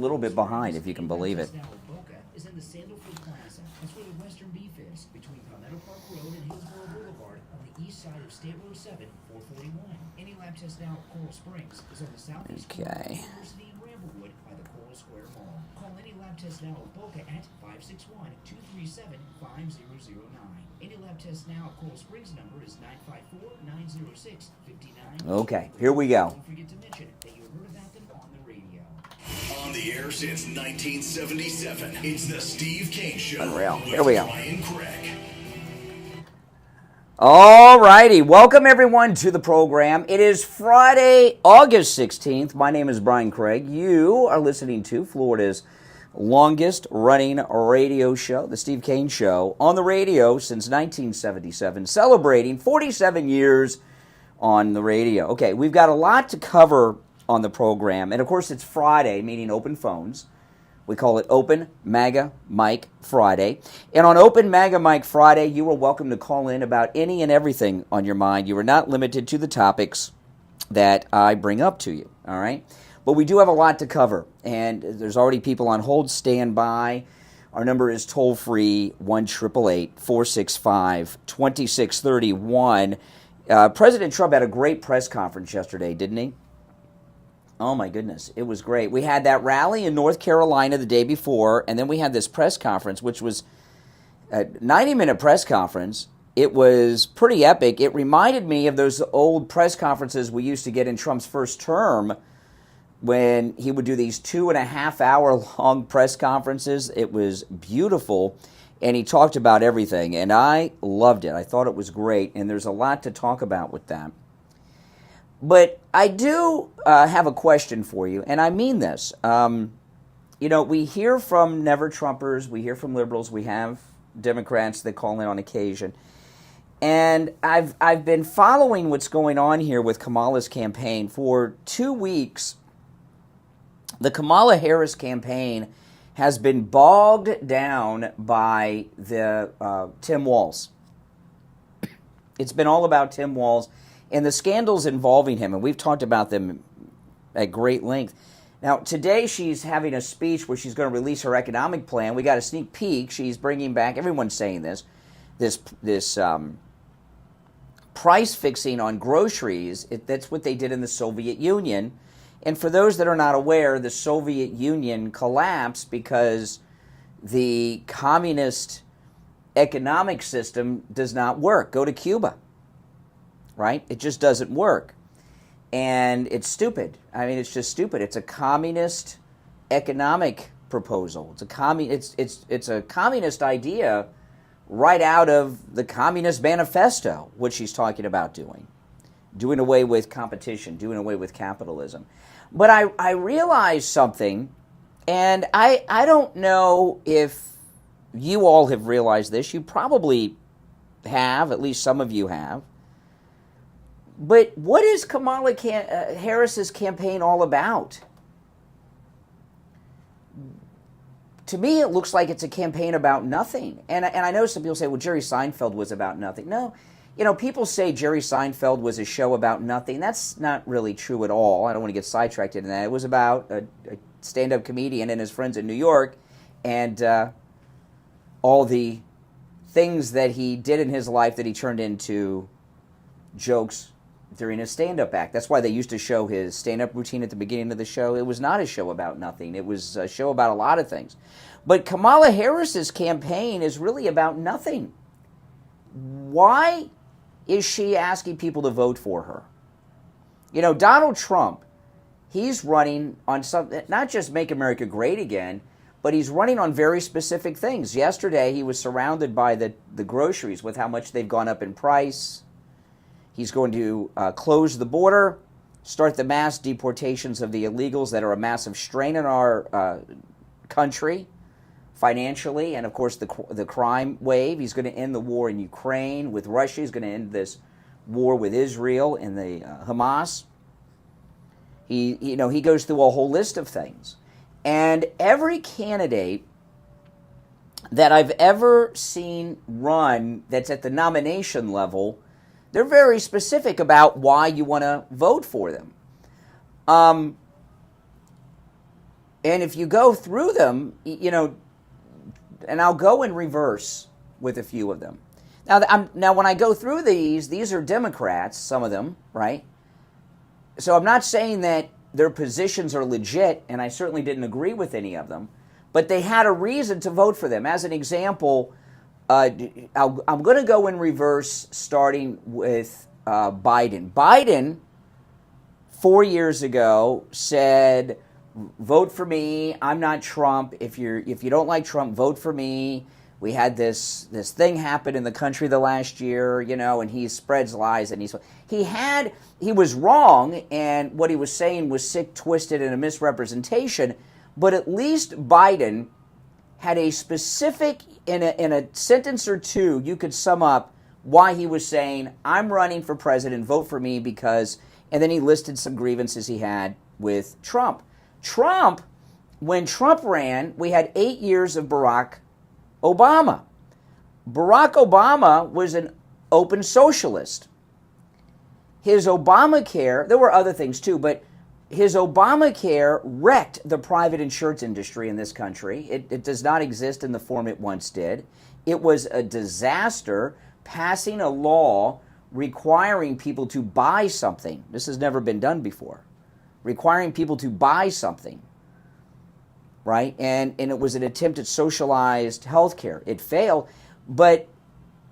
little bit behind, if you can believe it. Is in the Sandalwood Plaza. That's where the Western Beef is, between Palmetto Park Road and Hillsborough Boulevard on the east side of State Road 7, 441. Any lab test now at Coral Springs is on the southeast corner of University in Bramblewood by the Coral Square Mall. Call any lab test now at Boca at 561-237-5009. Any lab test now at Coral Springs number is 954-906-59. Okay, here we go. Don't forget to mention that you heard about them on the radio. On the air since 1977, it's the Steve Kane Show. Unreal. Here we go. Brian Craig. All righty. Welcome, everyone, to the program. It is Friday, August 16th. My name is Brian Craig. You are listening to Florida's longest-running radio show, the Steve Kane Show, on the radio since 1977, celebrating 47 years on the radio. Okay, we've got a lot to cover on the program, and of course it's Friday, meaning open phones. We call it Open Maga Mike Friday. And on Open Maga Mike Friday, you are welcome to call in about any and everything on your mind. You are not limited to the topics that I bring up to you, all right? But we do have a lot to cover, and there's already people on hold. Stand by. Our number is toll-free, 1-888-465-2631. President Trump had a great press conference yesterday, didn't he? Oh, my goodness. It was great. We had that rally in North Carolina the day before, and then we had this press conference, which was a 90-minute press conference. It was pretty epic. It reminded me of those old press conferences we used to get in Trump's first term when he would do these 2.5-hour-long press conferences. It was beautiful, and he talked about everything, and I loved it. I thought it was great, and there's a lot to talk about with that. But I do have a question for you, and I mean this. We hear from never-Trumpers, we hear from liberals, we have Democrats that call in on occasion. And I've been following what's going on here with Kamala's campaign for 2 weeks. The Kamala Harris campaign has been bogged down by the Tim Walz. It's been all about Tim Walz and the scandals involving him, and we've talked about them at great length. Now, today she's having a speech where she's going to release her economic plan. We got a sneak peek. She's bringing back, everyone's saying this price fixing on groceries. That's what they did in the Soviet Union. And for those that are not aware, the Soviet Union collapsed because the communist economic system does not work. Go to Cuba. Right? It just doesn't work. And it's stupid. I mean, it's just stupid. It's a communist economic proposal. It's a communist idea right out of the Communist Manifesto, which she's talking about doing away with competition, doing away with capitalism. But I realized something, and I don't know if you all have realized this. You probably have, at least some of you have. But what is Kamala Harris's campaign all about? To me, it looks like it's a campaign about nothing. And I know some people say, well, Jerry Seinfeld was about nothing. No, people say Jerry Seinfeld was a show about nothing. That's not really true at all. I don't want to get sidetracked into that. It was about a stand-up comedian and his friends in New York and all the things that he did in his life that he turned into jokes during his stand-up act. That's why they used to show his stand-up routine at the beginning of the show. It was not a show about nothing. It was a show about a lot of things. But Kamala Harris's campaign is really about nothing. Why is she asking people to vote for her? Donald Trump, he's running on something, not just Make America Great Again, but he's running on very specific things. Yesterday, he was surrounded by the groceries with how much they've gone up in price. He's going to close the border, start the mass deportations of the illegals that are a massive strain on our country financially, and of course the crime wave. He's going to end the war in Ukraine with Russia. He's going to end this war with Israel and the Hamas. He goes through a whole list of things, and every candidate that I've ever seen run that's at the nomination level, they're very specific about why you want to vote for them. And if you go through them, and I'll go in reverse with a few of them. Now, when I go through these are Democrats, some of them, right? So I'm not saying that their positions are legit, and I certainly didn't agree with any of them, but they had a reason to vote for them. As an example, I'm going to go in reverse, starting with Biden. Biden, 4 years ago, said, vote for me. I'm not Trump. If you don't like Trump, vote for me. We had this thing happen in the country the last year, and he spreads lies, and he was wrong, and what he was saying was sick, twisted, and a misrepresentation. But at least Biden had a specific, in a sentence or two, you could sum up why he was saying, I'm running for president, vote for me because, and then he listed some grievances he had with Trump. When Trump ran, we had 8 years of Barack Obama. Barack Obama was an open socialist. His Obamacare, there were other things too, but his Obamacare wrecked the private insurance industry in this country. It does not exist in the form it once did. It was a disaster, passing a law requiring people to buy something. This has never been done before. Requiring people to buy something, right? And it was an attempt at socialized health care. It failed, but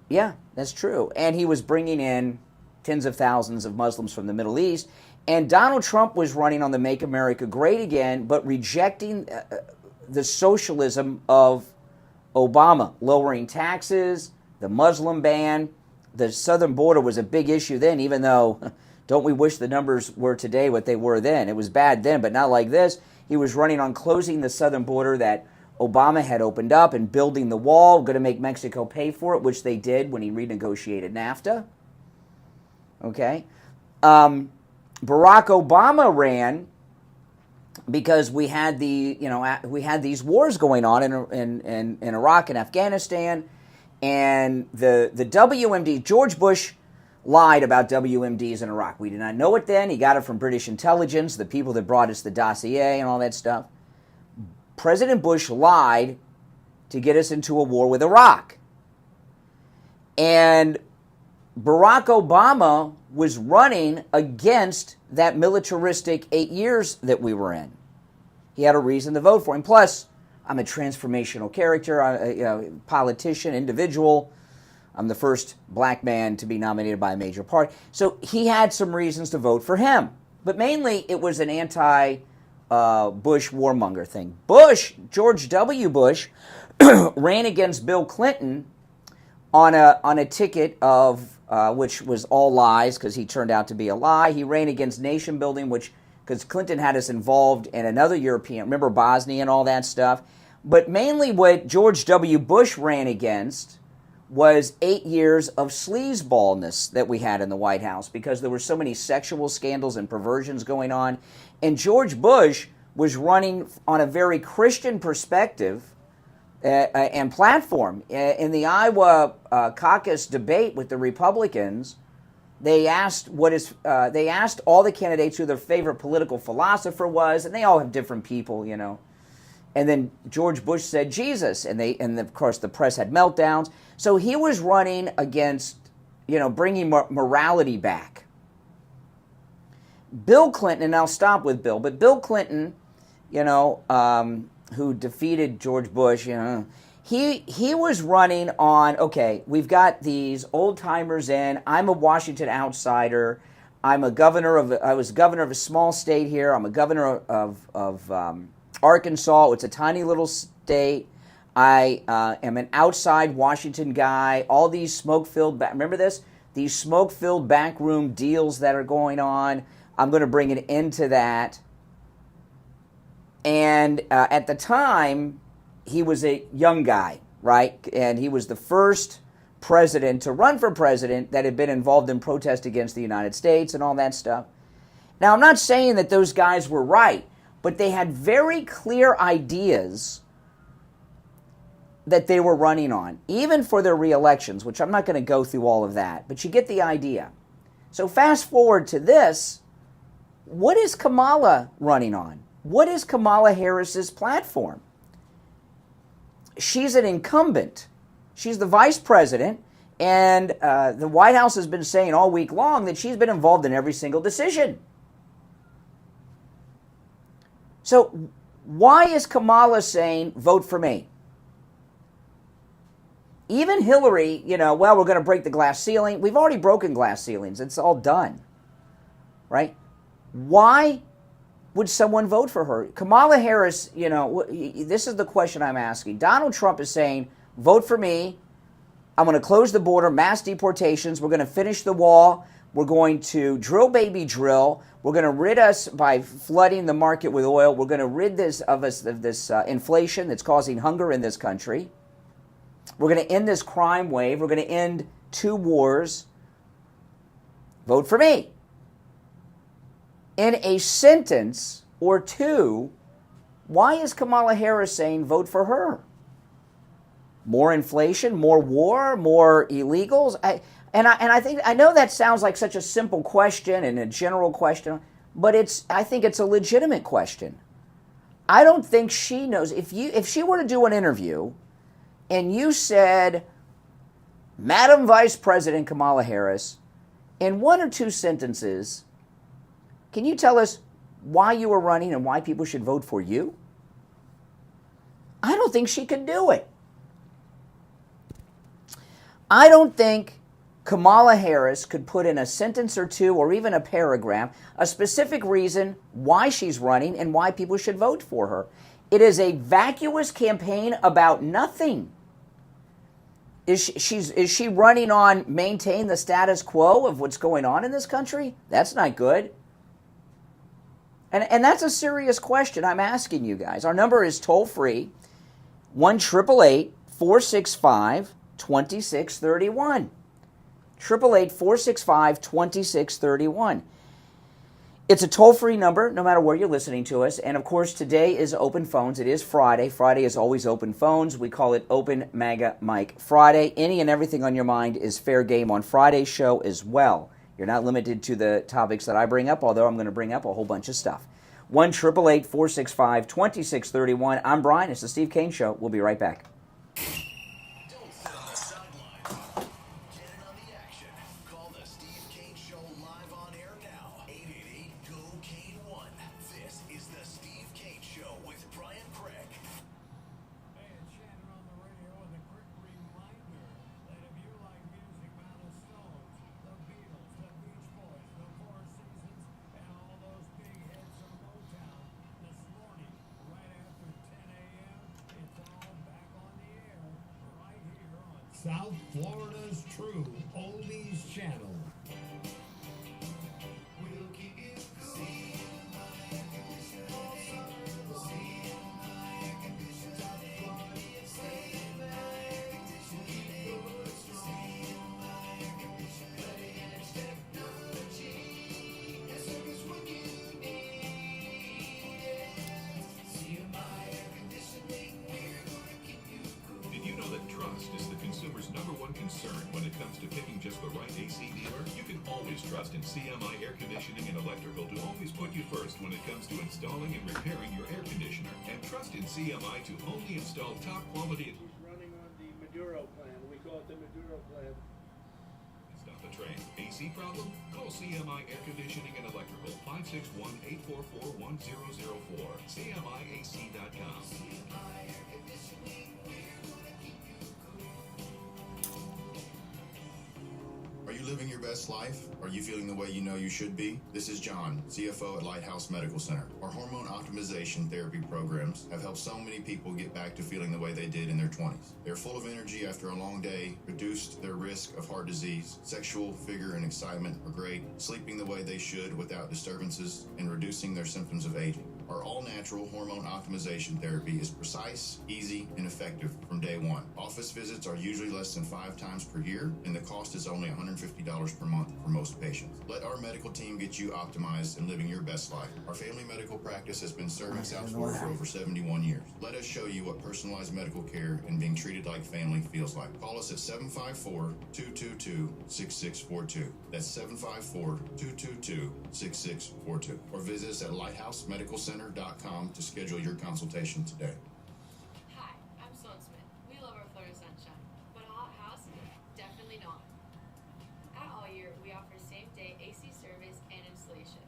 yeah, that's true. And he was bringing in tens of thousands of Muslims from the Middle East. And Donald Trump was running on the Make America Great Again, but rejecting the socialism of Obama, lowering taxes, the Muslim ban. The southern border was a big issue then, even though, don't we wish the numbers were today what they were then? It was bad then, but not like this. He was running on closing the southern border that Obama had opened up and building the wall, going to make Mexico pay for it, which they did when he renegotiated NAFTA. Okay. Barack Obama ran because we had these wars going on in Iraq and Afghanistan, and the WMD, George Bush lied about WMDs in Iraq. We did not know it then. He got it from British intelligence, the people that brought us the dossier and all that stuff. President Bush lied to get us into a war with Iraq. And Barack Obama was running against that militaristic 8 years that we were in. He had a reason to vote for him. Plus, I'm a transformational character, a politician, individual. I'm the first black man to be nominated by a major party. So he had some reasons to vote for him. But mainly, it was an anti-Bush warmonger thing. George W. Bush, ran against Bill Clinton on a ticket of which was all lies because he turned out to be a lie. He ran against nation building, because Clinton had us involved in another European, remember Bosnia and all that stuff. But mainly what George W. Bush ran against was 8 years of sleazeballness that we had in the White House because there were so many sexual scandals and perversions going on. And George Bush was running on a very Christian perspective and platform. In the Iowa caucus debate with the Republicans, they asked all the candidates who their favorite political philosopher was, and they all have different people, And then George Bush said Jesus, and of course the press had meltdowns. So he was running against, bringing morality back. Bill Clinton, and I'll stop with Bill, but Bill Clinton, who defeated George Bush, he was running on, okay, we've got these old-timers in, I'm a Washington outsider, I was governor of a small state here, I'm a governor of Arkansas, it's a tiny little state, I am an outside Washington guy, all these smoke-filled, remember this? These smoke-filled backroom deals that are going on, I'm going to bring an end to that. And at the time, he was a young guy, right? And he was the first president to run for president that had been involved in protest against the United States and all that stuff. Now, I'm not saying that those guys were right, but they had very clear ideas that they were running on, even for their re-elections, which I'm not going to go through all of that, but you get the idea. So fast forward to this, what is Kamala running on? What is Kamala Harris's platform? She's an incumbent. She's the vice president, and the White House has been saying all week long that she's been involved in every single decision. So why is Kamala saying, vote for me? Even Hillary, well, we're going to break the glass ceiling. We've already broken glass ceilings. It's all done, right? Why would someone vote for her? Kamala Harris, this is the question I'm asking. Donald Trump is saying, vote for me. I'm going to close the border, mass deportations. We're going to finish the wall. We're going to drill, baby, drill. We're going to rid us by flooding the market with oil. We're going to rid this inflation that's causing hunger in this country. We're going to end this crime wave. We're going to end 2 wars. Vote for me. In a sentence or 2, why is Kamala Harris saying vote for her? More inflation, more war, more illegals? I know that sounds like such a simple question and a general question, but I think it's a legitimate question. I don't think she knows. If she were to do an interview and you said, Madam Vice President Kamala Harris, in 1 or 2 sentences, can you tell us why you were running and why people should vote for you? I don't think she could do it. I don't think Kamala Harris could put in a sentence or 2 or even a paragraph a specific reason why she's running and why people should vote for her. It is a vacuous campaign about nothing. Is she running on maintain the status quo of what's going on in this country? That's not good. And that's a serious question I'm asking you guys. Our number is toll-free, 1-888-465-2631. 888-465-2631. It's a toll-free number, no matter where you're listening to us. And, of course, today is Open Phones. It is Friday. Friday is always Open Phones. We call it Open Maga Mike Friday. Any and everything on your mind is fair game on Friday's show as well. You're not limited to the topics that I bring up, although I'm going to bring up a whole bunch of stuff. 1-888-465-2631. I'm Brian. It's the Steve Kane Show. We'll be right back. Don't sit on the sideline. Get in on the action. Call the Steve Kane Show live on air now. 888-GO-KANE-1. This is the Steve Kane Show with Brian Craig. Hey, it's Shannon on the radio with a quick reminder that if you like music by the Stones, the Beatles, the Beach Boys, the Four Seasons, and all those big hits from Motown, this morning, right after 10 a.m., it's all back on the air, right here on South Florida's True Oldies Channel. We'll keep you cool. Did you know that trust is the consumer's #1 concern when it comes to picking just the right AC dealer? You can always trust in CMI Air Conditioning and Electrical to always put you first when it comes to installing and repairing your air conditioner. And trust in CMI to only install top quality. He's running on the Maduro plan. We call it the Maduro plan. Stop the train. AC problem? Call CMI Air Conditioning and Electrical 561-844-1004. CMIAC.com. Are you living your best life? Are you feeling the way you know you should be? This is John, CFO at Lighthouse Medical Center. Our hormone optimization therapy programs have helped so many people get back to feeling the way they did in their 20s. They're full of energy after a long day, reduced their risk of heart disease, sexual vigor and excitement are great, sleeping the way they should without disturbances, and reducing their symptoms of aging. Our all-natural hormone optimization therapy is precise, easy, and effective from day one. Office visits are usually less than 5 times per year, and the cost is only $150 per month for most patients. Let our medical team get you optimized and living your best life. Our family medical practice has been serving South Florida for over 71 years. Let us show you what personalized medical care and being treated like family feels like. Call us at 754-222-6642. That's 754-222-6642. Or visit us at lighthousemedicalcenter.com. medicalcenter.com to schedule your consultation today. Hi, I'm Sloan Smith. We love our Florida sunshine, but a hot house? Definitely not. At All Year, we offer same-day AC service and installation.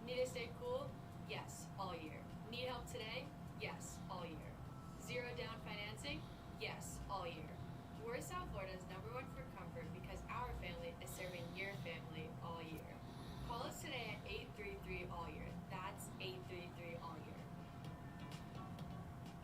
Need to stay cool? Yes, all year. Need help today? Yes, all year. Zero down financing? Yes, all year. We're South Florida's #1 for comfort because our family is serving your family all year. Call us today at 833-ALL-YEAR. That's 833-ALL-YEAR.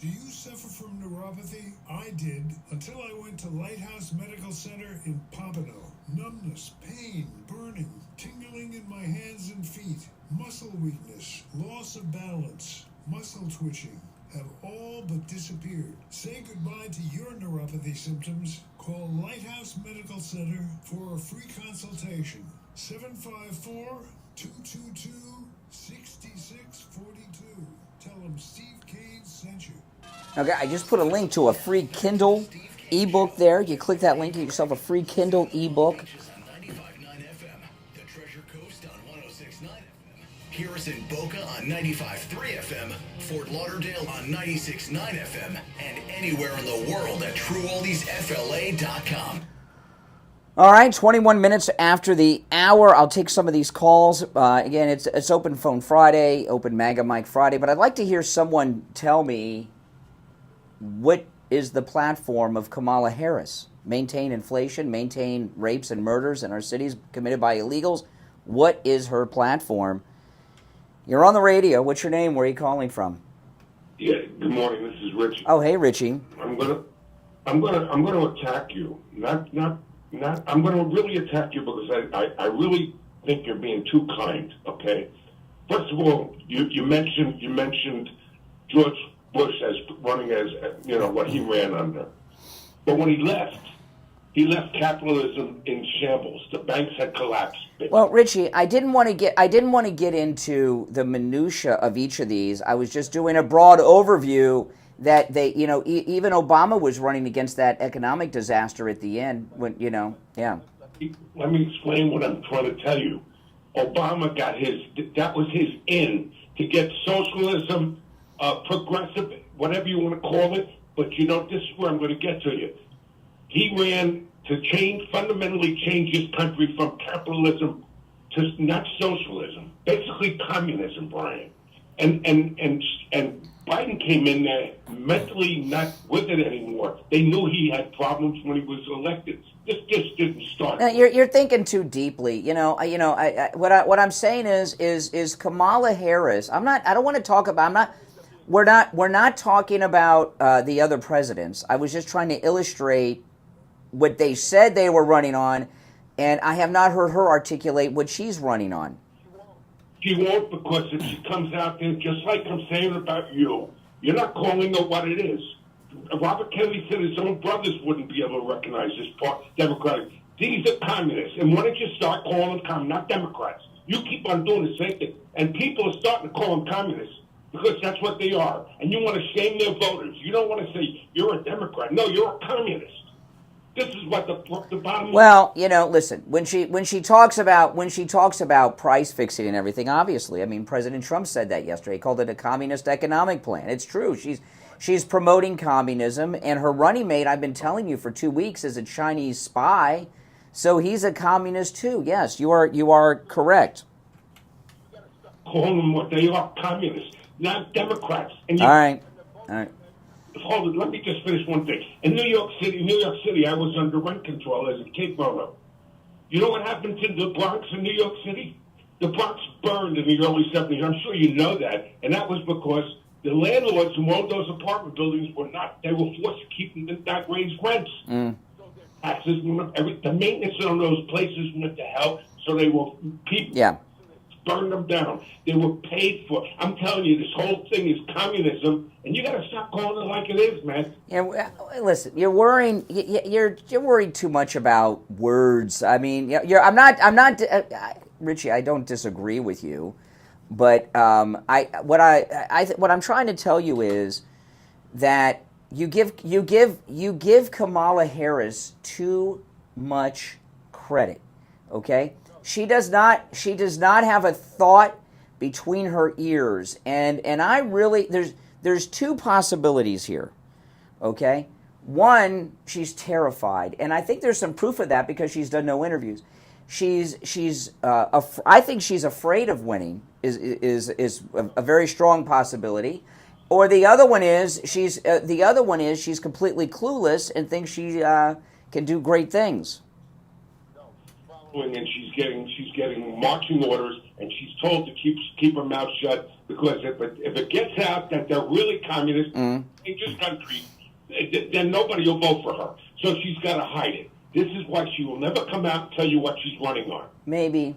Do you suffer from neuropathy? I did, until I went to Lighthouse Medical Center in Pompano. Numbness, pain, burning, tingling in my hands and feet, muscle weakness, loss of balance, muscle twitching have all but disappeared. Say goodbye to your neuropathy symptoms. Call Lighthouse Medical Center for a free consultation. 754-222-6642. Tell them Steve Kane sent you. Okay, I just put a link to a free Kindle ebook there. You click that link, get yourself a free Kindle ebook. On 95.9 FM, the Treasure Coast on 106.9 FM, Harrison Boca on 95.3 FM, Fort Lauderdale on 96.9 FM, and anywhere in the world at TrueOldiesFLA.com. All right, 21 minutes after the hour. I'll take some of these calls. Again, it's Open Phone Friday, Open Maga Mic Friday, but I'd like to hear someone tell me what is the platform of Kamala Harris. Maintain inflation, maintain rapes and murders in our cities committed by illegals. What is her platform? You're on the radio. What's your name? Where are you calling from? Yeah, good morning. This is Richie. Oh, hey, Richie. I'm gonna attack you. I'm gonna really attack you because I really think you're being too kind. Okay. First of all, you mentioned George Bush as running as what he ran under, but when he left capitalism in shambles. The banks had collapsed. Well, Richie, I didn't want to get into the minutia of each of these. I was just doing a broad overview that they, even Obama was running against that economic disaster at the end. When yeah. Let me explain what I'm trying to tell you. Obama that was his in to get socialism, progressive, whatever you want to call it. But this is where I'm going to get to you. He ran to fundamentally change his country from capitalism to not socialism, basically communism, Brian. And Biden came in there mentally not with it anymore. They knew he had problems when he was elected. This just didn't start. Now, you're thinking too deeply. What I'm saying is Kamala Harris. I don't want to talk about. We're not talking about the other presidents. I was just trying to illustrate what they said they were running on, and I have not heard her articulate what she's running on. She won't, because if she comes out there, just like I'm saying about you, you're not calling her what it is. Robert Kennedy said his own brothers wouldn't be able to recognize this part Democratic. These are communists, and why don't you start calling them communists, not Democrats? You keep on doing the same thing, and people are starting to call them communists because that's what they are, and you want to shame their voters. You don't want to say you're a Democrat. No, you're a communist. This is what the bottom. Well, listen. When she talks about price fixing and everything, obviously, I mean, President Trump said that yesterday. He called it a communist economic plan. It's true. She's promoting communism, and her running mate, I've been telling you for 2 weeks, is a Chinese spy. So he's a communist too. Yes, you are correct. Call them what they are, communists, not Democrats. And All right. Hold on, let me just finish one thing. In New York City, I was under rent control as a kid growing up. You know what happened to the Bronx in New York City? The Bronx burned in the early 70s. I'm sure you know that. And that was because the landlords who owned those apartment buildings they were forced to keep them at that raised rents. Taxes went up, the maintenance on those places went to hell, so they were people. Yeah. Burn them down. They were paid for. I'm telling you, this whole thing is communism, and you got to stop calling it like it is, man. Yeah, listen, you're worrying. You're worried too much about words. I mean, I'm not, Richie. I don't disagree with you, but what I'm trying to tell you is that you give Kamala Harris too much credit. Okay. She does not have a thought between her ears, and I really there's two possibilities here. Okay, one, she's terrified, and I think there's some proof of that because she's done no interviews. I think she's afraid of winning is a very strong possibility. Or the other one is she's completely clueless and thinks she can do great things. And she's getting marching orders, and she's told to keep her mouth shut because if it gets out that they're really communist in this country, then nobody will vote for her. So she's got to hide it. This is why she will never come out and tell you what she's running on. Maybe.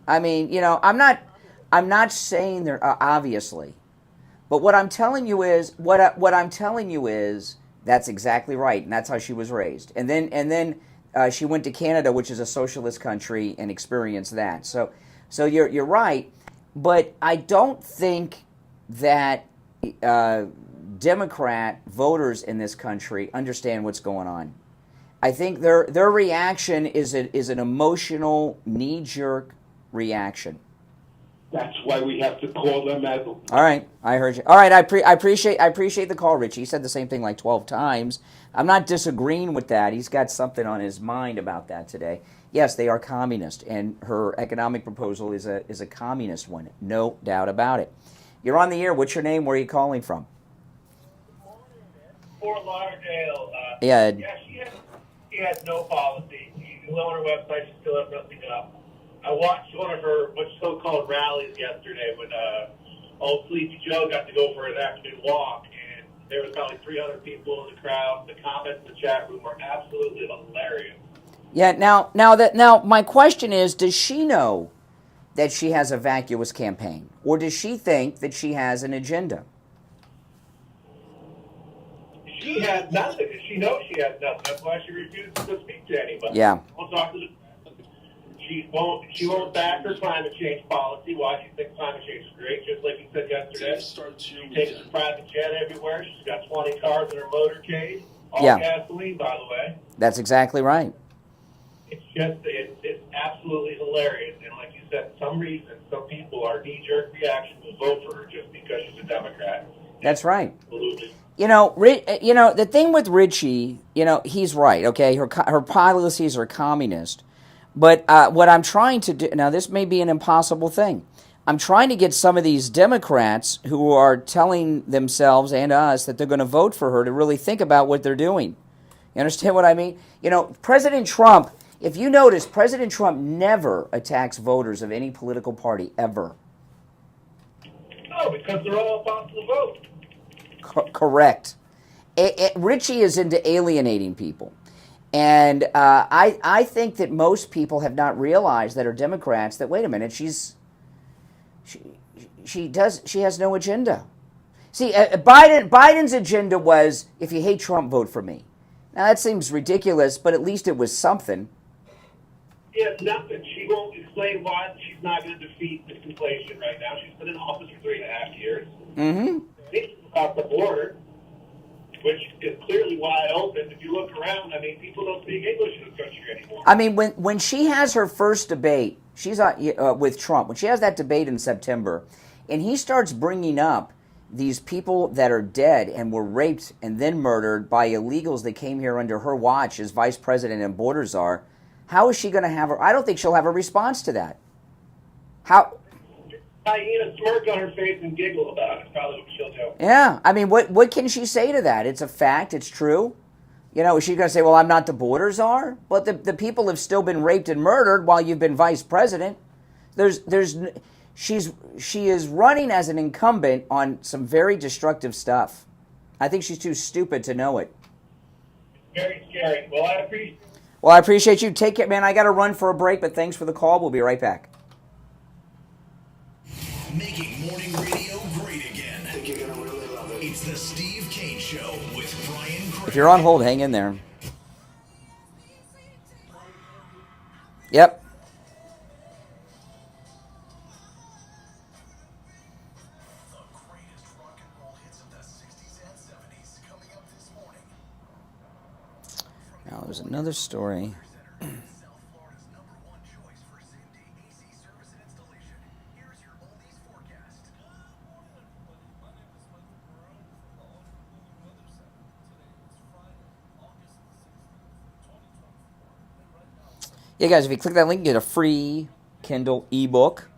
I mean, I'm not saying they're obviously, but what I'm telling you is that's exactly right, and that's how she was raised. And then she went to Canada, which is a socialist country, and experienced that. So you're right, but I don't think that Democrat voters in this country understand what's going on. I think their reaction is an emotional, knee-jerk reaction. That's why we have to call them as. All right, I heard you. All right, I appreciate the call, Richie. He said the same thing like 12 times. I'm not disagreeing with that. He's got something on his mind about that today. Yes, they are communist, and her economic proposal is a communist one, no doubt about it. You're on the air. What's your name? Where are you calling from? Fort Lauderdale. Yeah. She has no policy. You can go on her website. She still has nothing up. I watched one of her so-called rallies yesterday when old Sleepy Joe got to go for his afternoon walk, and there was probably 300 people in the crowd. The comments in the chat room were absolutely hilarious. Yeah. Now, my question is: does she know that she has a vacuous campaign, or does she think that she has an agenda? She has nothing. She knows she has nothing. That's why she refuses to speak to anybody. Yeah. Won't talk to She won't back her climate change policy. Why she thinks climate change is great, just like you said yesterday. She takes a private jet everywhere. She's got 20 cars in her motorcade. All gasoline, by the way. That's exactly right. It's absolutely hilarious. And like you said, for some reason, some people, our knee-jerk reaction will vote for her just because she's a Democrat. That's right. Absolutely. The thing with Richie, he's right. Okay, her policies are communist. But what I'm trying to do now, this may be an impossible thing. I'm trying to get some of these Democrats who are telling themselves and us that they're going to vote for her to really think about what they're doing. You understand what I mean? President Trump. If you notice, President Trump never attacks voters of any political party ever. No, because they're all possible vote. Correct. Richie is into alienating people. And I think that most people have not realized that are Democrats that, wait a minute, she has no agenda. See, Biden's agenda was, if you hate Trump, vote for me. Now, that seems ridiculous, but at least it was something. Yeah, nothing. She won't explain why she's not going to defeat this inflation right now. She's been in office for 3.5 years. Mm-hmm. It's about the border, which is clearly wide open. If you look around, people don't speak English in the country anymore. When she has her first debate, she's with Trump. When she has that debate in September, and he starts bringing up these people that are dead and were raped and then murdered by illegals that came here under her watch as vice president and border czar, how is she going to have I don't think she'll have a response to that. How? A smirk on her face and giggle about it. Probably what she'll do. Yeah, what can she say to that? It's a fact. It's true. Is she going to say, "Well, I'm not the border czar"? But the people have still been raped and murdered while you've been vice president. She is running as an incumbent on some very destructive stuff. I think she's too stupid to know it. Very scary. Well, I appreciate you. Take care, man. I got to run for a break, but thanks for the call. We'll be right back. Making morning radio great again. I think you're going to really love it. It's the Steve Kane Show with Brian Craig. If you're on hold, hang in there. Yep. The greatest rock and roll hits of the 60s and 70s coming up this morning. Now, there's another story. South Florida's #1 choice for same-day AC service and installation. Here's your Yeah, guys, if you click that link, you get a free Kindle ebook.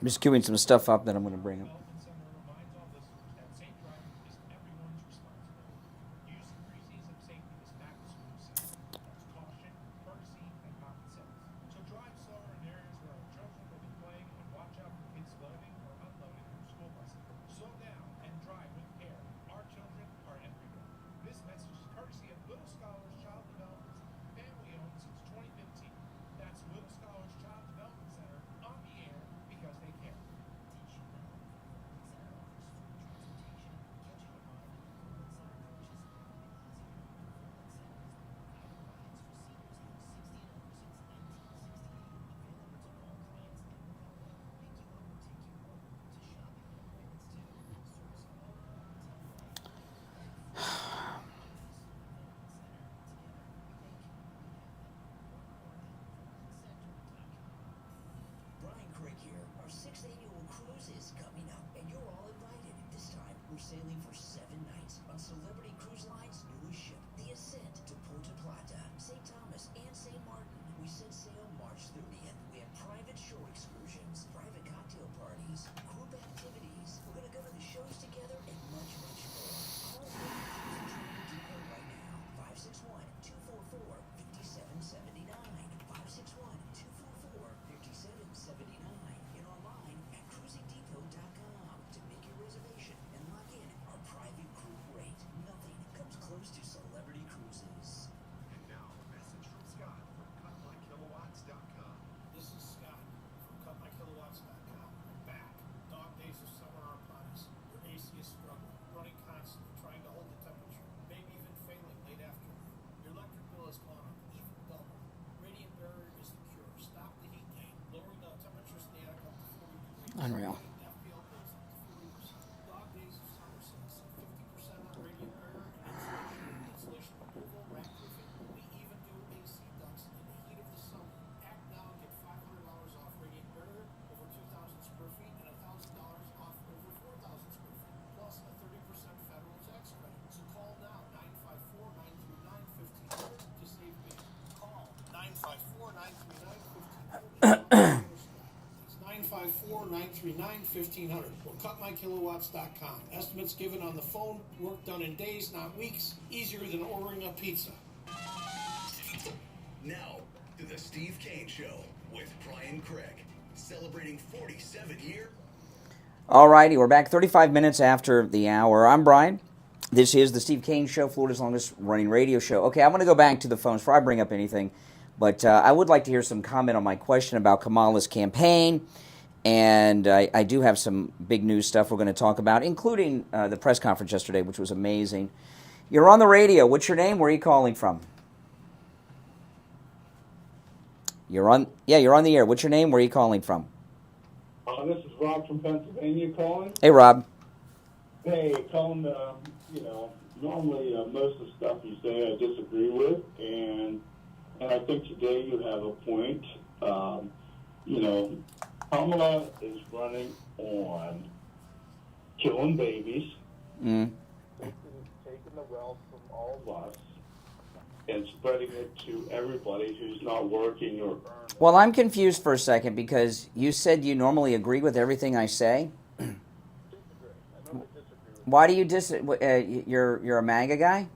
I'm just queuing some stuff up that I'm going to bring up. Unreal. It's 954-939-1500 or cutmykilowatts.com. Estimates given on the phone, work done in days, not weeks, easier than ordering a pizza. Now, to the Steve Kane Show with Brian Craig, celebrating 47 years. All righty, we're back 35 minutes after the hour. I'm Brian. This is the Steve Kane Show, Florida's longest running radio show. Okay, I want to go back to the phones before I bring up anything, but I would like to hear some comment on my question about Kamala's campaign, and I do have some big news stuff we're going to talk about, including the press conference yesterday, which was amazing. You're on the radio. What's your name? Where are you calling from? You're on the air. What's your name? Where are you calling from? This is Rob from Pennsylvania calling. Hey, Rob. Hey, Colin, normally most of the stuff you say I disagree with, and I think today you have a point. Pamela is running on killing babies, taking the wealth from all of us, and spreading it to everybody who's not working or earning. Well, I'm confused for a second because you said you normally agree with everything I say. Why do you you're a Maga guy?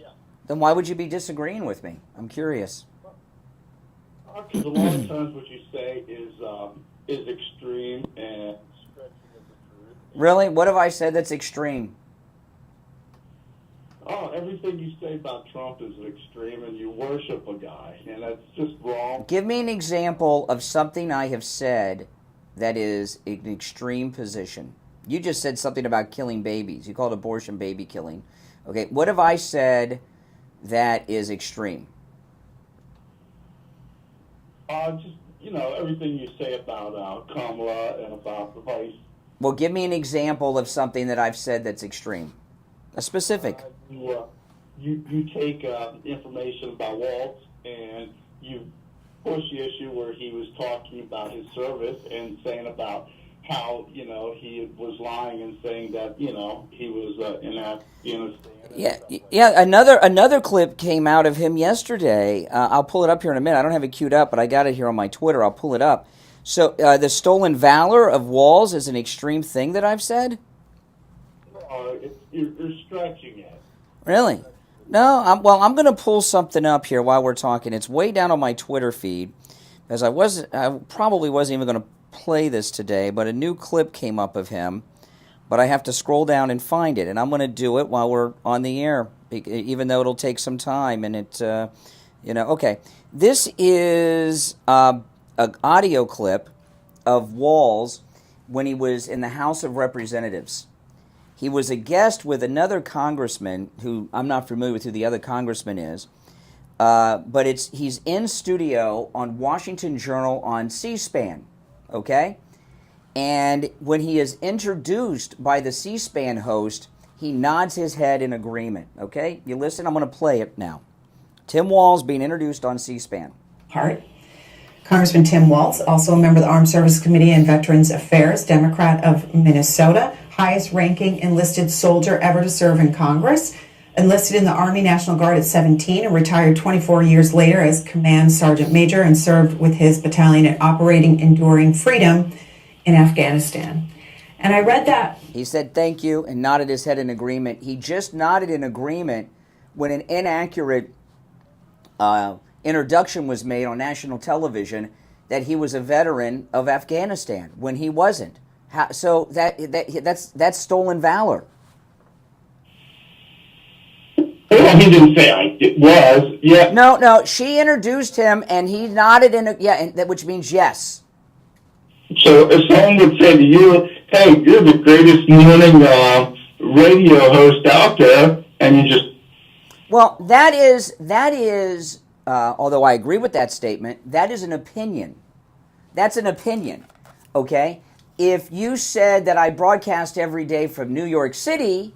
Yeah. Then why would you be disagreeing with me? I'm curious. Because a lot of times what you say is extreme and stretching of the truth. Really? What have I said that's extreme? Oh, everything you say about Trump is extreme, and you worship a guy, and that's just wrong. Give me an example of something I have said that is an extreme position. You just said something about killing babies. You called abortion baby killing. Okay, what have I said that is extreme? Everything you say about Kamala and about the vice. Well, give me an example of something that I've said that's extreme. A specific. You take information about Waltz and you push the issue where he was talking about his service and saying about how, he was lying and saying that, he was in Afghanistan. Yeah. Another clip came out of him yesterday. I'll pull it up here in a minute. I don't have it queued up, but I got it here on my Twitter. I'll pull it up. So the stolen valor of Walls is an extreme thing that I've said? You're stretching it. Really? No, I'm going to pull something up here while we're talking. It's way down on my Twitter feed, as I probably wasn't even going to play this today, but a new clip came up of him, but I have to scroll down and find it, and I'm going to do it while we're on the air, even though it'll take some time, and okay. This is an audio clip of Walls when he was in the House of Representatives. He was a guest with another congressman who I'm not familiar with who the other congressman is, but he's in studio on Washington Journal on C-SPAN, okay? And when he is introduced by the C-SPAN host, he nods his head in agreement, okay? You listen, I'm going to play it now. Tim Walz being introduced on C-SPAN. Congressman Tim Walz, also a member of the Armed Services Committee and Veterans Affairs, Democrat of Minnesota, highest-ranking enlisted soldier ever to serve in Congress, enlisted in the Army National Guard at 17 and retired 24 years later as Command Sergeant Major and served with his battalion at Operating Enduring Freedom in Afghanistan. And I read that. He said thank you and nodded his head in agreement. He just nodded in agreement when an inaccurate introduction was made on national television that he was a veteran of Afghanistan when he wasn't. So that's stolen valor. Well, he didn't say it was. Yeah. No. She introduced him, and he nodded which means yes. So if someone would say to you, "Hey, you're the greatest morning radio host out there," and you just that is. Although I agree with that statement, that is an opinion. That's an opinion. Okay. If you said that I broadcast every day from New York City,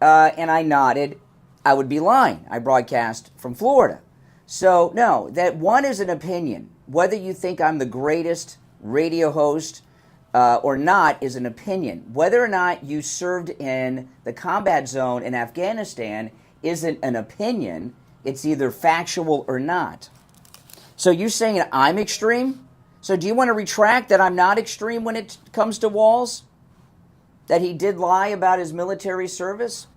and I nodded, I would be lying. I broadcast from Florida. So, no, that one is an opinion. Whether you think I'm the greatest radio host or not is an opinion. Whether or not you served in the combat zone in Afghanistan isn't an opinion. It's either factual or not. So you're saying I'm extreme? So do you want to retract that I'm not extreme when it comes to Walz? That he did lie about his military service?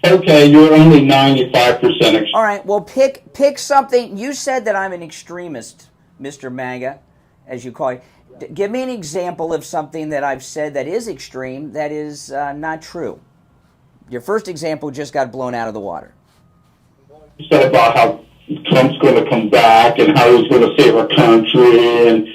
Okay, you're only 95% extreme. All right, well, pick something. You said that I'm an extremist, Mr. Maga, as you call it. Give me an example of something that I've said that is extreme, that is not true. Your first example just got blown out of the water. You said about how Trump's going to come back and how he's going to save our country and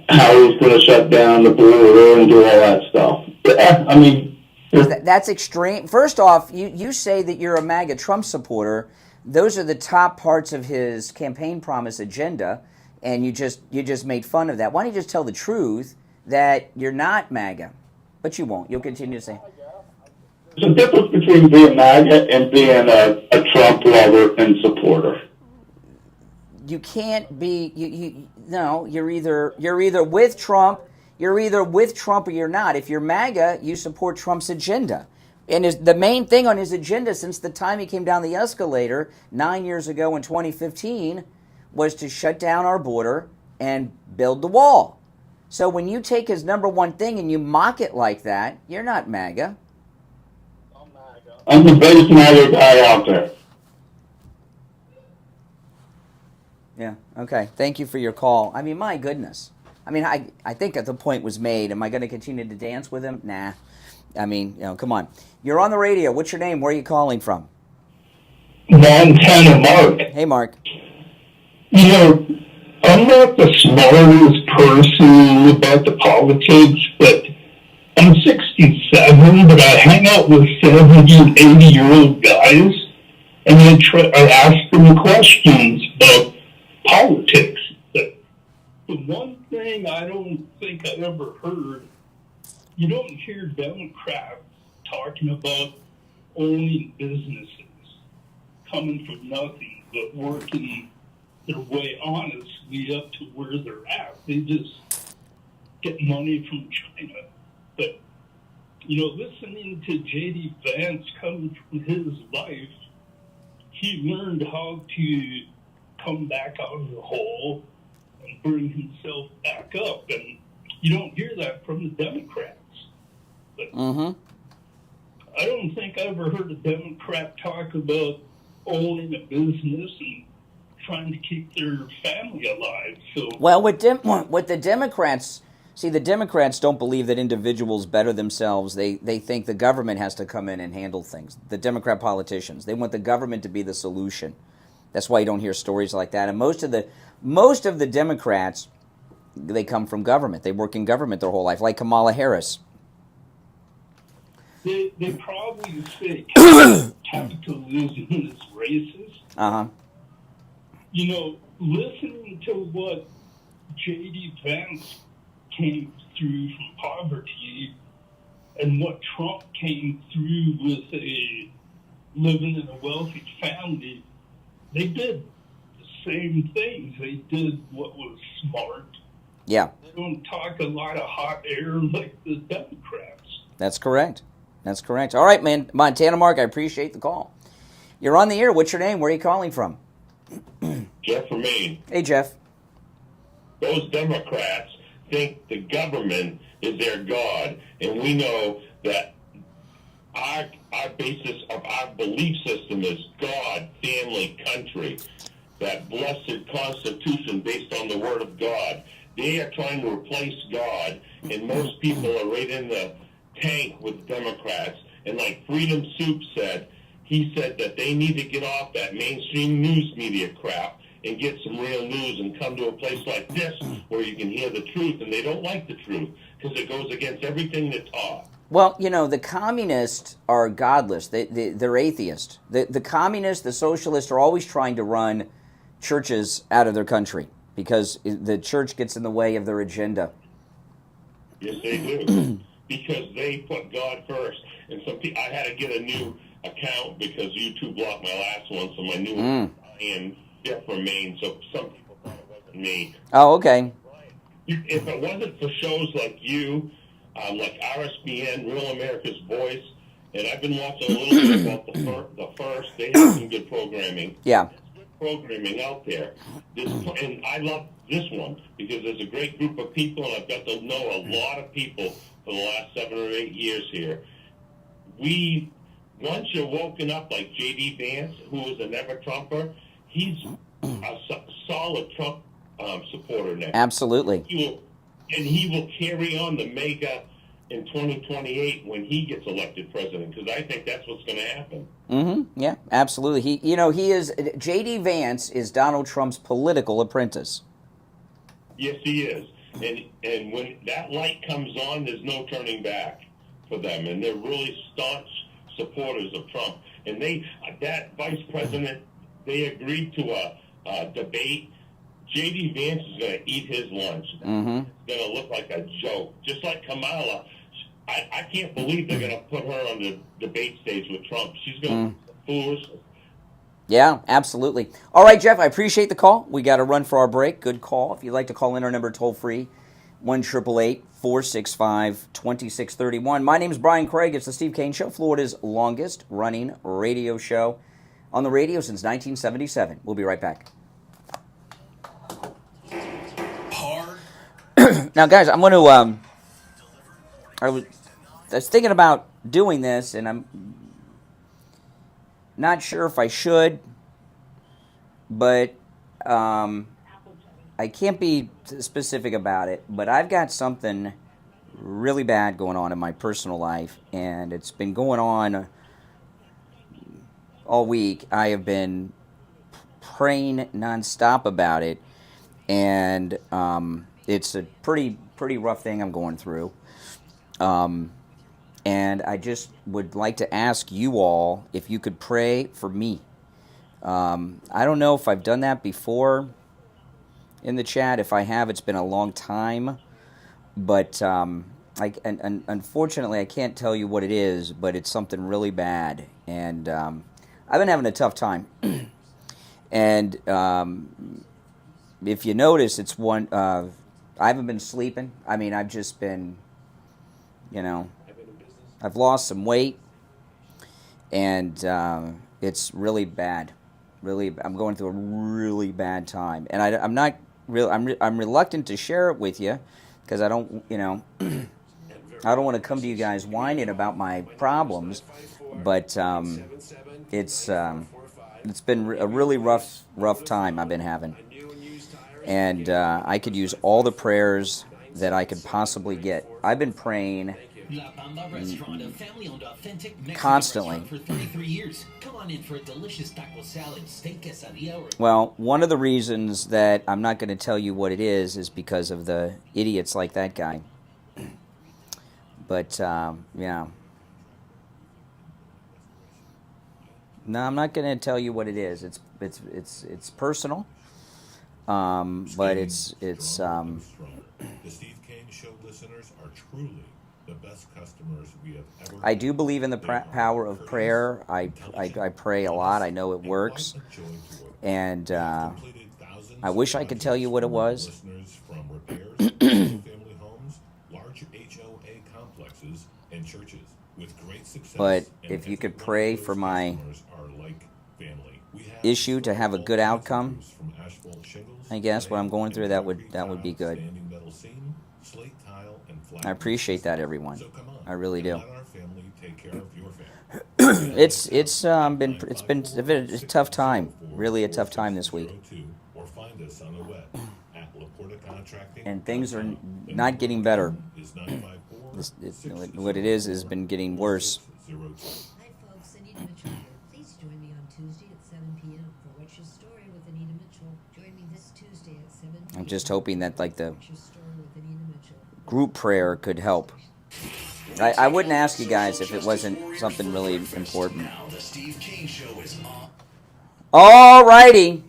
how he's going to shut down the border and do all that stuff. Yeah, I mean... That's extreme. First off, you say that you're a MAGA Trump supporter. Those are the top parts of his campaign promise agenda, and you just made fun of that. Why don't you just tell the truth that you're not MAGA? But you won't. You'll continue to say... There's a difference between being MAGA and being a Trump lover and supporter. You can't be. No, you're either with Trump. You're either with Trump or you're not. If you're MAGA, you support Trump's agenda. And the main thing on his agenda since the time he came down the escalator 9 years ago in 2015 was to shut down our border and build the wall. So when you take his number one thing and you mock it like that, you're not MAGA. I'm the biggest MAGA guy out there. Yeah, okay. Thank you for your call. I mean, my goodness. I mean, I think that the point was made. Am I going to continue to dance with him? Nah. I mean, come on. You're on the radio. What's your name? Where are you calling from? Montana Mark. Hey, Mark. You know, I'm not the smartest person about the politics, but I'm 67, but I hang out with 70 and 80-year-old guys, and I ask them questions about politics. But the one thing I don't think I ever heard, you don't hear Democrats talking about owning businesses, coming from nothing, but working their way honestly up to where they're at. They just get money from China. But, listening to J.D. Vance coming from his life, he learned how to come back out of the hole and bring himself back up. And you don't hear that from the Democrats. But I don't think I ever heard a Democrat talk about owning a business and trying to keep their family alive. So, well, with the Democrats... See, the Democrats don't believe that individuals better themselves. They think the government has to come in and handle things. The Democrat politicians, they want the government to be the solution. That's why you don't hear stories like that. And most of the Democrats, they come from government. They work in government their whole life, like Kamala Harris. They probably say capitalism is racist. Listening to what J.D. Vance came through from poverty and what Trump came through with living in a wealthy family, they did the same things. They did what was smart. Yeah. They don't talk a lot of hot air like the Democrats. That's correct. All right, man. Montana Mark, I appreciate the call. You're on the air. What's your name? Where are you calling from? Jeff from Maine. Hey, Jeff. Those Democrats think the government is their God, and we know that our basis of our belief system is God, family, country, that blessed Constitution based on the Word of God. They are trying to replace God, and most people are right in the tank with Democrats. And like Freedom Soup said, he said that they need to get off that mainstream news media crap and get some real news and come to a place like this where you can hear the truth. And they don't like the truth because it goes against everything they're taught. Well, the communists are godless. They're atheists. The communists, the socialists are always trying to run churches out of their country because the church gets in the way of their agenda. Yes, they do. Because they put God first. And I had to get a new account because YouTube blocked my last one, so my new one is Jeff from Maine, so some people thought it wasn't me. Oh, okay. If it wasn't for shows like you, like RSBN, Real America's Voice, and I've been watching a little bit about the First, they have some good programming. Yeah. There's good programming out there. And I love this one because there's a great group of people, and I've got to know a lot of people for the last 7 or 8 years here. Once you're woken up like J.D. Vance, who is a never-Trumper, he's a solid Trump supporter next. Absolutely. He will carry on the Maga in 2028 when he gets elected president, because I think that's what's going to happen. Mm-hmm. Yeah, absolutely. He is. J.D. Vance is Donald Trump's political apprentice. Yes, he is. And when that light comes on, there's no turning back for them, and they're really staunch supporters of Trump. And that vice president, they agreed to a debate. J.D. Vance is going to eat his lunch. Mm-hmm. It's going to look like a joke, just like Kamala. I can't believe they're going to put her on the debate stage with Trump. She's going to be foolish. Yeah, absolutely. All right, Jeff, I appreciate the call. We got to run for our break. Good call. If you'd like to call in, our number toll-free, 1-888-465-2631. My name is Brian Craig. It's the Steve Kane Show, Florida's longest-running radio show on the radio since 1977. We'll be right back. Now, guys, I'm going to... I was thinking about doing this, and I'm not sure if I should, but I can't be specific about it. But I've got something really bad going on in my personal life, and it's been going on all week. I have been praying nonstop about it, and it's a pretty rough thing I'm going through. And I just would like to ask you all if you could pray for me. I don't know if I've done that before in the chat. If I have, it's been a long time. But unfortunately, I can't tell you what it is, but it's something really bad. And I've been having a tough time. And if you notice, it's one... I haven't been sleeping. I mean, I've just been... I've lost some weight, and it's really bad. Really, I'm going through a really bad time, and I'm not real. I'm reluctant to share it with you because I don't, I don't want to come to you guys whining about my problems. But it's been a really rough time I've been having, and I could use all the prayers that I could possibly get. I've been praying constantly. For 33 years. Come on in for a delicious taco salad, steak quesadilla. Well, one of the reasons that I'm not going to tell you what it is because of the idiots like that guy. But yeah. No, I'm not going to tell you what it is. It's personal. But it's The Steve Kane Show listeners are truly the best customers we have ever. I do believe in the power of prayer. I pray a lot. I know it works. And I wish I could tell you what it was. Listeners from repairs, family homes, large HOA complexes, and churches with great success. But if you could pray for my issue to have a good outcome, I guess what I'm going through, that would be good. I appreciate that, everyone. I really do. It's been a tough time, really a tough time this week. And things are not getting better. What it is has been getting worse. Hi folks, Anita Mitchell here. Please join me on Tuesday at 7 p.m. for What's Your Story with Anita Mitchell. Join me this Tuesday at 7 p.m. I'm just hoping that the What's Your Story with Anita Mitchell. Group prayer could help. I wouldn't ask you guys if it wasn't something really important. All righty.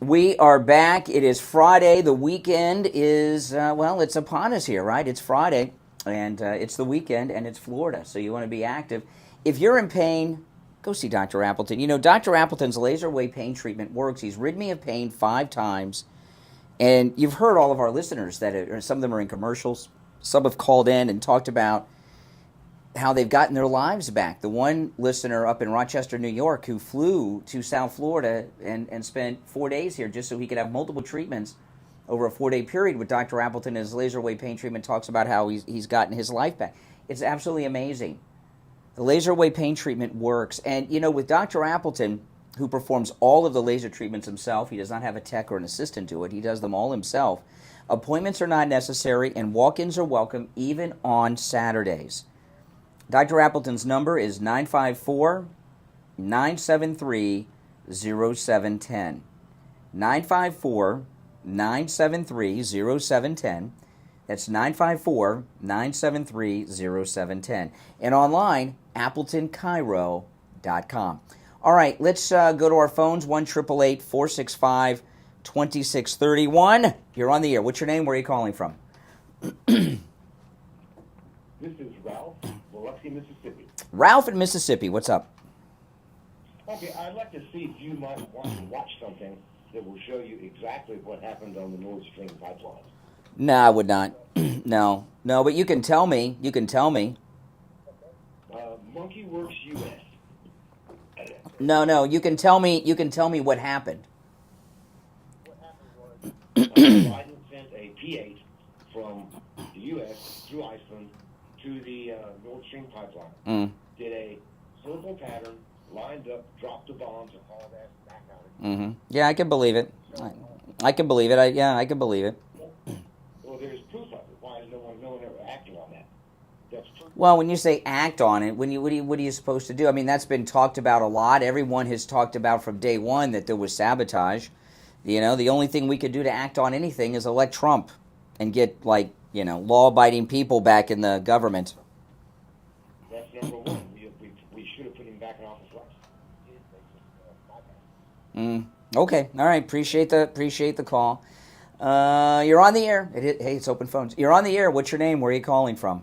We are back. It is Friday. The weekend is, it's upon us here, right? It's Friday, and it's the weekend, and it's Florida, so you want to be active. If you're in pain, go see Dr. Appleton. You know, Dr. Appleton's laser wave pain treatment works. He's rid me of pain 5 times, and you've heard all of our listeners some of them are in commercials. Some have called in and talked about how they've gotten their lives back. The one listener up in Rochester, New York, who flew to South Florida and spent 4 days here just so he could have multiple treatments over a 4-day period with Dr. Appleton. His laser wave pain treatment talks about how he's gotten his life back. It's absolutely amazing. The laser wave pain treatment works. And, with Dr. Appleton, who performs all of the laser treatments himself. He does not have a tech or an assistant do it. He does them all himself. Appointments are not necessary, and walk-ins are welcome even on Saturdays. Dr. Appleton's number is 954-973-0710. 954-973-0710. That's 954-973-0710. And online, AppletonCairo.com. All right, let's go to our phones, 1-888-465-2631. You're on the air. What's your name? Where are you calling from? This is Ralph, Biloxi, Mississippi. Ralph in Mississippi. What's up? Okay, I'd like to see if you might want to watch something that will show you exactly what happened on the Nord Stream pipeline. No, I would not. No, but you can tell me. Monkey Works U.S. No, you can tell me what happened. What happened was Biden sent a P-8 from the U.S. through Iceland to the Nord Stream pipeline. Did a circle pattern, lined up, dropped the bombs, and hauled ass back out again. Yeah, I can believe it. I can believe it. I can believe it. Well, there's proof of it. Why is no one ever acting on that? That's proof. Well, when you say act on it, what are you supposed to do? I mean, that's been talked about a lot. Everyone has talked about from day one that there was sabotage. You know, the only thing we could do to act on anything is elect Trump and get, law-abiding people back in the government. That's number one. We should have put him back in office last. Okay. All right. Appreciate the call. You're on the air. Hey, it's open phones. You're on the air. What's your name? Where are you calling from?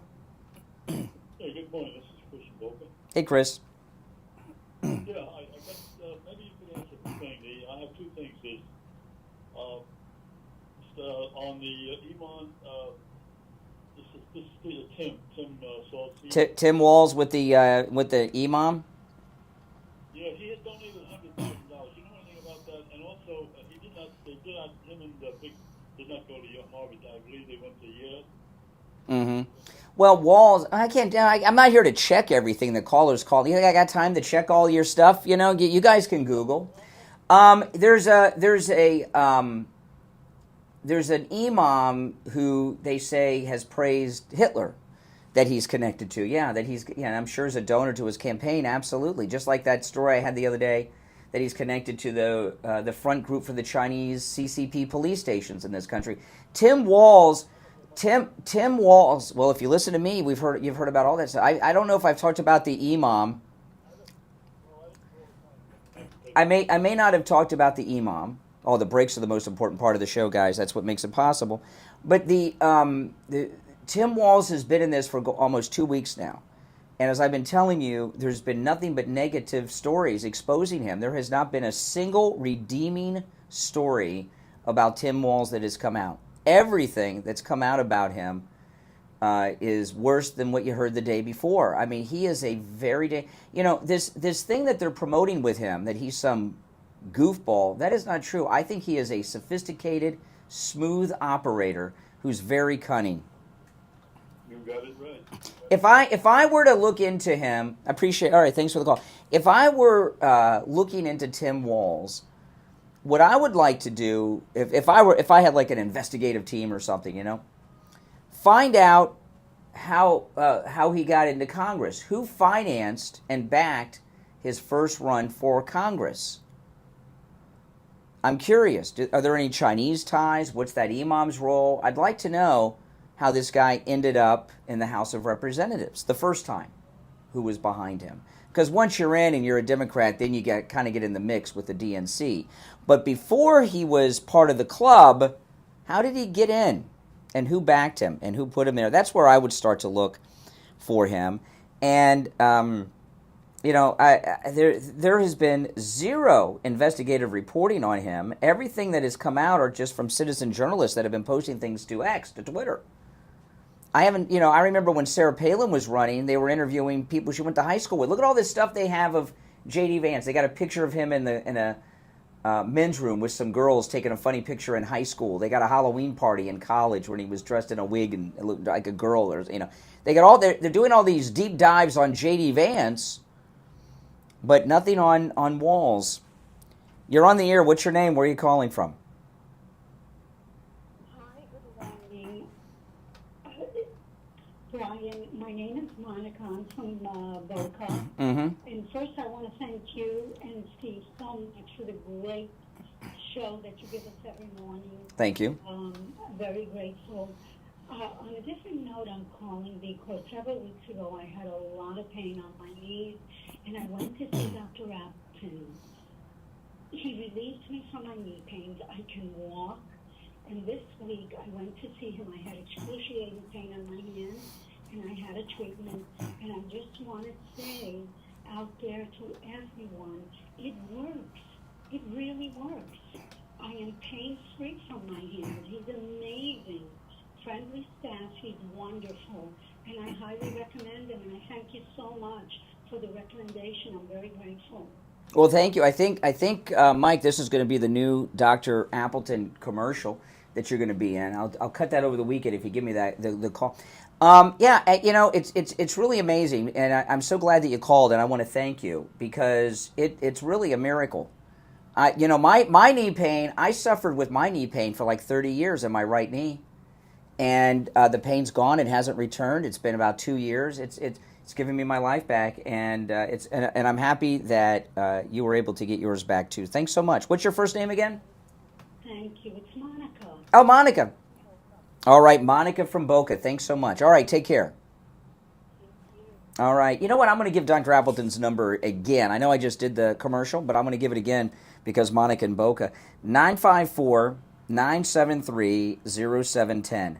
Hey, good morning. This is Chris in Boca. Hey, Chris. Yeah, I guess maybe you could answer the thing. I have two things. On the Iman, this is Tim Saltz. Tim Walls with the imam. Yeah, he had donated $100,000. You know anything about that? And also, him and Big did not go to Harvard. I believe they went to Yale. Well, Walls, I'm not here to check everything the callers call. You think I got time to check all your stuff? You know, you guys can Google. There's an imam who they say has praised Hitler, that he's connected to. Yeah, I'm sure is a donor to his campaign. Absolutely, just like that story I had the other day, that he's connected to the front group for the Chinese CCP police stations in this country. Tim Walls. Well, if you listen to me, you've heard about all that stuff. I don't know if I've talked about the imam. I may not have talked about the imam. Oh, the breaks are the most important part of the show, guys. That's what makes it possible. But the Tim Walls has been in this for almost 2 weeks now. And as I've been telling you, there's been nothing but negative stories exposing him. There has not been a single redeeming story about Tim Walls that has come out. Everything that's come out about him is worse than what you heard the day before. I mean, he is a very... this thing that they're promoting with him, that he's some goofball, that is not true. I think he is a sophisticated, smooth operator who's very cunning. You got it right. If I were to look into him, all right, thanks for the call. If I were looking into Tim Walls, what I would like to do, if I had like an investigative team or something, find out how he got into Congress, who financed and backed his first run for Congress. I'm curious. Are there any Chinese ties? What's that imam's role? I'd like to know how this guy ended up in the House of Representatives the first time, who was behind him. Because once you're in and you're a Democrat, then you kind of get in the mix with the DNC. But before he was part of the club, how did he get in? And who backed him? And who put him there? That's where I would start to look for him. And, there has been zero investigative reporting on him. Everything that has come out are just from citizen journalists that have been posting things to X, to Twitter. I remember when Sarah Palin was running, they were interviewing people she went to high school with. Look at all this stuff they have of J.D. Vance. They got a picture of him in a men's room with some girls taking a funny picture in high school. They got a Halloween party in college when he was dressed in a wig and looked like a girl. They're doing all these deep dives on J.D. Vance, but nothing on Walls. You're on the air. What's your name? Where are you calling from? Hi, good morning. Brian, my name is Monica. I'm from Boca. Mm-hmm. And first, I want to thank you and Steve so much for the great show that you give us every morning. Thank you. Very grateful. On a different note, I'm calling because several weeks ago I had a lot of pain on my knees, and I went to see Dr. Appleton. He relieved me from my knee pains. I can walk. And this week I went to see him. I had excruciating pain on my hands, and I had a treatment. And I just want to say out there to everyone, it works. It really works. I am pain-free from my hands. He's amazing. Friendly staff. He's wonderful. And I highly recommend him. And I thank you so much for the recommendation. I'm very grateful. Well, thank you. I think, Mike, this is going to be the new Dr. Appleton commercial that you're going to be in. I'll cut that over the weekend if you give me that the call. It's really amazing, and I'm so glad that you called, and I want to thank you because it's really a miracle. My knee pain, I suffered with my knee pain for like 30 years in my right knee, and the pain's gone. It hasn't returned. It's been about 2 years. It's given me my life back, and I'm happy that you were able to get yours back too. Thanks so much. What's your first name again? Thank you. It's Monica. Oh, Monica. All right, Monica from Boca. Thanks so much. All right, take care. All right. You know what? I'm going to give Dr. Appleton's number again. I know I just did the commercial, but I'm going to give it again because Monica in Boca. 954-973-0710.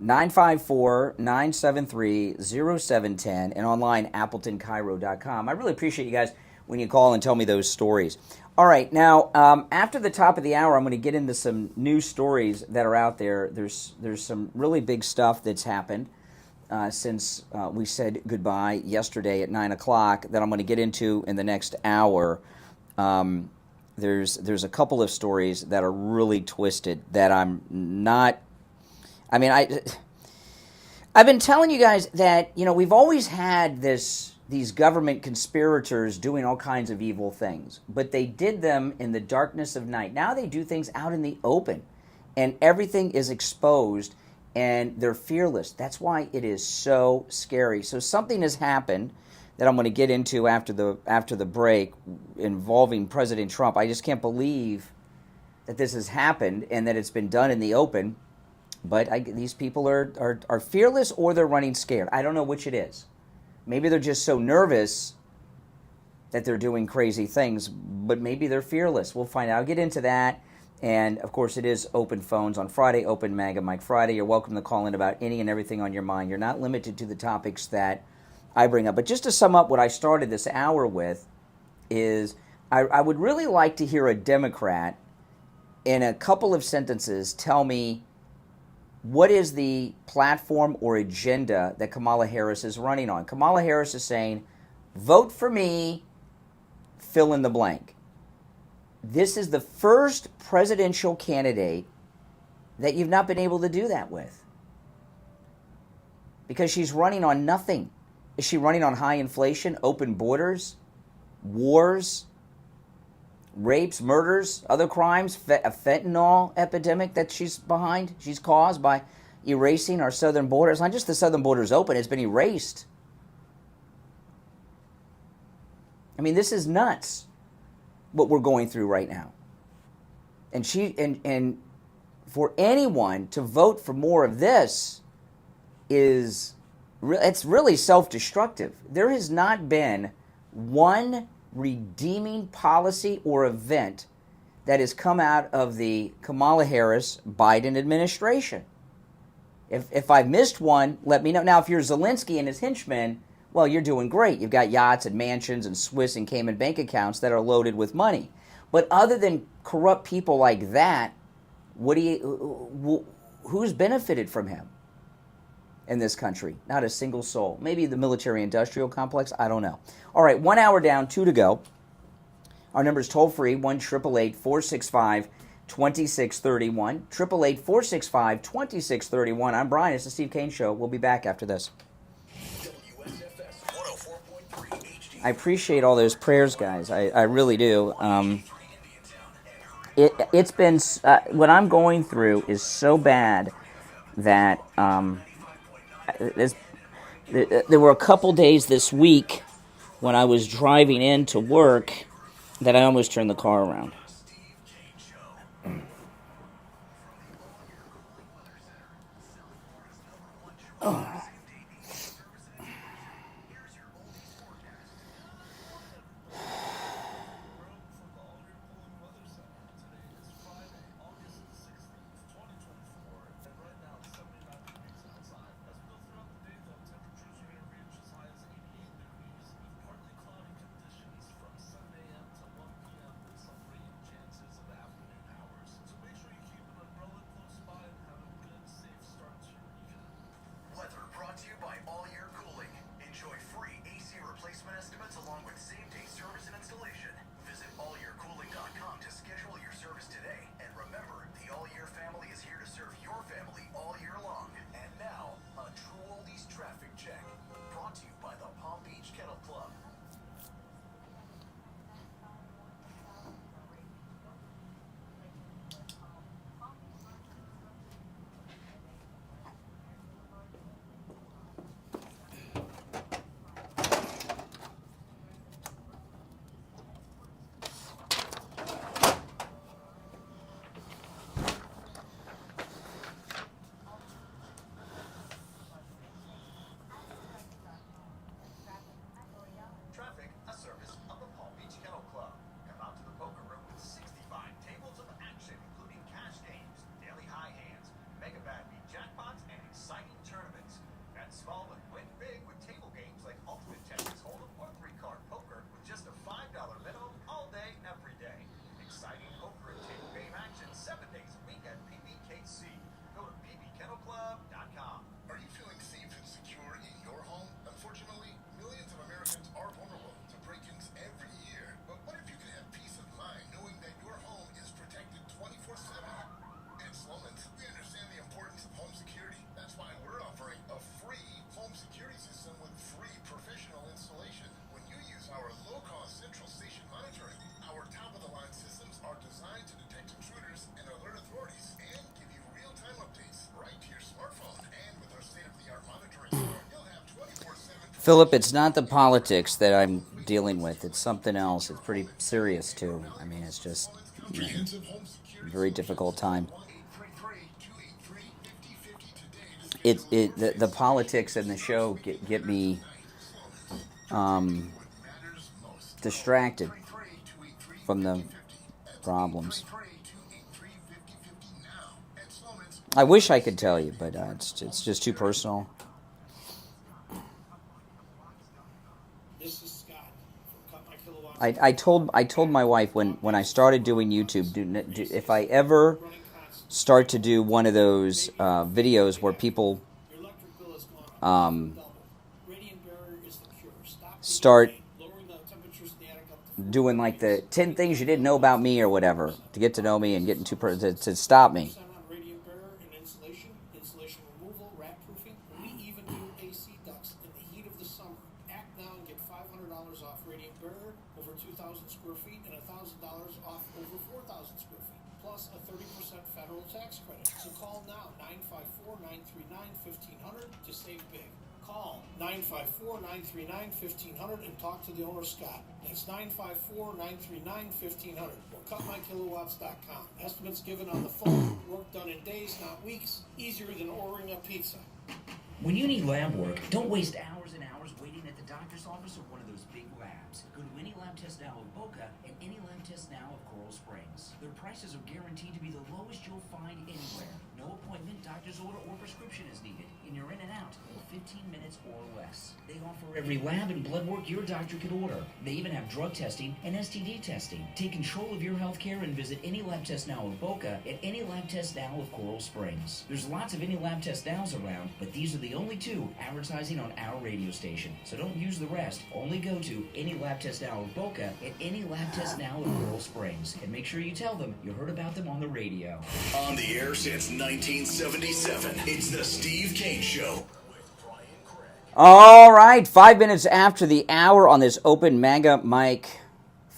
954-973-0710 and online AppletonCairo.com. I really appreciate you guys when you call and tell me those stories. All right, now after the top of the hour, I'm going to get into some news stories that are out there. There's some really big stuff that's happened since we said goodbye yesterday at 9 o'clock that I'm going to get into in the next hour. There's a couple of stories that are really twisted that I'm not. I mean, I've been telling you guys that we've always had these government conspirators doing all kinds of evil things, but they did them in the darkness of night. Now they do things out in the open, and everything is exposed, and they're fearless. That's why it is so scary. So something has happened that I'm going to get into after the break involving President Trump. I just can't believe that this has happened and that it's been done in the open. But these people are fearless or they're running scared. I don't know which it is. Maybe they're just so nervous that they're doing crazy things, but maybe they're fearless. We'll find out. I'll get into that. And, of course, it is open phones on Friday, Open Maga Mike Friday. You're welcome to call in about any and everything on your mind. You're not limited to the topics that I bring up. But just to sum up what I started this hour with is I would really like to hear a Democrat in a couple of sentences tell me what is the platform or agenda that Kamala Harris is running on. Kamala Harris is saying, vote for me, fill in the blank. This is the first presidential candidate that you've not been able to do that with. Because she's running on nothing. Is she running on high inflation, open borders, wars, rapes, murders, other crimes, a fentanyl epidemic that she's behind, she's caused by erasing our southern border? It's not just the southern border's open, it's been erased. I mean, this is nuts, what we're going through right now. And and for anyone to vote for more of this it's really self-destructive. There has not been one redeeming policy or event that has come out of the Kamala Harris Biden administration. If I've missed one, let me know. Now, if you're Zelensky and his henchmen, well, you're doing great. You've got yachts and mansions and Swiss and Cayman bank accounts that are loaded with money. But other than corrupt people like that, who's benefited from him in this country? Not a single soul. Maybe the military-industrial complex. I don't know. All right, 1 hour down, 2 to go. Our number is toll-free, 1-888-465-2631. 888-465-2631. I'm Brian. It's the Steve Kane Show. We'll be back after this. I appreciate all those prayers, guys. I really do. it's been what I'm going through is so bad that there were a couple days this week when I was driving in to work that I almost turned the car around. Oh. Weather brought to you by All Year Cooling. Enjoy free AC replacement estimates along with same-day service and installation. Visit allyearcooling.com to schedule your service today. And remember, the All Year family is here to serve your family all year long. And now, a True Oldies traffic check. Brought to you by the Palm Beach Kennel Club. Traffic, a service of the Palm Beach Kennel Club. Come out to the poker room with 65 tables of action, including cash games, daily high hands, mega bad beat jackpots, and exciting tournaments. Bet small and win big with table games like Ultimate Texas Hold'em or 3-card poker with just a $5 minimum all day, every day. Exciting poker and table game action 7 days a week at PBKC. Go to pbkennelclub.com. Are you feeling safe and secure in your home? Unfortunately, millions of Americans are vulnerable to break-ins every year. But what if you could have peace of mind knowing that your home is protected 24/7? At Sloman's, we understand the importance of home security. That's why we're offering a free home security system with free professional installation. When you use our low-cost central station monitoring, our top-of-the-line systems are designed to detect intruders and alert authorities and give you real-time updates right to your smartphone. And with our state-of-the-art monitoring, you'll have 24/7. Philip, it's not the politics that I'm dealing with. It's something else. It's pretty serious, too. I mean, it's just a very difficult time. The politics in the show get me distracted from the problems. I wish I could tell you, but it's just too personal. I told my wife when I started doing YouTube, if I ever start to do one of those videos where people start doing like the 10 things you didn't know about me or whatever to get to know me and getting to stop me. to save big. Call 954-939-1500 and talk to the owner, Scott. That's 954-939-1500 or cutmykilowatts.com. Estimates given on the phone, work done in days, not weeks, easier than ordering a pizza. When you need lab work, don't waste hours and hours waiting at the doctor's office or one of those big labs. Go to any lab test now of Boca and any lab test now of Coral Springs. Their prices are guaranteed to be the lowest you'll find anywhere. No appointment, doctor's order, or prescription is needed, and you're in and out in 15 minutes or less. They offer every lab and blood work your doctor could order. They even have drug testing and STD testing. Take control of your health care and visit any lab test now of Boca at any lab test now of Coral Springs. There's lots of any lab test nows around, but these are the only two advertising on our radio station. So don't use the rest. Only go to any lab test now of Boca at any lab test now of Coral Springs. And make sure you tell them you heard about them on the radio. On the air since 1977, it's the Steve Kane Show. All right, 5 minutes after the hour on this open Maga mic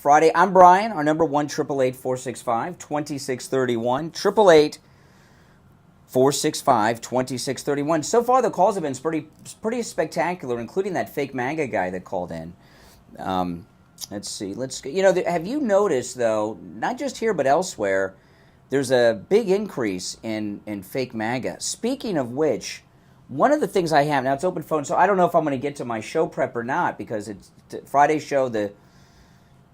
Friday. I'm Brian. Our number 1-888-465-2631. 888-465-2631. So far, the calls have been pretty spectacular, including that fake Maga guy that called in. Let's see. Have you noticed, though, not just here but elsewhere, there's a big increase in fake Maga. Speaking of which, one of the things I have now, it's open phone, so I don't know if I'm going to get to my show prep or not, because it's Friday's show.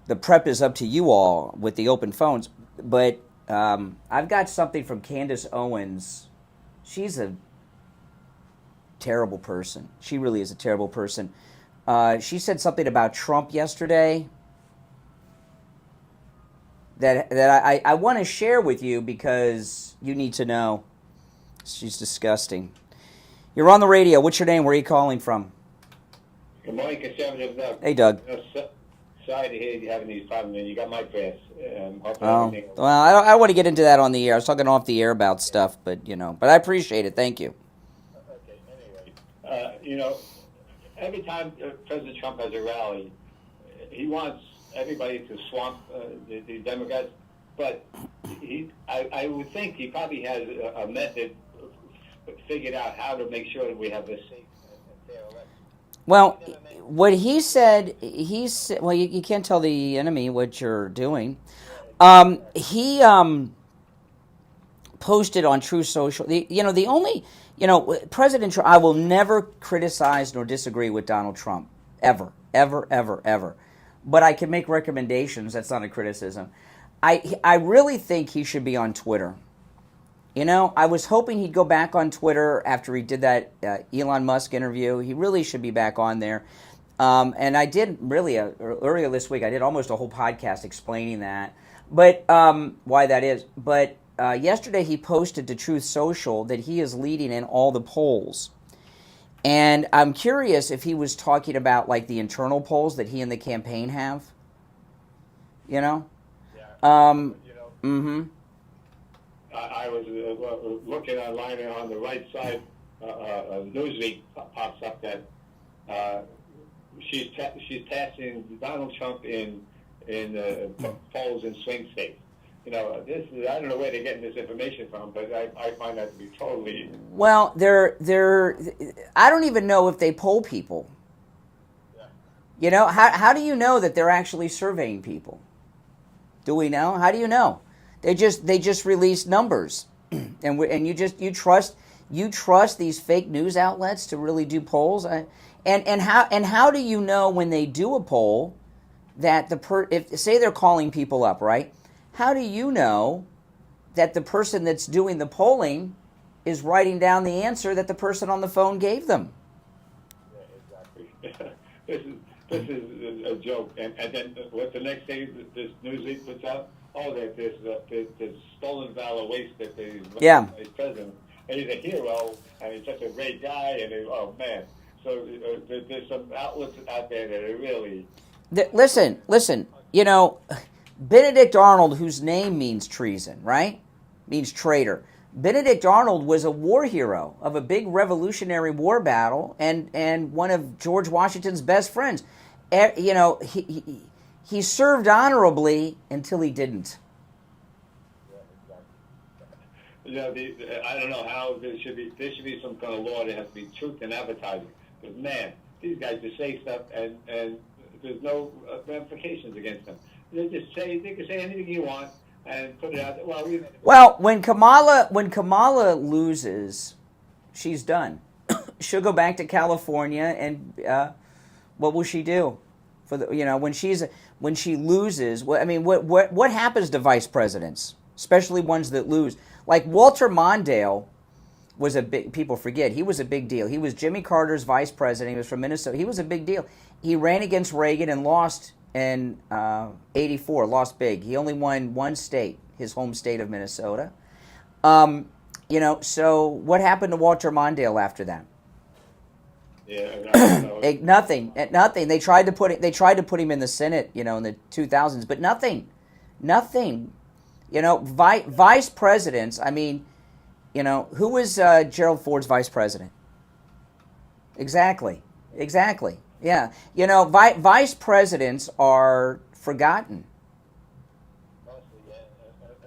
The prep is up to you all with the open phones. But I've got something from Candace Owens. She's a terrible person. She really is a terrible person. She said something about Trump yesterday that I want to share with you because you need to know. She's disgusting. You're on the radio. What's your name? Where are you calling from? Good morning, Conservative Doug. Hey, Doug. Sorry to hear you having these problems, and you got my prayers. Well, I don't want to get into that on the air. I was talking off the air about stuff, but I appreciate it. Thank you. Okay, anyway, every time President Trump has a rally, he wants everybody to swamp the Democrats, but I would think he probably has a method figured out how to make sure that we have a safe and fair election. Well, what he said, well, you can't tell the enemy what you're doing. He posted on True Social. President Trump. I will never criticize nor disagree with Donald Trump ever. But I can make recommendations. That's not a criticism. I really think he should be on Twitter. I was hoping he'd go back on Twitter after he did that Elon Musk interview. He really should be back on there. And I did really, earlier this week, I did almost a whole podcast explaining that, but why that is. But yesterday he posted to Truth Social that he is leading in all the polls. And I'm curious if he was talking about like the internal polls that he and the campaign have. I was looking online, and on the right side, Newsweek pops up that she's passing Donald Trump in polls in swing states. This is, I don't know where they're getting this information from, but I find that to be totally. Well, I don't even know if they poll people. How do you know that they're actually surveying people? Do we know? How do you know? They just release numbers, and you trust these fake news outlets to really do polls, and how do you know when they do a poll that if say they're calling people up, right? How do you know that the person that's doing the polling is writing down the answer that the person on the phone gave them? Yeah, exactly. This is a joke, and then what the next day this Newsweek puts out. Oh, there's stolen valor waste that the vice president, and he's a hero, and he's such a great guy, and oh man, so there's some outlets out there that are really. Listen. Benedict Arnold, whose name means treason, right? Means traitor. Benedict Arnold was a war hero of a big Revolutionary War battle, and one of George Washington's best friends. He served honorably until he didn't. I don't know how there should be some kind of law. There has to be truth in advertising. But man, these guys just say stuff and there's no ramifications against them. They can say anything you want and put it out there. Well, when Kamala loses, she's done. She'll go back to California, and what will she do? When she loses, what happens to vice presidents, especially ones that lose? Like Walter Mondale was people forget, he was a big deal. He was Jimmy Carter's vice president. He was from Minnesota. He was a big deal. He ran against Reagan and lost in 84, lost big. He only won one state, his home state of Minnesota. So what happened to Walter Mondale after that? Yeah, nothing. They tried to put him in the Senate, in the 2000s, but nothing. Vice presidents. Who was Gerald Ford's vice president? Exactly. Yeah. Vice presidents are forgotten.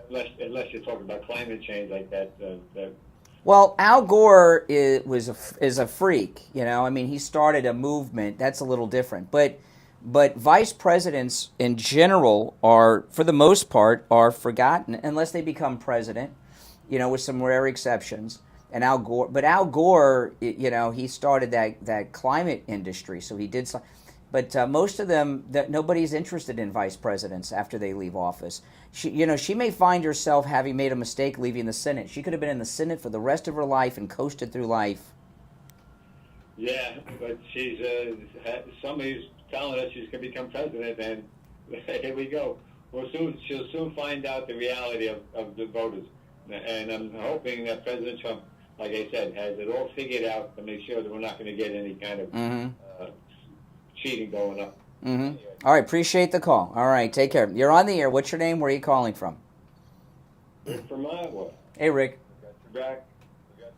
Unless you're talking about climate change like that. Well, Al Gore is a freak, you know. I mean, he started a movement. That's a little different. But vice presidents in general are, for the most part, are forgotten unless they become president, you know, with some rare exceptions. And Al Gore, you know, he started that climate industry, so he did. But most of them, nobody's interested in vice presidents after they leave office. She may find herself having made a mistake leaving the Senate. She could have been in the Senate for the rest of her life and coasted through life. Yeah, but she's somebody's telling us she's going to become president, and here we go. She'll soon find out the reality of the voters. And I'm hoping that President Trump, like I said, has it all figured out to make sure that we're not going to get any kind of cheating going up. Mm-hmm. All right, appreciate the call. All right, take care. You're on the air. What's your name? Where are you calling from? Rick from Iowa. Hey, Rick. We got your back. We got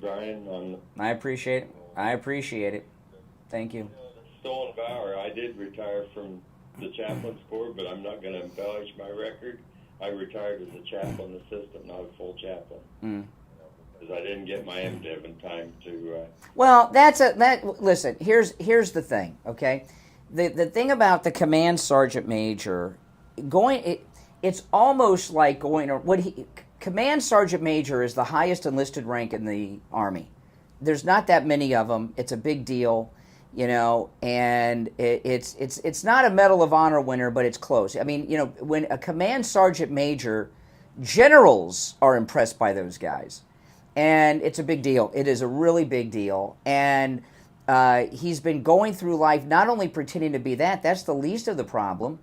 your Brian. I appreciate it. I appreciate it. Thank you. Stolen Valor. I did retire from the chaplain's corps, but I'm not going to embellish my record. I retired as a chaplain assistant, not a full chaplain. Because I didn't get my MDiv in time to... Well, listen, here's the thing, okay? The thing about the command sergeant major, it's almost like command sergeant major is the highest enlisted rank in the Army. There's not that many of them. It's a big deal, you know, and it's not a Medal of Honor winner, but it's close. I mean, you know, when a command sergeant major, generals are impressed by those guys. And it's a big deal. It is a really big deal. And he's been going through life not only pretending to be that's the least of the problem.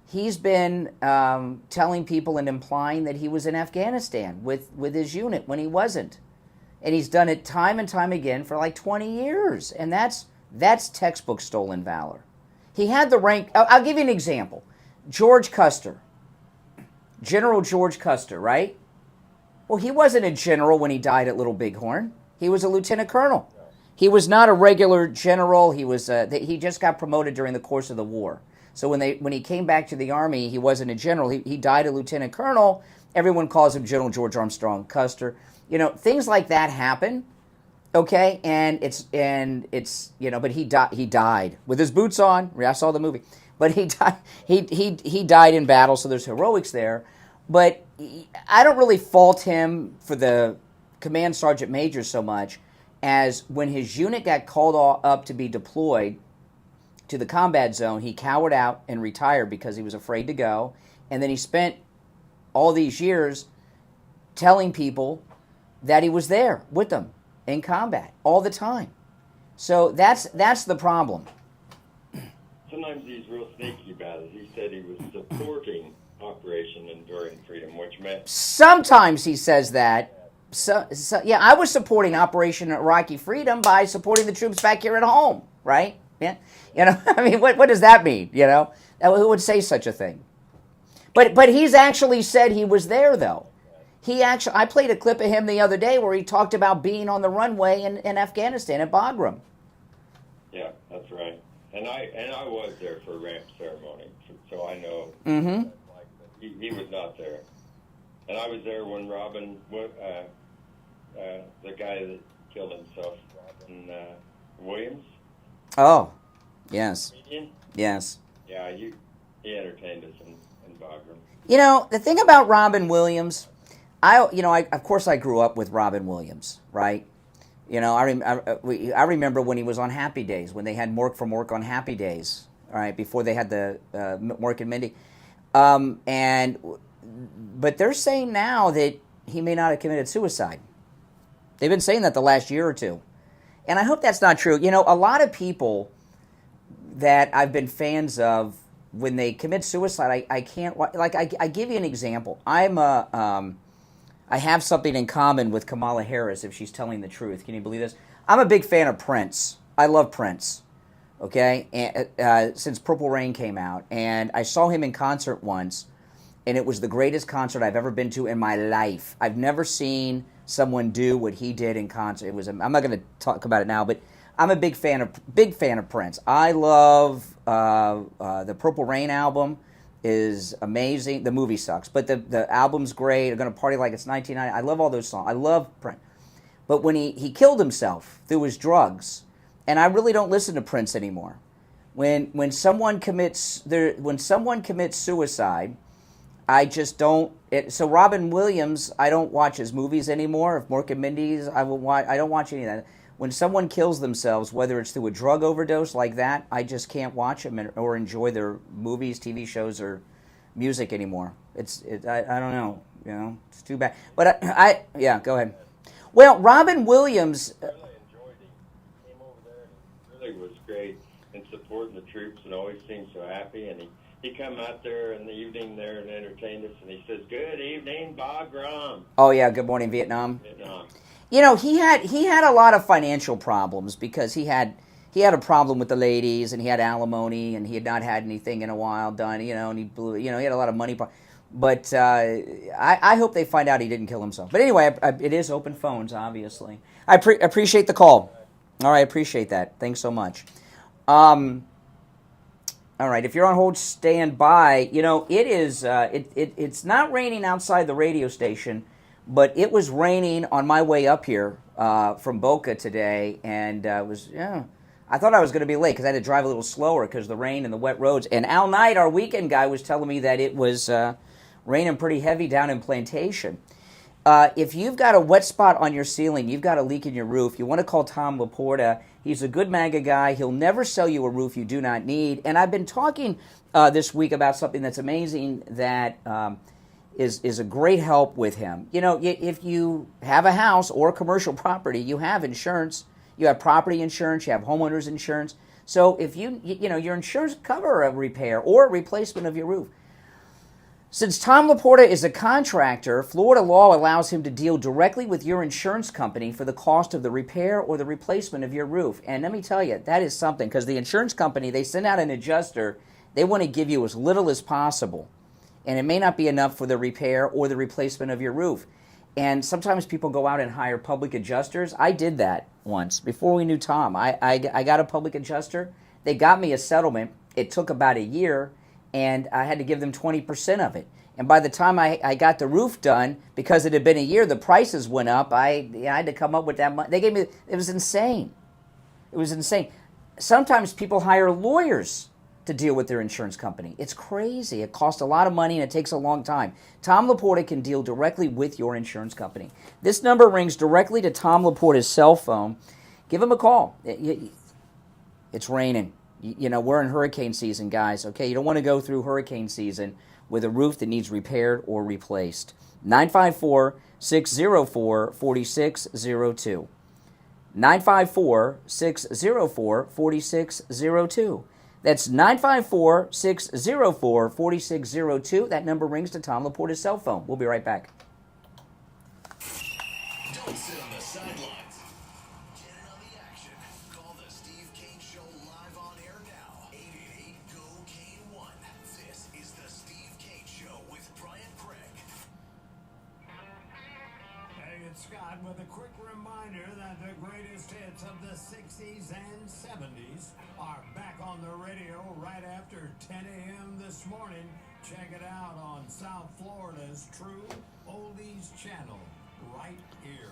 He's been telling people and implying that he was in Afghanistan with his unit when he wasn't. And he's done it time and time again for like 20 years. And that's textbook stolen valor. He had the rank. I'll give you an example. George Custer. General George Custer, right? Well, he wasn't a general when he died at Little Bighorn. He was a lieutenant colonel. He was not a regular general. He was he just got promoted during the course of the war. So when he came back to the Army, he wasn't a general. He died a lieutenant colonel. Everyone calls him General George Armstrong Custer. You know, things like that happen. Okay, and it's you know, but he died with his boots on. I saw the movie, but he died. He died in battle. So there's heroics there. But I don't really fault him for the command sergeant major so much as when his unit got called up to be deployed to the combat zone, he cowered out and retired because he was afraid to go. And then he spent all these years telling people that he was there with them in combat all the time. So that's the problem. Sometimes he's real sneaky about it. He said he was supporting Operation Enduring Freedom, which meant... Sometimes he says that. So, yeah, I was supporting Operation Iraqi Freedom by supporting the troops back here at home, right? Yeah, you know, I mean, what does that mean? You know, who would say such a thing? But he's actually said he was there, though. I played a clip of him the other day where he talked about being on the runway in Afghanistan at Bagram. Yeah, that's right. And I was there for ramp ceremony, so I know. Mm-hmm. He was not there. And I was there when Robin, the guy that killed himself, Robin Williams. Oh, yes. Comedian? Yes. Yeah, he entertained us in Bagram. You know, the thing about Robin Williams, of course I grew up with Robin Williams, right? You know, I remember when he was on Happy Days, when they had Mork from Work on Happy Days, all right, before they had the Mork and Mindy. But they're saying now that he may not have committed suicide. They've been saying that the last year or two. And I hope that's not true. You know, a lot of people that I've been fans of, when they commit suicide, I can't, like, I give you an example. I have something in common with Kamala Harris if she's telling the truth. Can you believe this? I'm a big fan of Prince. I love Prince. Okay, and, since Purple Rain came out, and I saw him in concert once, and it was the greatest concert I've ever been to in my life. I've never seen someone do what he did in concert. I'm not going to talk about it now, but I'm a big fan of Prince. I love the Purple Rain album is amazing. The movie sucks, but the album's great. I'm Gonna Party Like It's 1990. I love all those songs. I love Prince. But when he killed himself through his drugs, and I really don't listen to Prince anymore. When someone commits suicide, I just don't. So Robin Williams, I don't watch his movies anymore. If Mork and Mindy's, I don't watch any of that. When someone kills themselves, whether it's through a drug overdose like that, I just can't watch them or enjoy their movies, TV shows, or music anymore. I don't know. You know, it's too bad. But yeah, go ahead. Well, Robin Williams. Really enjoyed him. Came over there and really was great in supporting the troops and always seemed so happy. And he come out there in the evening there and entertained us. And he says, "Good evening, Bagram." Oh yeah, good morning, Vietnam. Vietnam. You know, he had a lot of financial problems because he had a problem with the ladies, and he had alimony, and he had not had anything in a while done. You know, and he blew. You know, he had a lot of money. But I hope they find out he didn't kill himself. But anyway, it is open phones, obviously. I appreciate the call. All right, I appreciate that. Thanks so much. All right, if you're on hold, stand by. You know, it is. It's not raining outside the radio station, but it was raining on my way up here from Boca today, and it was. Yeah, I thought I was going to be late because I had to drive a little slower because of the rain and the wet roads. And Al Knight, our weekend guy, was telling me that it was raining pretty heavy down in Plantation. If you've got a wet spot on your ceiling, you've got a leak in your roof, you want to call Tom Laporta. He's a good MAGA guy. He'll never sell you a roof you do not need. And I've been talking this week about something that's amazing that is a great help with him. You know, if you have a house or commercial property, you have insurance. You have property insurance. You have homeowners insurance. So if you know, your insurance cover a repair or a replacement of your roof. Since Tom Laporta is a contractor, Florida law allows him to deal directly with your insurance company for the cost of the repair or the replacement of your roof. And let me tell you, that is something, because the insurance company, they send out an adjuster. They want to give you as little as possible. And it may not be enough for the repair or the replacement of your roof. And sometimes people go out and hire public adjusters. I did that once before we knew Tom. I got a public adjuster. They got me a settlement. It took about a year, and I had to give them 20% of it. And by the time I got the roof done, because it had been a year, the prices went up. I had to come up with that money. They gave me. It was insane. It was insane. Sometimes people hire lawyers to deal with their insurance company. It's crazy. It costs a lot of money, and it takes a long time. Tom Laporta can deal directly with your insurance company. This number rings directly to Tom Laporta's cell phone. Give him a call. It's raining. You know, we're in hurricane season, guys, okay? You don't want to go through hurricane season with a roof that needs repaired or replaced. 954-604-4602. 954-604-4602. That's 954-604-4602. That number rings to Tom Laporta's cell phone. We'll be right back. Don't sit on the sidelines. Get in on the action. Call the Steve Kane Show live on air now. 888-GO-KANE-1. This is the Steve Kane Show with Brian Craig. Hey, it's Scott with a quick reminder that the greatest hits of the 60s and 70s are back on the radio right after 10 a.m. this morning. Check it out on South Florida's True Oldies channel right here.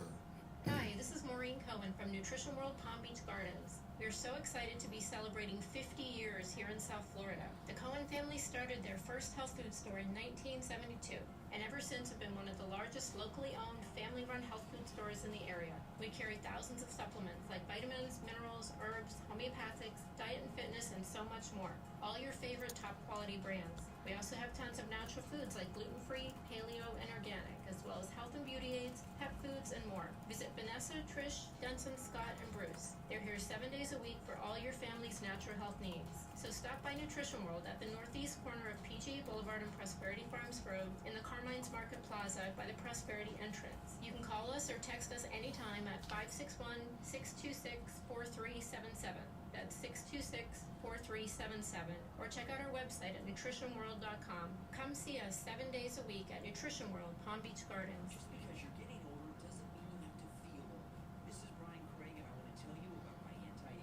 Hi, this is Maureen Cohen from Nutrition World Palm Beach Gardens. We are so excited to be celebrating 50 years here in South Florida. The Cohen family started their first health food store in 1972, and ever since have been one of the largest locally owned, family-run health food stores in the area. We carry thousands of supplements like vitamins, minerals, herbs, homeopathics, diet and fitness, and so much more. All your favorite top-quality brands. We also have tons of natural foods like gluten-free, paleo, and organic, as well as health and beauty aids, pet foods, and more. Visit Vanessa, Trish, Dunson, Scott, and Bruce. They're here 7 days a week for all your family's natural health needs. So stop by Nutrition World at the northeast corner of PGA Boulevard and Prosperity Farms Road in the Carmine's Market Plaza by the Prosperity entrance. You can call us or text us anytime at 561-626-4377. That's 626-4377. Or check out our website at nutritionworld.com. Come see us 7 days a week at Nutrition World, Palm Beach Gardens. Just because you're getting older doesn't mean you have to feel old. This is Brian Craig, and I want to tell you about my anti-aging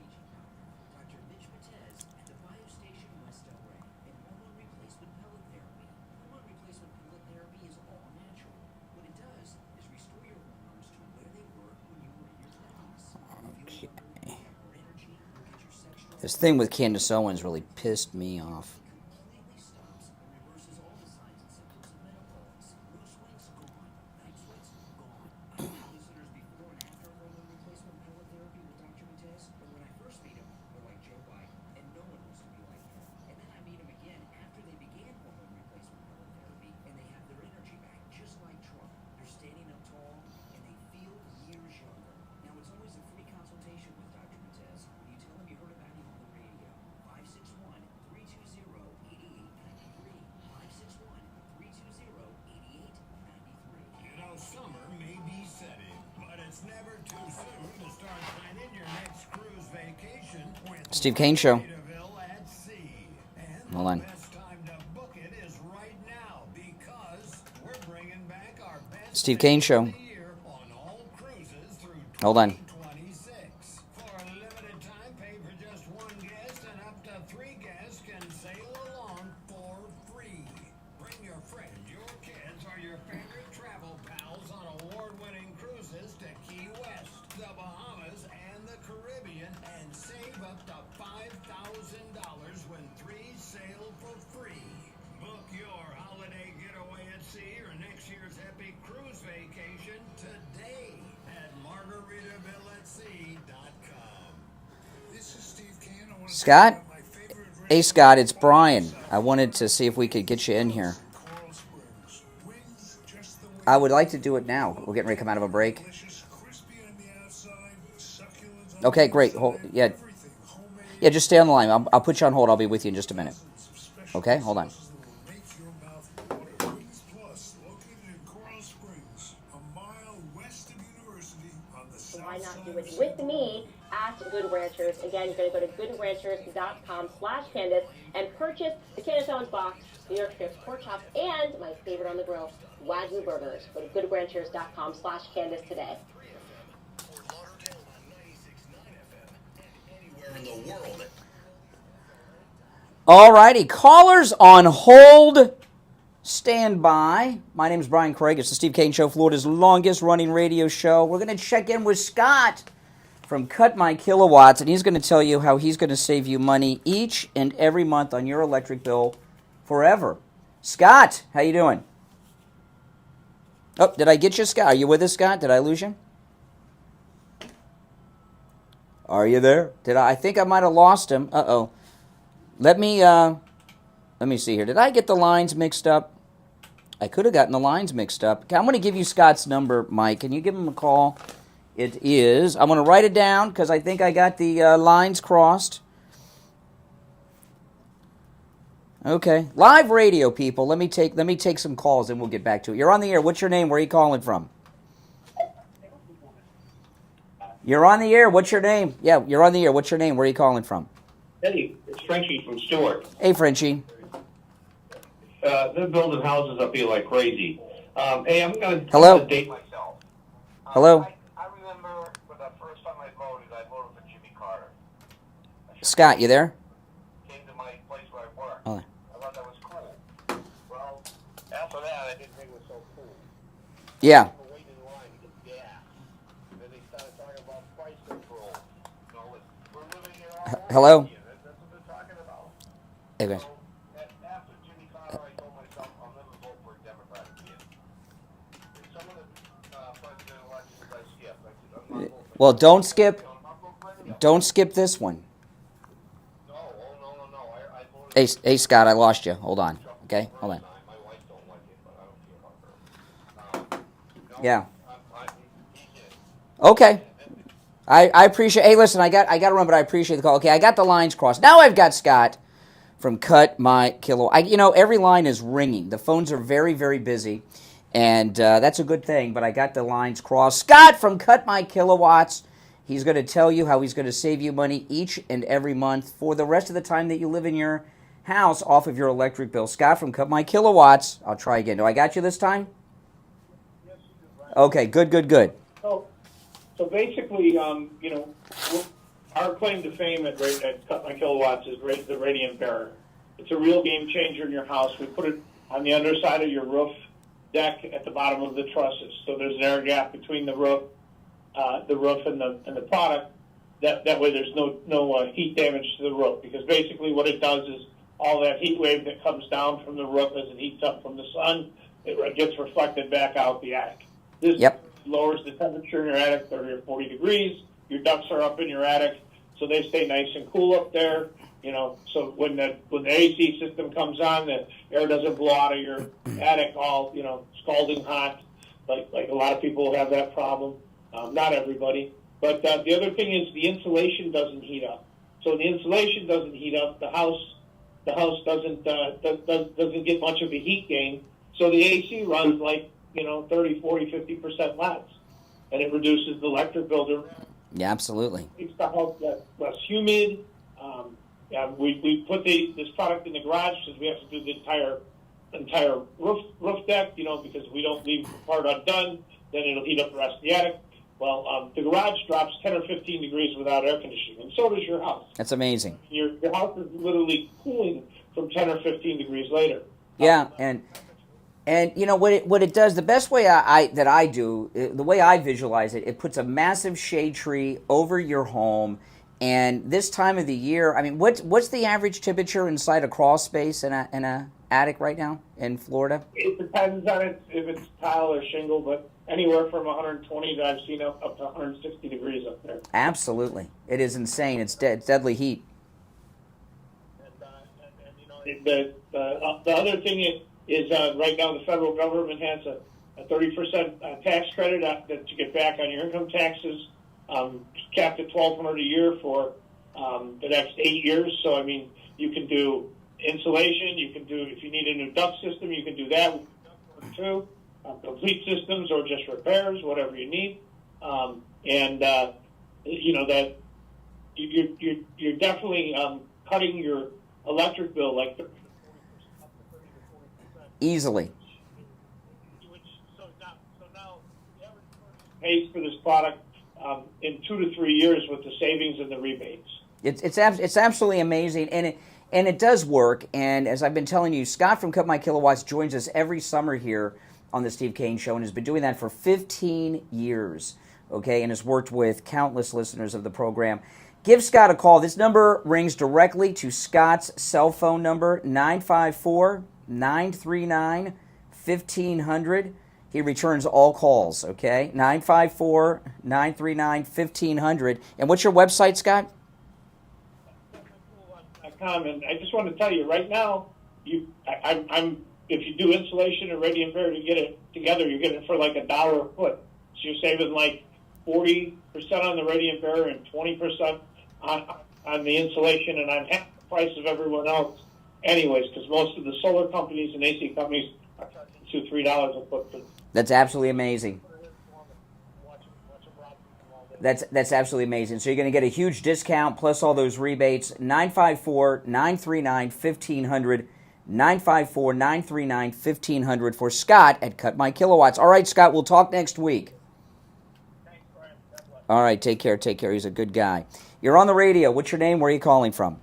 This thing with Candace Owens really pissed me off. Summer may be setting, but it's never too soon to start planning your next cruise vacation with Steve Kane Show. at sea. And Hold on. the best time to book it is right now because we're bringing back our best Steve Kane Show. year on all cruises through Hold on. 2026. For a limited time, pay for just one guest and up to 3 guests can sail along for free. Bring your friend, your kids, or your favorite travel pals on award-winning cruises to Key West, the Bahamas, and the Caribbean, and save up to $5,000 when 3 sail for free. Book your holiday getaway at sea or next year's epic cruise vacation today at margaritavillatsea.com. This is Steve Kane. I want to Scott? Hey, Scott, it's Brian. I wanted to see if we could get you in here. I would like to do it now. We're getting ready to come out of a break. Okay, great. Yeah, just stay on the line. I'll put you on hold. I'll be with you in just a minute. Okay, hold on. Why not do it with me at Good Ranchers? Again, you're going to go to goodranchers.com/Candace and purchase the Candace Owens box, New York Strip pork chops, and my favorite on the grill, Wagyu burgers. Go to goodranchers.com/Candace today. in the world. All righty, callers on hold. Stand by. My name is Brian Craig. It's the Steve Kane Show, Florida's longest-running radio show. We're going to check in with Scott from Cut My Kilowatts, and he's going to tell you how he's going to save you money each and every month on your electric bill forever. Scott, how you doing? Oh, did I get you, Scott? Are you with us, Scott? Did I lose you? Are you there? I think I might have lost him. Uh-oh. Let me see here. Did I get the lines mixed up? I could have gotten the lines mixed up. Okay, I'm going to give you Scott's number, Mike. Can you give him a call? It is. I'm going to write it down because I think I got the lines crossed. Okay. Live radio, people. Let me take some calls and we'll get back to it. You're on the air. What's your name? Where are you calling from? You're on the air. What's your name? Yeah, you're on the air. What's your name? Where are you calling from? Hey, it's Frenchie from Stewart. Hey, Frenchie. They're building houses up here like crazy. Hey, I'm going Hello? to date myself. Hello? I remember when the first time I voted for Jimmy Carter. Scott, you there? Came to my place where I work. Oh. I thought that was cool. Well, after that, I didn't think it was so cool. Yeah. People waited in line to get gas. And then they started talking about price control. You know, we're living in our Hello? That's what they're talking about. Hey, guys. After Jimmy Carter, I told myself I'll never vote for a Democrat again. And some of the president elections I skipped, I said, I'm not voting for Well, don't skip this one. No. I voted Hey, Scott, I lost you. Hold on. Okay? Hold on. my wife don't like it, but I don't care about her. Yeah. Okay. I appreciate. Hey, listen, I got to remember. I appreciate the call. Okay, I got the lines crossed. Now I've got Scott from Cut My Kilo. Every line is ringing. The phones are very, very busy, and that's a good thing. But I got the lines crossed. Scott from Cut My Kilowatts. He's going to tell you how he's going to save you money each and every month for the rest of the time that you live in your house off of your electric bill. Scott from Cut My Kilowatts. I'll try again. Do I got you this time? Okay. Good. So basically, our claim to fame at Cut My Kilowatts is the radiant bearer. It's a real game changer in your house. We put it on the underside of your roof deck at the bottom of the trusses. So there's an air gap between the roof and the product. that way there's no heat damage to the roof, because basically what it does is all that heat wave that comes down from the roof as it heats up from the sun, it gets reflected back out the attic. This lowers the temperature in your attic 30 or 40 degrees. Your ducts are up in your attic, so they stay nice and cool up there. You know, so when the AC system comes on, the air doesn't blow out of your attic all, you know, scalding hot, like a lot of people have that problem. Not everybody. But the other thing is the insulation doesn't heat up. So the insulation doesn't heat up. The house doesn't get much of a heat gain. So the AC runs like, you know, 30, 40, 50% less. And it reduces the electric bill. Yeah, absolutely. It's the house less humid. We put this product in the garage because we have to do the entire roof deck, you know, because if we don't leave the part undone, then it'll heat up the rest of the attic. Well, the garage drops 10 or 15 degrees without air conditioning, and so does your house. That's amazing. Your house is literally cooling from 10 or 15 degrees later. Yeah, and you know what it does, the best way I do, the way I visualize it, it puts a massive shade tree over your home. And this time of the year, I mean, what's the average temperature inside a crawl space in a attic right now in Florida? It depends on if it's tile or shingle, but anywhere from 120 that I've seen up to 160 degrees up there. Absolutely, it is insane. It's deadly heat. The other thing is right now the federal government has a 30% tax credit that you get back on your income taxes. Capped at $1,200 a year for the next 8 years. So, I mean, you can do insulation. You can do, if you need a new duct system, you can do that too. Complete systems or just repairs, whatever you need. You know that you're definitely cutting your electric bill like 30 to 40%, easily. So now the average person pays for this product in 2 to 3 years with the savings and the rebates. It's absolutely amazing, and it does work. And as I've been telling you, Scott from Cut My Kilowatts joins us every summer here on the Steve Kane Show and has been doing that for 15 years, okay, and has worked with countless listeners of the program. Give Scott a call. This number rings directly to Scott's cell phone number, 954-939-1500. He returns all calls, okay? 954-939-1500. And what's your website, Scott? And I just want to tell you, right now, if you do insulation and radiant barrier, you get it together, you're getting it for like $1 a foot. So you're saving like 40% on the radiant barrier and 20% on the insulation, and on half the price of everyone else anyways, because most of the solar companies and AC companies are charging $2-3 a foot for. That's absolutely amazing. That's absolutely amazing. So you're going to get a huge discount plus all those rebates. 954-939-1500. 954-939-1500 for Scott at Cut My Kilowatts. All right, Scott, we'll talk next week. Thanks, Brian. All right, take care. He's a good guy. You're on the radio. What's your name? Where are you calling from?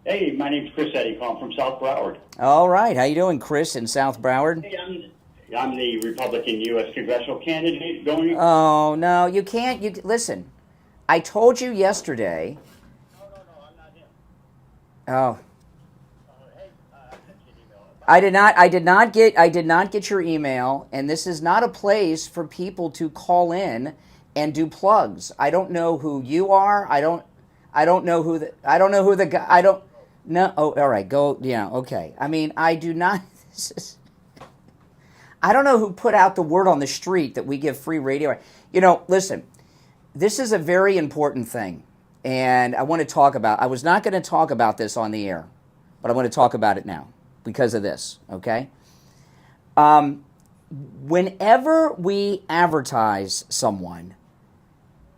Hey, my name's Chris Eddy, calling from South Broward. All right. How you doing, Chris, in South Broward? Hey, I'm the Republican U.S. congressional candidate going. Oh, no, you can't. Listen, I told you yesterday. No, I'm not him. Oh. Hey, I sent you an email. I did not get your email, and this is not a place for people to call in and do plugs. I don't know who you are. I don't know who the guy. I don't know. Oh, all right. Go. Yeah. Okay. I mean, I do not. I don't know who put out the word on the street that we give free radio. You know, listen, this is a very important thing, and I want to talk about. I was not going to talk about this on the air, but I want to talk about it now because of this. Okay. Whenever we advertise someone,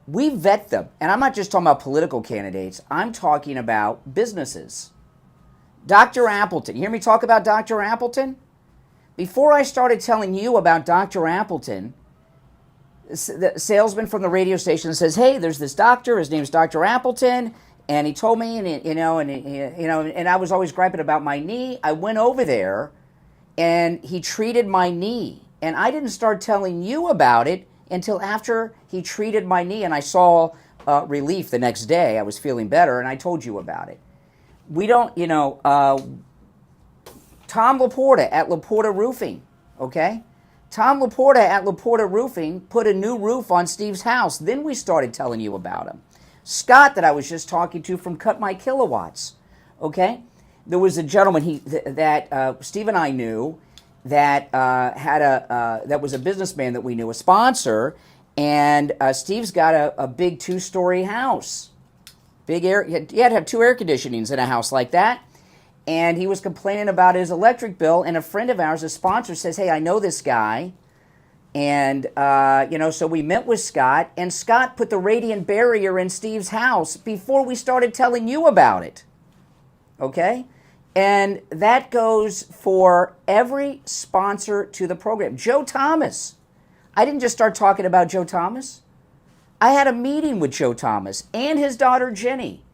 we vet them. And I'm not just talking about political candidates. I'm talking about businesses. Dr. Appleton. You hear me talk about Dr. Appleton? Before I started telling you about Dr. Appleton, the salesman from the radio station says, hey, there's this doctor. His name's Dr. Appleton. And he told me, and I was always griping about my knee. I went over there, and he treated my knee. And I didn't start telling you about it until after he treated my knee, and I saw relief the next day. I was feeling better, and I told you about it. We don't, Tom Laporta at Laporta Roofing, okay? Tom Laporta at Laporta Roofing put a new roof on Steve's house. Then we started telling you about him. Scott, that I was just talking to from Cut My Kilowatts, okay? There was a gentleman that Steve and I knew that that was a businessman that we knew, a sponsor, and Steve's got a big 2-story house. Big air. You had to have 2 air conditionings in a house like that. And he was complaining about his electric bill, and a friend of ours, a sponsor, says, hey, I know this guy. And, so we met with Scott, and Scott put the radiant barrier in Steve's house before we started telling you about it. Okay? And that goes for every sponsor to the program. Joe Thomas. I didn't just start talking about Joe Thomas. I had a meeting with Joe Thomas and his daughter Jenny,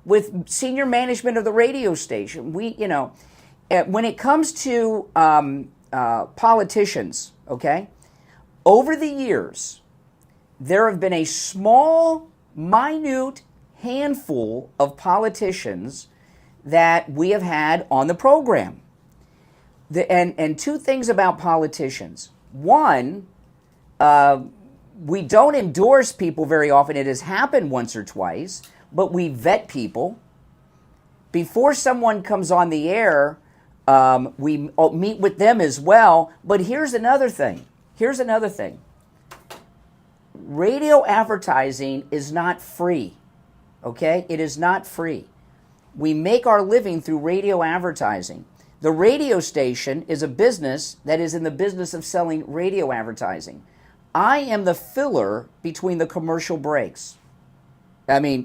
with senior management of the radio station. When it comes to politicians, okay, over the years, there have been a small, minute handful of politicians that we have had on the program. And 2 things about politicians. One, we don't endorse people very often. It has happened once or twice. But we vet people. Before someone comes on the air, we meet with them as well. But here's another thing. Radio advertising is not free, okay? It is not free. We make our living through radio advertising. The radio station is a business that is in the business of selling radio advertising. I am the filler between the commercial breaks. I mean,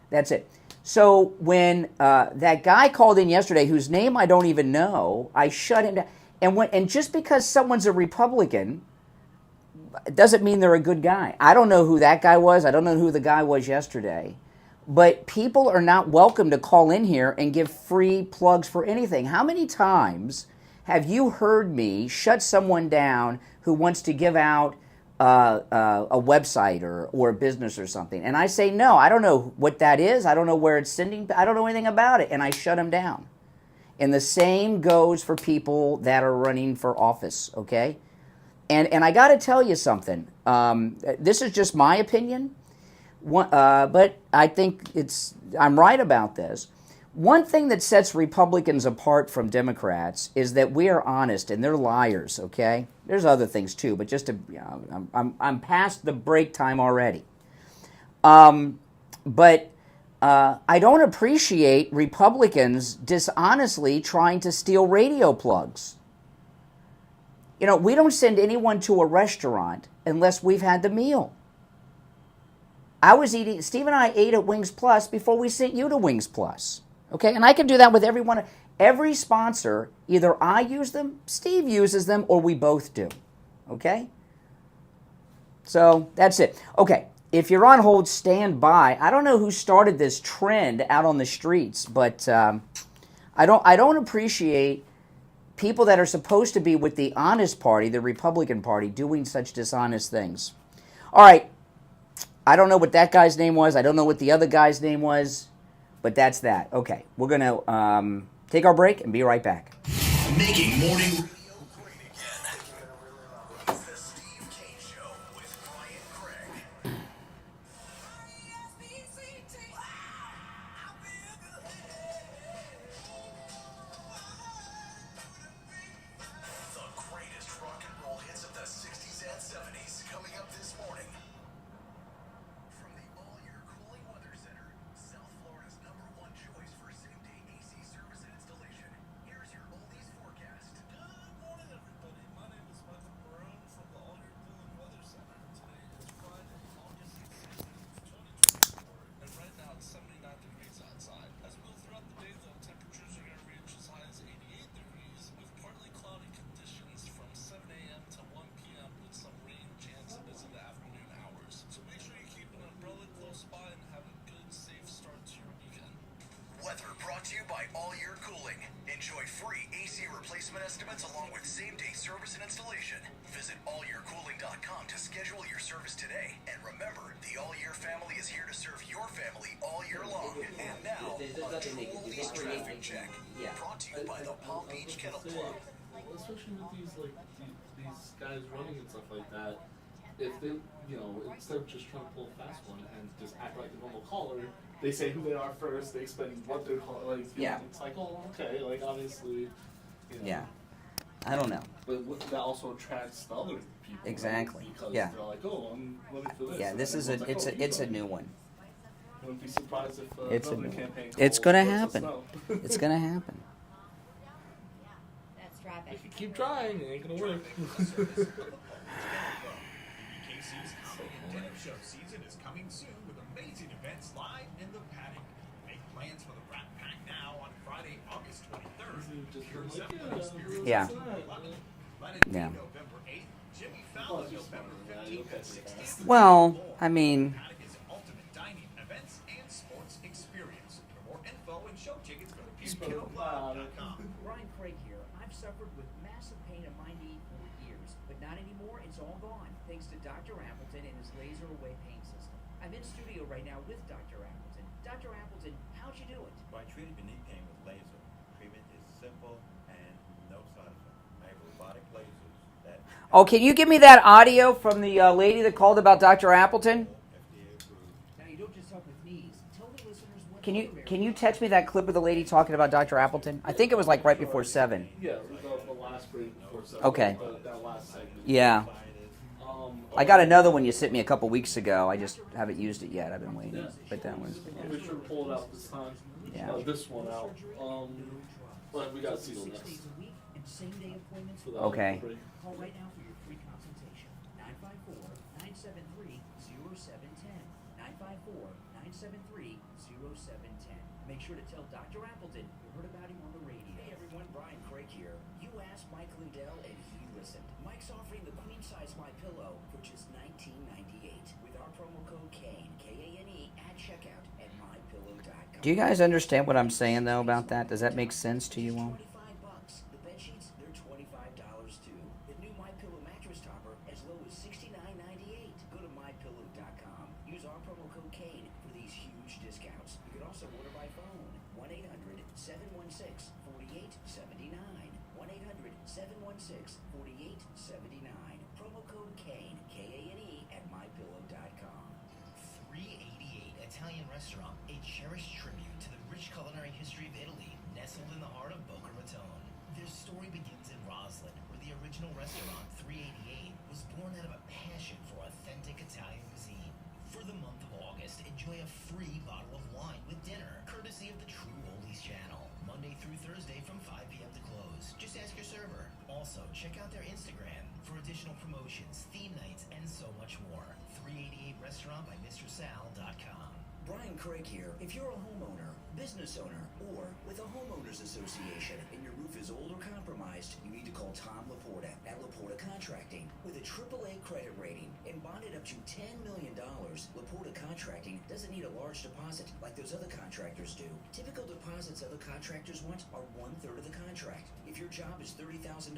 that's it. So when that guy called in yesterday, whose name I don't even know, I shut him down. And just because someone's a Republican, doesn't mean they're a good guy. I don't know who that guy was. I don't know who the guy was yesterday. But people are not welcome to call in here and give free plugs for anything. How many times have you heard me shut someone down who wants to give out a website or a business or something? And I say, no, I don't know what that is. I don't know where it's sending. I don't know anything about it. And I shut them down. And the same goes for people that are running for office, okay? And I got to tell you something. This is just my opinion, but I think I'm right about this. One thing that sets Republicans apart from Democrats is that we are honest and they're liars, okay? There's other things too, but just I'm past the break time already. But I don't appreciate Republicans dishonestly trying to steal radio plugs. We don't send anyone to a restaurant unless we've had the meal. Steve and I ate at Wings Plus before we sent you to Wings Plus. Okay, and I can do that with everyone. Every sponsor, either I use them, Steve uses them, or we both do. Okay? So that's it. Okay, if you're on hold, stand by. I don't know who started this trend out on the streets, but I don't appreciate people that are supposed to be with the honest party, the Republican Party, doing such dishonest things. All right, I don't know what that guy's name was. I don't know what the other guy's name was. But that's that. Okay, we're going to take our break and be right back. Making morning radio great again. It's the Steve Kane Show with Brian Craig. The greatest rock and roll hits of the 60s and 70s coming up this morning. From the all-year cooling weather center, South Florida's #1 choice for same-day AC service and installation. Here's your oldies forecast. Good morning, everybody. My name is Michael Barone from the All-Year Cooling Weather Center. Today is Friday, August 16th, 2024, and right now it's 79 degrees outside. As we go throughout the day, though, temperatures are going to reach as high as 88 degrees with partly cloudy conditions from 7 a.m. to 1 p.m. with some rain chances in the afternoon hours. So make sure you keep an umbrella close by and have a good, safe start to your weekend. Weather brought to you by All Year Cooling. Enjoy free AC replacement estimates along with same-day service and installation. Visit allyearcooling.com to schedule your service today. And remember, the All Year Family is here to serve your family all year long. And now, a Total Oldies traffic check. Brought to you by the Palm Beach Kennel Club. Especially with these these guys running and stuff like that, if they, instead of just trying to pull a fast one and just act like a normal caller, they say who they are first, they explain what they're calling, it's like, oh, okay, like, obviously, Yeah. I don't know. But that also attracts the other people. Exactly. Because Yeah. they're like, oh, I'm looking for this. Yeah, this And is everyone's like, oh, it's a new one. I wouldn't be surprised if It's a another new one. campaign It's calls gonna lets us happen. know. It's gonna happen. That's traffic. If you keep trying, it ain't gonna work. KC's comedy and dinner show season is coming soon with amazing events live in the paddock. Make plans for the Rat Pack now on Friday, August 23rd. Pure Zeppelin Experience Yeah. on 11. Yeah. November 8th. Jimmy Fallon November 15th and 16th. Well, I mean, Paddock is an ultimate dining, events, and sports experience. For more info and show tickets, go to PureKennelClub.com. Brian Craig here. I've suffered with massive pain in my knee for years, but not anymore. It's all gone, thanks to Dr. Appleton and his laser away pain system. I'm in studio right now with Dr. Appleton. Dr. Appleton, how'd you do it? By treating your knee pain with laser, treatment is simple and no side effects. I have robotic lasers that... oh, can you give me that audio from the lady that called about Dr. Appleton? Now, you don't just help with knees. Tell the listeners what Can you text me that clip of the lady talking about Dr. Appleton? I think it was like right before 7. Yeah, the last break before 7. Okay. That last segment. Yeah. I got another one you sent me a couple weeks ago. I just haven't used it yet. I've been waiting. But that one's... I'll be sure to pull it out this time. Yeah. This one out. But we got Seal next. Same-day appointments For the Okay. break. Call right now for your free consultation. 954-973-0710. 954-973-0710. Make sure to tell Dr. Appleton you heard about him on the radio. Hey everyone, Brian Craig here. You asked Mike Lindell and he listened. Mike's offering the queen size MyPillow for just $19.98 with our promo code KANE, K-A-N-E, at checkout at mypillow.com. Do you guys understand what I'm saying, though, about that? Does that make sense to you all? $25. The bed sheets, they're $25 too. The new MyPillow mattress topper as low as $69.98. Go to mypillow.com. Use our promo code KANE for these huge discounts. You can also order by phone. 1-800-716-4879. 1-800-716-4879. Promo code KANE, K-A-N-E, at mypillow.com. 388 Italian Restaurant, a cherished tribute to the rich culinary history of Italy, nestled in the heart of Boca Raton. Their story begins in Roslyn, where the original restaurant, 388, was born out of a passion for authentic Italian cuisine. For the month of August, enjoy a free bottle of wine with dinner, courtesy of the True Oldies channel, Monday through Thursday from 5 p.m. to close. Just ask your server. Also, check out their Instagram for additional promotions, theme nights, and so much more. 388 Restaurant by MrSal.com. Brian Craig here. If you're a homeowner, business owner, or with a homeowners association and your roof is old or compromised, you need to call Tom Laporta at Laporta Contracting. With a AAA credit rating and bonded up to $10 million, Laporta Contracting doesn't need a large deposit like those other contractors do. Typical deposits other contractors want are 1/3 of the contract. If your job is $30,000,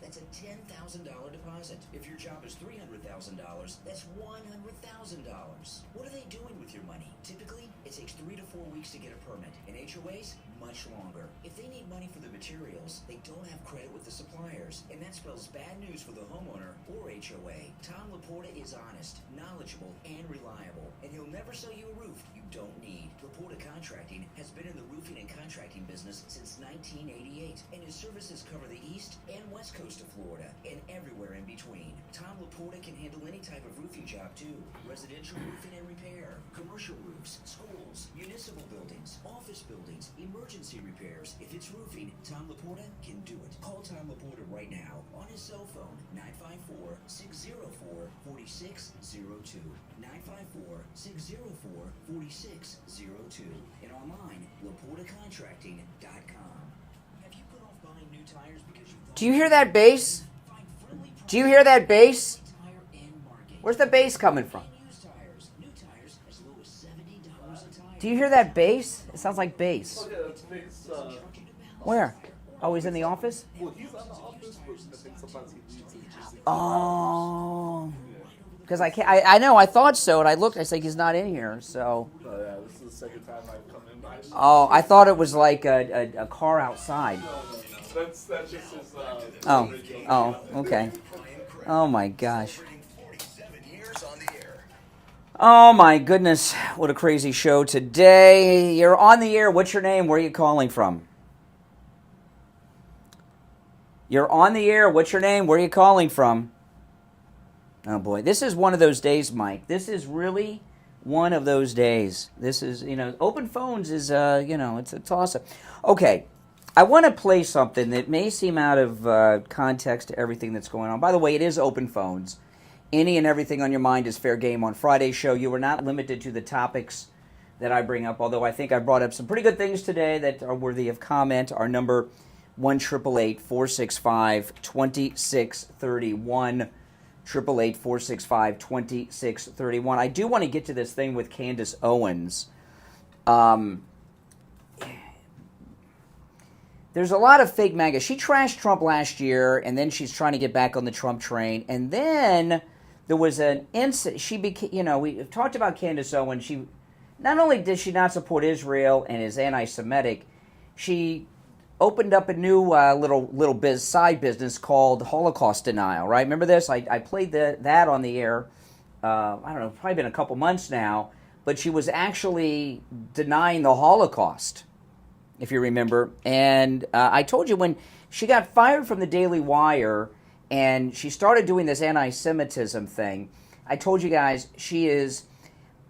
that's a $10,000 deposit. If your job is $300,000, that's $100,000. What are they doing with your money? Typically, it takes 3 to 4 weeks to get a permit, and HOAs, much longer. If they need money for the materials, they don't have credit with the suppliers, and that spells bad news for the homeowner or HOA. Tom Laporta is honest, knowledgeable, and reliable, and he'll never sell you a roof you don't need. Laporta Contracting has been in the roofing and contracting business since 1988, and his services cover the east and west coast of Florida and everywhere in between. Tom Laporta can handle any type of roofing job too. Residential roofing and repair, commercial roofs, schools, municipal buildings, office buildings, emergency repairs. If it's roofing, Tom Laporta can do it. Call Tom Laporta right now on his cell phone, 954-604-4602. 954-604-4602. And online, LaportaContracting.com. Have you put off buying new tires because you thought... Do you hear that bass? Do you hear that bass? Where's the bass coming from? Do you hear that bass? It sounds like bass. Oh, yeah, that's Nick's, Where? Oh, he's in the office? Well, he's in the office, but I think sometimes he leaves and just... Oh. Because I can't. I know. I thought so, and I looked. I said he's not in here. So. Oh, yeah, this is the second time I've come in. Oh, I thought it was like a car outside. No. That's just his. Oh, okay. Oh my gosh. Oh my goodness, what a crazy show today. You're on the air. What's your name? Where are you calling from? You're on the air. What's your name? Where are you calling from? Oh boy, this is one of those days, Mike. This is really one of those days. This is, open phones is, it's a toss-up. Okay, I want to play something that may seem out of context to everything that's going on. By the way, it is open phones. Any and everything on your mind is fair game on Friday's show. You are not limited to the topics that I bring up, although I think I brought up some pretty good things today that are worthy of comment. Our number, 1-888-465-2631, 888-465-2631. I do want to get to this thing with Candace Owens. There's a lot of fake MAGA. She trashed Trump last year, and then she's trying to get back on the Trump train. And then there was an incident. She became, we talked about Candace Owens. She not only did she not support Israel and is anti-Semitic, she opened up a new little side business called Holocaust denial. Right? Remember this? I played that on the air. I don't know, probably been a couple months now. But she was actually denying the Holocaust, if you remember. And I told you when she got fired from the Daily Wire and she started doing this anti-Semitism thing, I told you guys she is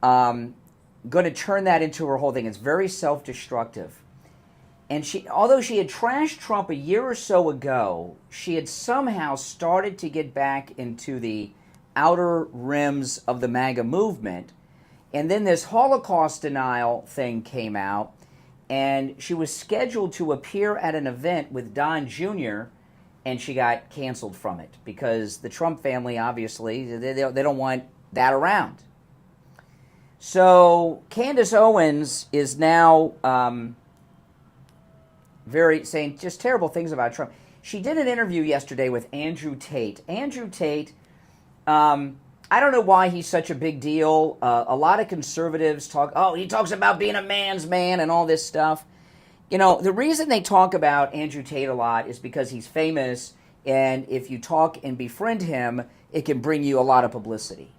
going to turn that into her whole thing. It's very self-destructive. And although she had trashed Trump a year or so ago, she had somehow started to get back into the outer rims of the MAGA movement. And then this Holocaust denial thing came out. And she was scheduled to appear at an event with Don Jr., and she got canceled from it because the Trump family, obviously, they don't want that around. So Candace Owens is now saying just terrible things about Trump. She did an interview yesterday with Andrew Tate. Andrew Tate, I don't know why he's such a big deal. A lot of conservatives he talks about being a man's man and all this stuff. The reason they talk about Andrew Tate a lot is because he's famous, and if you talk and befriend him, it can bring you a lot of publicity.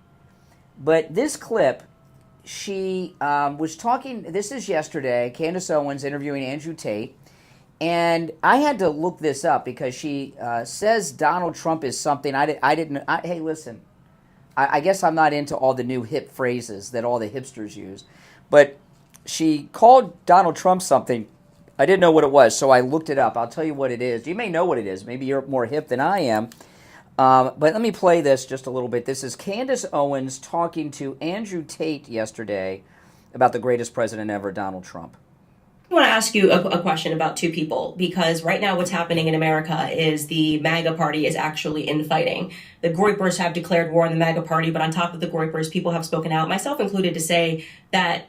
But this clip, she was talking, this is yesterday, Candace Owens interviewing Andrew Tate, and I had to look this up because she says Donald Trump is something hey, listen. I guess I'm not into all the new hip phrases that all the hipsters use. But she called Donald Trump something. I didn't know what it was, so I looked it up. I'll tell you what it is. You may know what it is. Maybe you're more hip than I am. But let me play this just a little bit. This is Candace Owens talking to Andrew Tate yesterday about the greatest president ever, Donald Trump. I want to ask you a question about two people, because right now what's happening in America is the MAGA party is actually infighting. The Groypers have declared war on the MAGA party, but on top of the Groypers, people have spoken out, myself included, to say that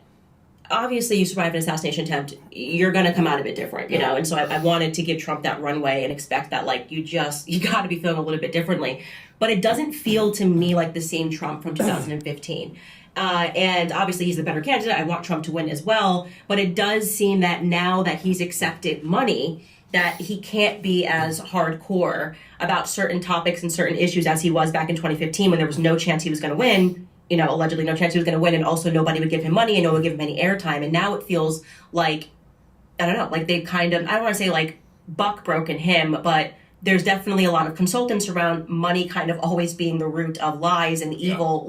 obviously you survived an assassination attempt, you're going to come out of it different, And so I wanted to give Trump that runway and expect that, you got to be feeling a little bit differently. But it doesn't feel to me like the same Trump from 2015. And obviously he's the better candidate. I want Trump to win as well. But it does seem that now that he's accepted money, that he can't be as hardcore about certain topics and certain issues as he was back in 2015 when there was no chance he was going to win. Allegedly no chance he was going to win, and also nobody would give him money and no one would give him any airtime. And now it feels like, I don't know, like they've kind of, I don't want to say like buck broken him, but there's definitely a lot of consultants around money kind of always being the root of lies and evil,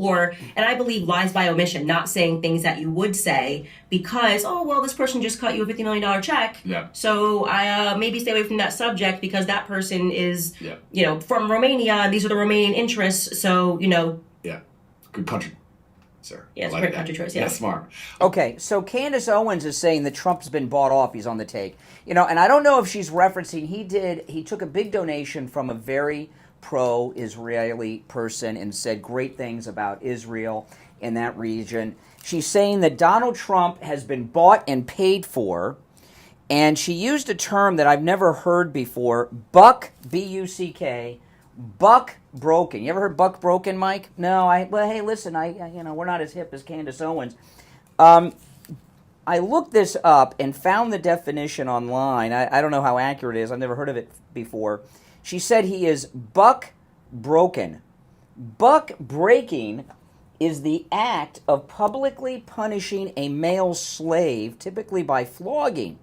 and I believe lies by omission, not saying things that you would say because, this person just cut you a $50 million check. Yeah. So I maybe stay away from that subject because that person is, from Romania. These are the Romanian interests. So, Yeah. Good country, sir. Yeah, it's a great country choice. Yeah, smart. Okay, so Candace Owens is saying that Trump's been bought off. He's on the take. And I don't know if she's referencing, he took a big donation from a very pro-Israeli person and said great things about Israel in that region. She's saying that Donald Trump has been bought and paid for, and she used a term that I've never heard before, buck, B-U-C-K, Buck broken. You ever heard buck broken, Mike? No. Well, hey, listen. We're not as hip as Candace Owens. I looked this up and found the definition online. I don't know how accurate it is. I've never heard of it before. She said he is buck broken. Buck breaking is the act of publicly punishing a male slave, typically by flogging.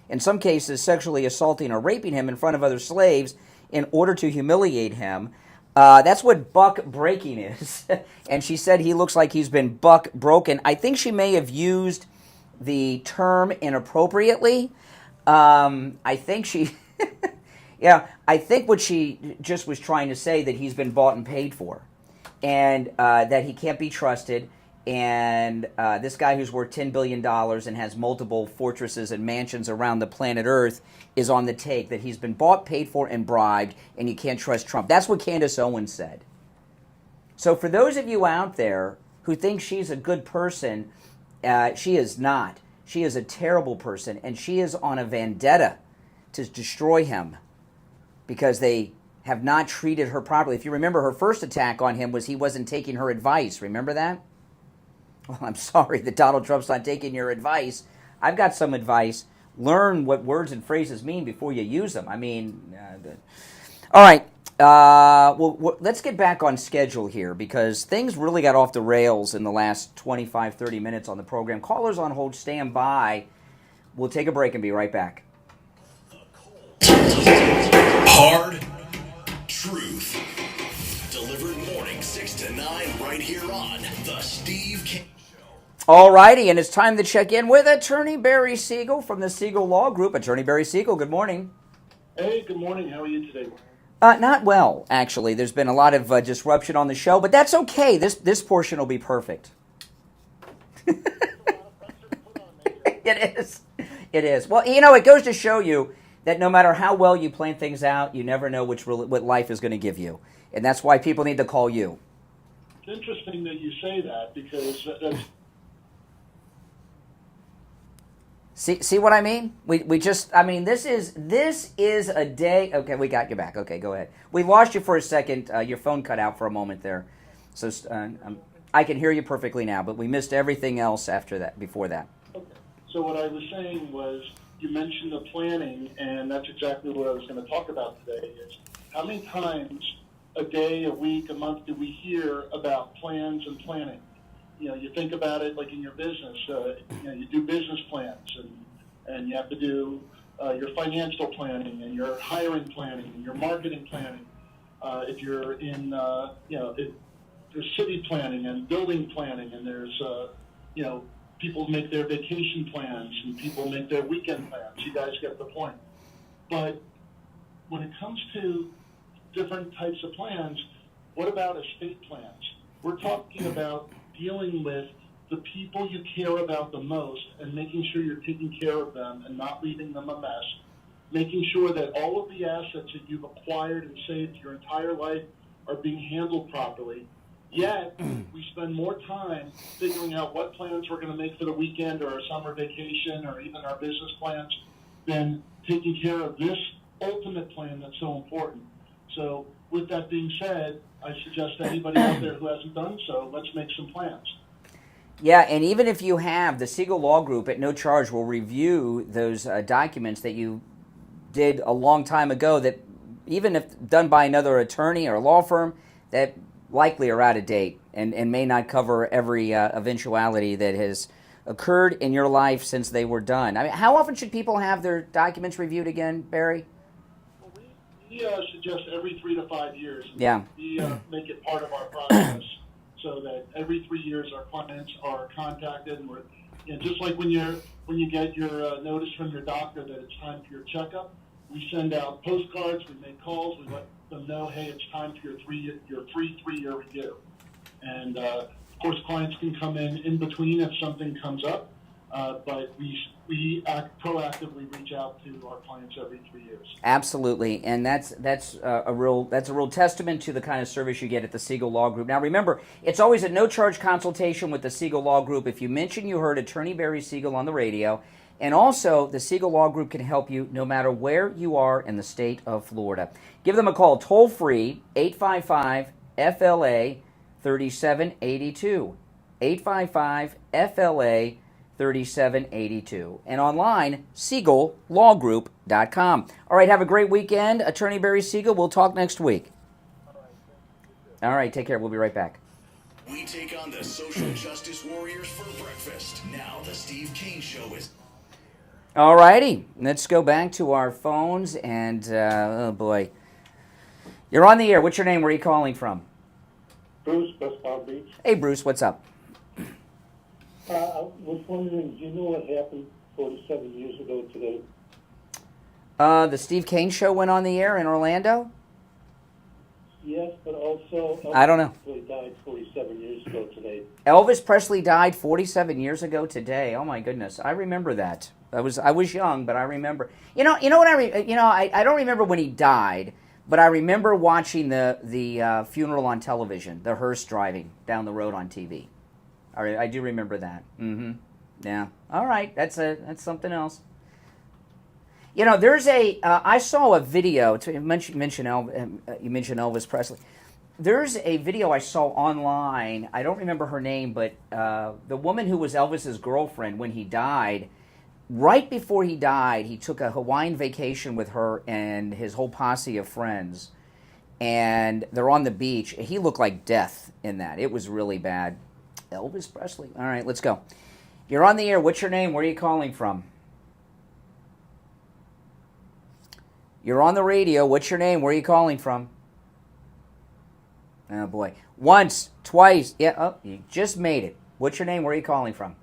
In some cases, sexually assaulting or raping him in front of other slaves in order to humiliate him. That's what buck breaking is. And she said he looks like he's been buck broken. I think she may have used the term inappropriately. I think she... yeah, I think what she just was trying to say that he's been bought and paid for. And that he can't be trusted. And this guy who's worth $10 billion and has multiple fortresses and mansions around the planet Earth is on the take, that he's been bought, paid for, and bribed, and you can't trust Trump. That's what Candace Owens said. So for those of you out there who think she's a good person, she is not. She is a terrible person, and she is on a vendetta to destroy him because they have not treated her properly. If you remember, her first attack on him was he wasn't taking her advice. Remember that? Well, I'm sorry that Donald Trump's not taking your advice. I've got some advice. Learn what words and phrases mean before you use them. I mean, all right. Well, let's get back on schedule here because things really got off the rails in the last 25, 30 minutes on the program. Callers on hold, stand by. We'll take a break and be right back. Hard truth. Delivered morning 6 to 9 right here on The Steve Kane Show. All righty, and it's time to check in with Attorney Barry Siegel from the Siegel Law Group. Attorney Barry Siegel, good morning. Hey, good morning. How are you today? Not well, actually. There's been a lot of disruption on the show, but that's okay. This portion will be perfect. It is. It is. Well, it goes to show you that no matter how well you plan things out, you never know what life is going to give you. And that's why people need to call you. It's interesting that you say that because that's... See what I mean? This is a day. Okay, we got you back. Okay, go ahead. We lost you for a second. Your phone cut out for a moment there. So I can hear you perfectly now, but we missed everything else after that, before that. Okay. So what I was saying was, you mentioned the planning, and that's exactly what I was going to talk about today, is how many times a day, a week, a month do we hear about plans and planning? You think about it like in your business. You do business plans, and you have to do your financial planning and your hiring planning and your marketing planning. If you're in, there's city planning and building planning, and there's, people make their vacation plans and people make their weekend plans. You guys get the point. But when it comes to different types of plans, what about estate plans? We're talking about dealing with the people you care about the most and making sure you're taking care of them and not leaving them a mess, making sure that all of the assets that you've acquired and saved your entire life are being handled properly. Yet, we spend more time figuring out what plans we're going to make for the weekend or our summer vacation or even our business plans than taking care of this ultimate plan that's so important. So, with that being said, I suggest to anybody out there who hasn't done so, let's make some plans. Yeah, and even if you have, the Siegel Law Group at no charge will review those documents that you did a long time ago that even if done by another attorney or law firm, that likely are out of date and may not cover every eventuality that has occurred in your life since they were done. I mean, how often should people have their documents reviewed again, Barry? We suggest every 3 to 5 years. Yeah. We make it part of our process so that every 3 years our clients are contacted, and we're, just like when you get your notice from your doctor that it's time for your checkup, we send out postcards, we make calls, we let them know, hey, it's time for your free 3-year review. And of course, clients can come in between if something comes up, but we proactively reach out to our clients every 3 years. Absolutely, and that's a real testament to the kind of service you get at the Siegel Law Group. Now, remember, it's always a no-charge consultation with the Siegel Law Group. If you mention you heard Attorney Barry Siegel on the radio, And also, the Siegel Law Group can help you no matter where you are in the state of Florida. Give them a call, toll-free, 855-FLA-3782. 855-FLA-3782. And online, SiegelLawGroup.com. All right, have a great weekend. Attorney Barry Siegel, we'll talk next week. All right, take care. We'll be right back. We take on the social justice warriors for breakfast. Now the Steve Kane Show is... All righty, let's go back to our phones, and, oh boy. You're on the air. What's your name? Where are you calling from? Bruce, West Palm Beach. Hey, Bruce, what's up? I was wondering, do you know what happened 47 years ago today? The Steve Kane Show went on the air in Orlando? Yes, but also I don't know. Elvis Presley died 47 years ago today. Elvis Presley died 47 years ago today. Oh my goodness, I remember that. I was young, but I remember. You know what I don't remember when he died, but I remember watching the funeral on television, the hearse driving down the road on TV. I do remember that. Mm-hmm. Yeah. All right, that's something else. You know, there's I saw a video. You mentioned Elvis Presley. There's a video I saw online. I don't remember her name, but the woman who was Elvis's girlfriend when he died, right before he died, he took a Hawaiian vacation with her and his whole posse of friends. And they're on the beach. He looked like death in that. It was really bad. Elvis Presley. All right, let's go. You're on the air. What's your name? Where are you calling from? You're on the radio. What's your name? Where are you calling from? Oh, boy. Once, twice. Yeah, oh, you just made it. What's your name? Where are you calling from?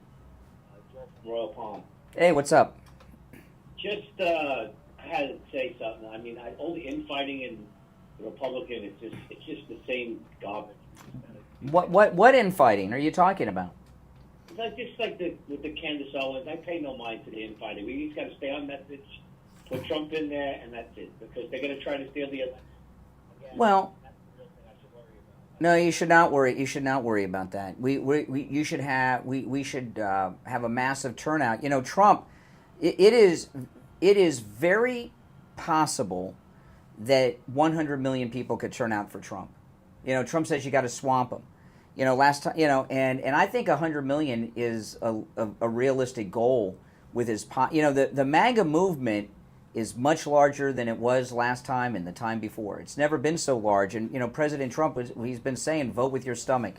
Royal Palm. Hey, what's up? Just, I had to say something. I mean, all the infighting in the Republican, it's just the same garbage. What infighting are you talking about? It's like with the Candace Owens. I pay no mind to the infighting. We just got to stay on message, put Trump in there, and that's it. Because they're going to try to steal the election. Well, no, you should not worry. You should not worry about that. We should have a massive turnout. You know, Trump. It is very possible that 100 million people could turn out for Trump. You know, Trump says you got to swamp him. You know, last time. You know, and I think 100 million is a realistic goal with his. You know, the MAGA movement is much larger than it was last time and the time before. It's never been so large. And, you know, President Trump, he's been saying, vote with your stomach.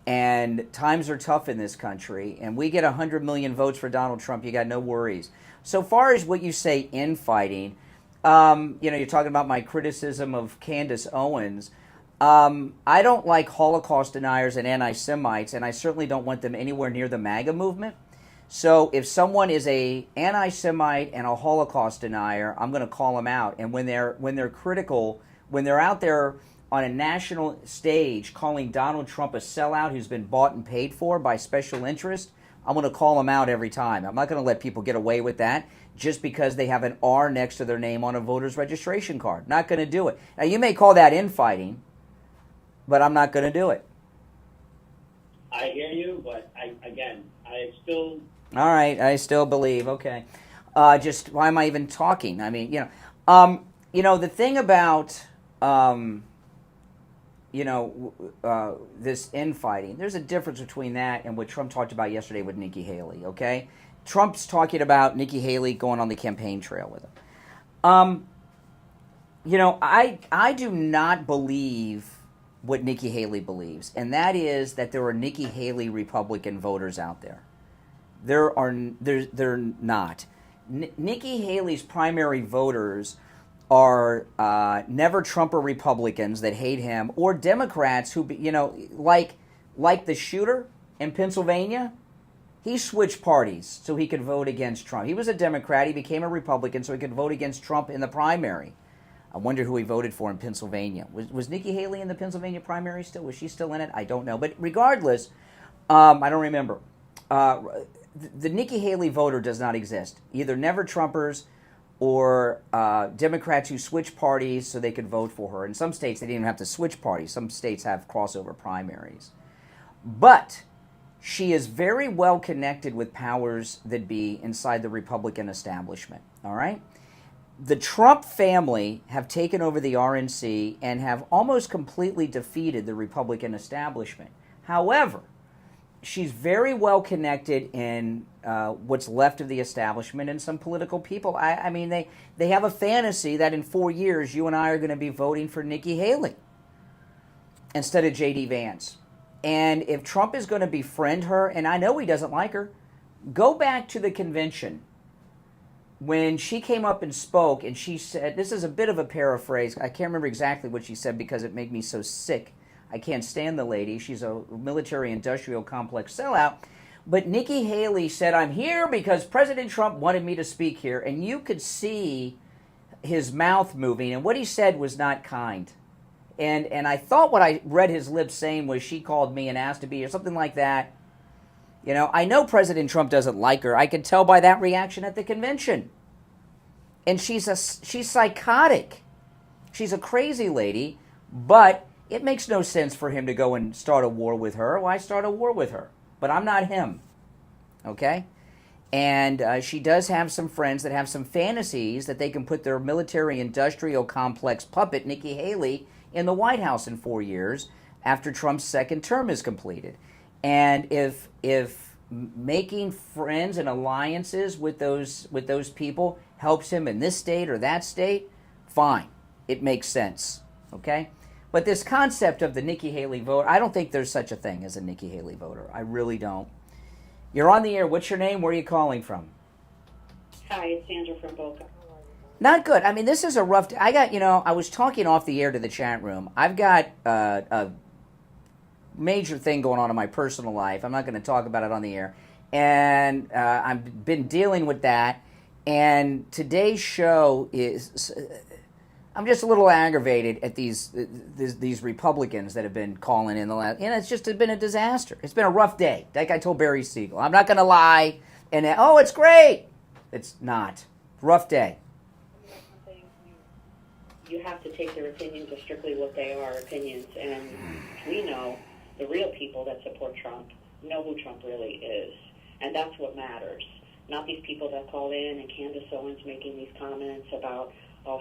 And times are tough in this country. And we get 100 million votes for Donald Trump, you got no worries. So far as what you say, infighting, you know, you're talking about my criticism of Candace Owens. I don't like Holocaust deniers and anti-Semites, and I certainly don't want them anywhere near the MAGA movement. So if someone is a anti-Semite and a Holocaust denier, I'm going to call them out. And when they're critical, when they're out there on a national stage calling Donald Trump a sellout who's been bought and paid for by special interest, I'm going to call them out every time. I'm not going to let people get away with that just because they have an R next to their name on a voter's registration card. Not going to do it. Now, you may call that infighting, but I'm not going to do it. I hear you, but I still... All right, I still believe. Okay, just why am I even talking? I mean, the thing about, this infighting. There's a difference between that and what Trump talked about yesterday with Nikki Haley. Okay, Trump's talking about Nikki Haley going on the campaign trail with him. I do not believe what Nikki Haley believes, and that is that there are Nikki Haley Republican voters out there. They're not. Nikki Haley's primary voters are never Trumper Republicans that hate him, or Democrats who, like the shooter in Pennsylvania. He switched parties so he could vote against Trump. He was a Democrat. He became a Republican so he could vote against Trump in the primary. I wonder who he voted for in Pennsylvania. Was Nikki Haley in the Pennsylvania primary still? Was she still in it? I don't know. But regardless, I don't remember. The Nikki Haley voter does not exist. Either never Trumpers or Democrats who switch parties so they could vote for her. In some states, they didn't even have to switch parties. Some states have crossover primaries. But she is very well connected with powers that be inside the Republican establishment, all right? The Trump family have taken over the RNC and have almost completely defeated the Republican establishment. However, she's very well connected in what's left of the establishment and some political people. I mean, they have a fantasy that in 4 years, you and I are going to be voting for Nikki Haley instead of J.D. Vance. And if Trump is going to befriend her, and I know he doesn't like her, go back to the convention when she came up and spoke, and she said, this is a bit of a paraphrase. I can't remember exactly what she said because it made me so sick. I can't stand the lady. She's a military-industrial complex sellout. But Nikki Haley said, I'm here because President Trump wanted me to speak here. And you could see his mouth moving, and what he said was not kind. And I thought what I read his lips saying was she called me and asked to be here, something like that. You know, I know President Trump doesn't like her. I could tell by that reaction at the convention. And she's psychotic. She's a crazy lady, but it makes no sense for him to go and start a war with her. Why start a war with her? But I'm not him, okay? And she does have some friends that have some fantasies that they can put their military-industrial complex puppet, Nikki Haley, in the White House in 4 years after Trump's second term is completed. And if making friends and alliances with those people helps him in this state or that state, fine. It makes sense, okay? But this concept of the Nikki Haley vote, I don't think there's such a thing as a Nikki Haley voter. I really don't. You're on the air. What's your name? Where are you calling from? Hi, it's Sandra from Boca. Not good. I mean, this is a rough day. I was talking off the air to the chat room. I've got a major thing going on in my personal life. I'm not going to talk about it on the air. And I've been dealing with that. And today's show is... I'm just a little aggravated at these Republicans that have been calling in the last... it's just been a disaster. It's been a rough day. Like I told Barry Siegel. I'm not going to lie. And, it's great. It's not. Rough day. You have to take their opinions as strictly what they are, opinions. And we know the real people that support Trump know who Trump really is. And that's what matters. Not these people that call in and Candace Owens making these comments about...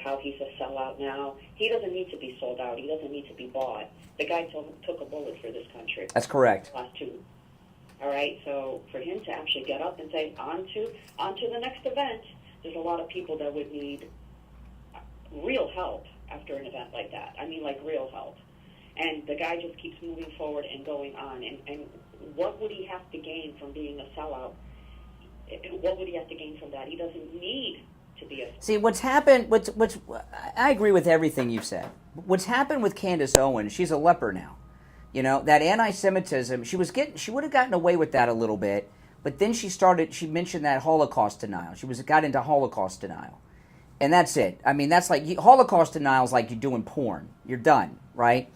how he's a sellout now. He doesn't need to be sold out. He doesn't need to be bought. The guy took a bullet for this country. That's correct. Last two. All right, so for him to actually get up and say, on to the next event, there's a lot of people that would need real help after an event like that. I mean, like real help. And the guy just keeps moving forward and going on. And what would he have to gain from being a sellout? What would he have to gain from that? He doesn't need to be a... See, what's happened, I agree with everything you've said. What's happened with Candace Owens, she's a leper now. You know, that anti-Semitism, she would have gotten away with that a little bit, but then she mentioned that Holocaust denial. Got into Holocaust denial. And that's it. I mean, that's like, Holocaust denial is like you're doing porn. You're done, right?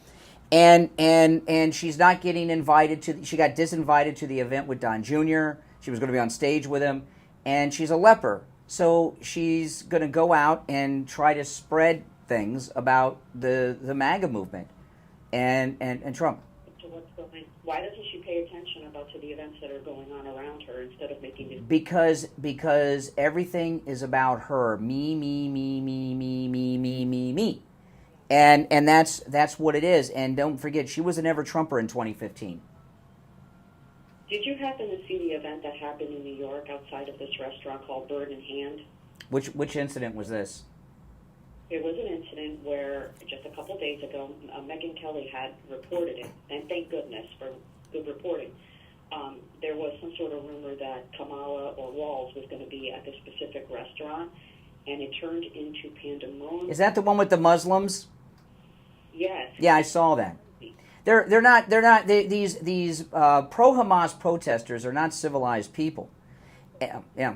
And she's not getting invited she got disinvited to the event with Don Jr. She was going to be on stage with him, and she's a leper. So she's going to go out and try to spread things about the MAGA movement and Trump. So what's going? Why doesn't she pay attention to the events that are going on around her instead of making these? Because everything is about her. Me. And that's what it is. And don't forget, she was an ever-Trumper in 2015. Did you happen to see the event that happened in New York outside of this restaurant called Bird in Hand? Which incident was this? It was an incident where just a couple days ago, Megyn Kelly had reported it, and thank goodness for good reporting. There was some sort of rumor that Kamala or Walls was going to be at this specific restaurant, and it turned into pandemonium. Is that the one with the Muslims? Yes. Yeah, I saw that. They're not these pro-Hamas protesters are not civilized people. Yeah.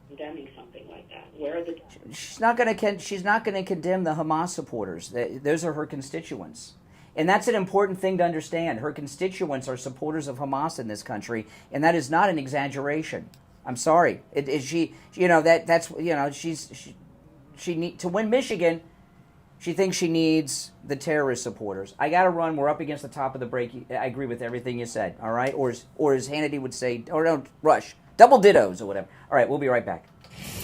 Condemning something like that. Where are the? She's not going to condemn the Hamas supporters. Those are her constituents, and that's an important thing to understand. Her constituents are supporters of Hamas in this country, and that is not an exaggeration. I'm sorry. She need to win Michigan. She thinks she needs the terrorist supporters. I got to run. We're up against the top of the break. I agree with everything you said, all right? Or as Hannity would say, or don't rush. Double dittos or whatever. All right, we'll be right back.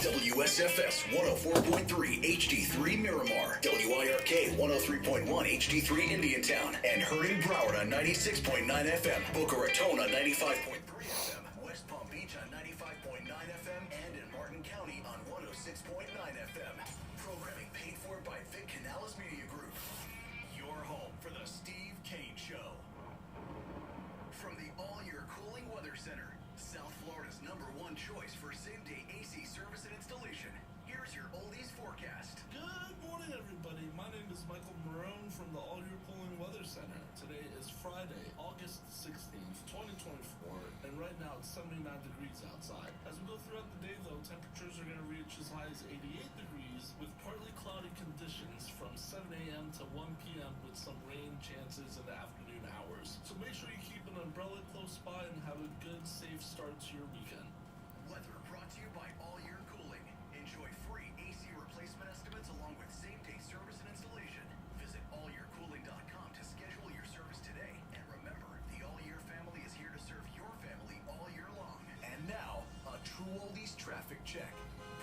WSFS 104.3 HD3 Miramar, WIRK 103.1 HD3 Indiantown, and heard in Broward on 96.9 FM, Boca Raton on 95.3 FM, West Palm Beach on 95.9 FM, and in Martin County on 106.9 FM. Programming paid for by Vic Canales Media Group. Your home for the Steve Kane Show. From the all-year cooling weather center, South Florida's #1 choice for same-day AC service and installation. Here's your oldies forecast. Good morning, everybody. My name is Michael Marone from the All Year Cooling Weather Center. Today is Friday, August 16th, 2024, and right now it's 79 degrees outside. As we go throughout the day, though, temperatures are going to reach as high as 88 degrees with partly cloudy conditions from 7 a.m. to 1 p.m. with some rain chances in the afternoon hours. So make sure you keep an umbrella close by and have a good, safe start to your weekend. Weather brought to you by All Year Cooling. Enjoy free AC replacement estimates along with same-day service and installation. Visit allyearcooling.com to schedule your service today. And remember, the All Year family is here to serve your family all year long. And now, a true oldies traffic check.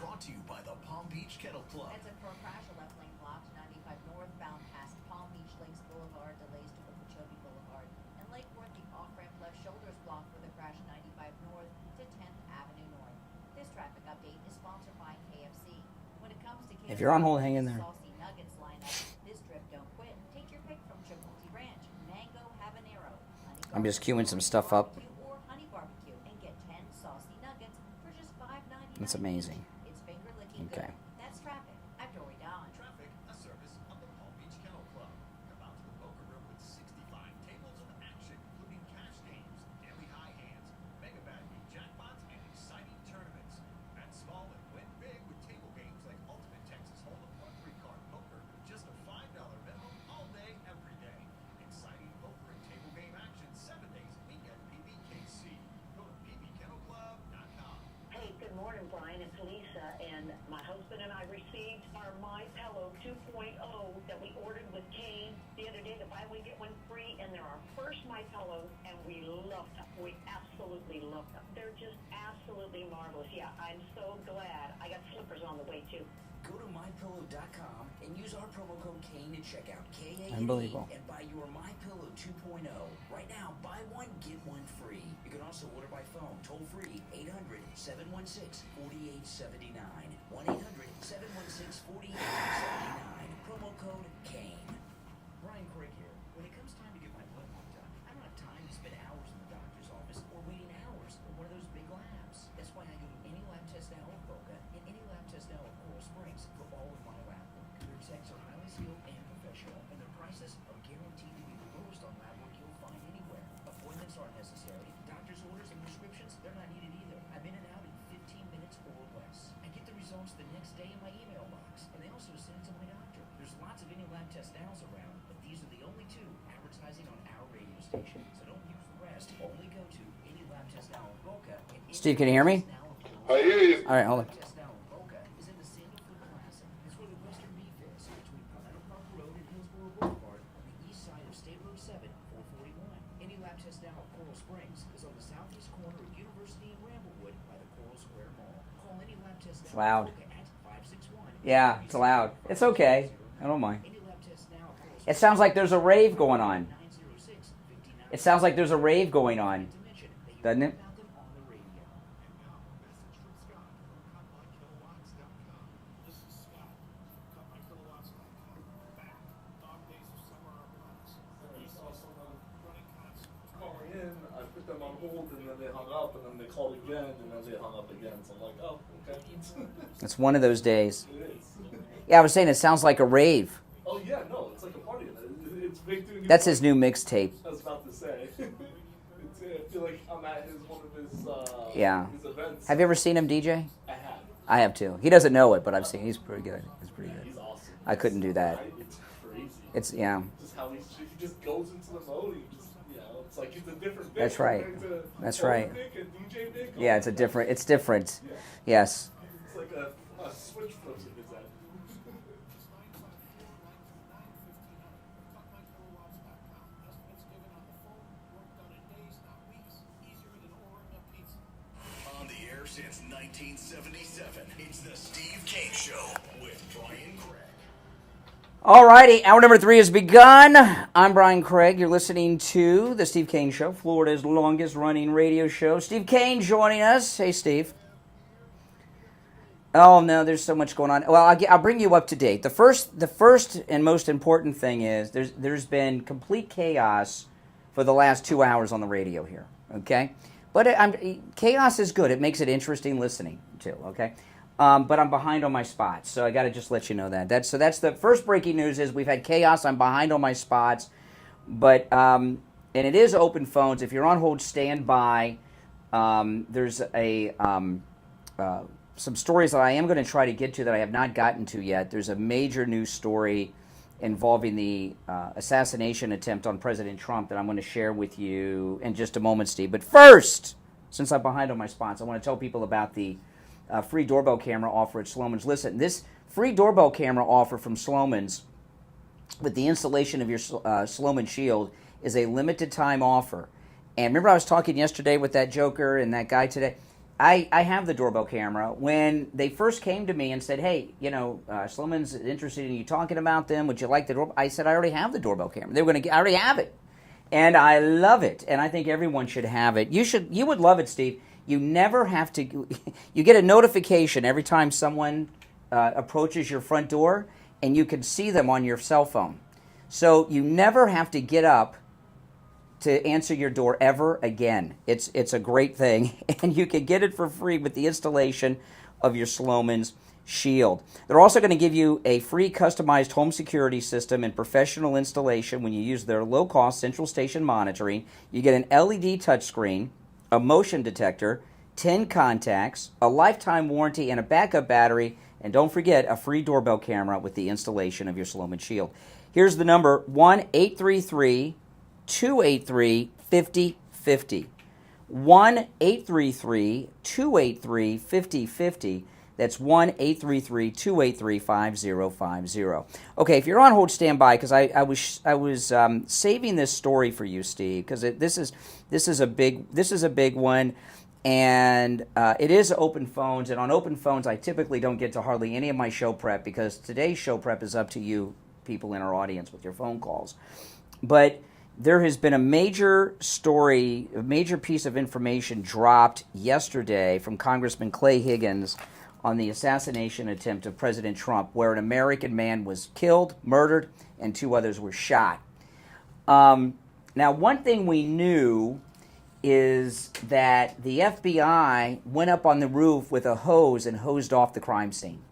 Brought to you by the Palm Beach Kennel Club. It's a car crash, a left lane blocked, 95 northbound past Palm Beach Lakes Boulevard, delays to Okeechobee Boulevard. And Lake Worth, the off-ramp left shoulder is blocked with a crash 95 north to 10th Avenue North. This traffic update is sponsored by KFC. When it comes to KFC, If you're on hold, hang in there. saucy nuggets lineup, this trip don't quit. Take your pick from Chipotle Ranch, Mango Habanero, honey I'm just queuing some stuff up. barbecue, or honey barbecue, and get 10 saucy nuggets for just $5.99. That's amazing. It's finger licking Okay. good. That's traffic. I'm Dory Don. Traffic, a service of the Palm Beach Kennel Club. Come out to the poker room with 65 tables of action, including cash games, daily high hands, mega value jackpots, and exciting tournaments. Bet small and win big with table games like Ultimate Texas Hold'em or 3-card poker with just a $5 minimum all day, every day. Exciting poker and table game action 7 days a week at PBKC. Go to pbkennelclub.com. Hey, good morning, Brian. It's Lisa, and my husband and I received our My Pillow 2.0 that we ordered with Kane the other day. The buy one get one free, and they're our first My Pillows, and we love them. We absolutely love them. They're just absolutely marvelous. Yeah, I'm so glad. I got slippers on the way too. Go to mypillow.com and use our promo code Kane at checkout. K-A-N-E, Unbelievable. and buy your My Pillow 2.0. Right now, buy one, get one free. You can also order by phone, toll free, 800-716-4879. 1-800-716-4879. Promo code Kane. Brian Craig here. When it comes time to get my blood work done, I don't have time to spend hours in the doctor's office or waiting hours for one of those big labs. That's why I go to any lab test now in Boca and any lab test now in Coral Springs for all of my lab work. Their techs are highly skilled and professional, and their prices are guaranteed to be the lowest on lab work you'll find anywhere. Appointments aren't necessary. Doctor's orders and prescriptions, they're not needed either. I'm in and out in 15 minutes or less. I get the results the next day in my email box, and they also send it to my doctor. There's lots of any lab test nows around, but these are the only two advertising on our radio station. So don't use the rest. Only go to any lab test now in Boca. Steve, can you hear me? I hear you. All right, hold on. Test now in Boca is in the Sandalwood Plaza. It's where the Western Beef is, between Palmetto Park Road and Hillsborough Boulevard on the east side of State Road 7, 441. Any lab test now at Coral Springs is on the southeast corner of University and Ramblewood by the Coral Square Mall. Call any lab test now It's loud. in Boca at 561. Yeah, it's loud. It's okay. I don't mind. It sounds like there's a rave going on. It sounds like there's a rave going on, doesn't it? Calling in, I put them on hold, and then they hung up, and then they called again, and then they hung up again. So I'm like, oh, okay. It's one of those days. It is. Yeah, I was saying it sounds like a rave. Oh yeah, no, it's like a party. It's big doing. That's his new mixtape. I was about to say. I feel like I'm at one of his Yeah. his events. Have you ever seen him DJ? I have. I have too. He doesn't know it, but I've seen. He's pretty good. He's pretty good. He's awesome. I couldn't do that. It's crazy. It's yeah. Just how he just goes into the mode. He just, it's like he's a different. Vic That's right. compared to That's old right. Vic and DJ Vic. Yeah, it's a different. It's different. Yeah. Yes. It's like a switch flips in his head. since 1977. It's the Steve Kane Show with Brian Craig. All righty, hour number 3 has begun. I'm Brian Craig. You're listening to the Steve Kane Show, Florida's longest-running radio show. Steve Kane joining us. Hey, Steve. Oh, no, there's so much going on. Well, I'll bring you up to date. The first and most important thing is there's been complete chaos for the last 2 hours on the radio here, okay? But chaos is good. It makes it interesting listening to, okay? But I'm behind on my spots, so I got to just let you know that. That's the first breaking news is we've had chaos. I'm behind on my spots, but and it is open phones. If you're on hold, stand by. There's some stories that I am going to try to get to that I have not gotten to yet. There's a major news story involving the assassination attempt on President Trump that I'm going to share with you in just a moment, Steve. But first, since I'm behind on my spots, I want to tell people about the free doorbell camera offer at Sloman's. Listen, this free doorbell camera offer from Sloman's with the installation of your Sloman Shield is a limited time offer. And remember I was talking yesterday with that joker and that guy today? I have the doorbell camera. When they first came to me and said, hey, Sloman's interested in you talking about them. Would you like the doorbell? I said, I already have the doorbell camera. They were going to I already have it. And I love it. And I think everyone should have it. You would love it, Steve. You never have to, you get a notification every time someone approaches your front door, and you can see them on your cell phone. So you never have to get up to answer your door ever again. It's a great thing, and you can get it for free with the installation of your Sloman's Shield. They're also going to give you a free customized home security system and professional installation when you use their low-cost central station monitoring. You get an LED touchscreen, a motion detector, 10 contacts, a lifetime warranty, and a backup battery, and don't forget a free doorbell camera with the installation of your Sloman Shield. Here's the number, 1-833-283-5050. 1-833-283-5050. That's 1-833-283-5050. Okay, if you're on hold, stand by, because I was saving this story for you, Steve, because this is a big one, and it is open phones. And on open phones, I typically don't get to hardly any of my show prep, because today's show prep is up to you people in our audience with your phone calls. But there has been a major story, a major piece of information dropped yesterday from Congressman Clay Higgins on the assassination attempt of President Trump, where an American man was killed, murdered, and 2 others were shot. Now, one thing we knew is that the FBI went up on the roof with a hose and hosed off the crime scene.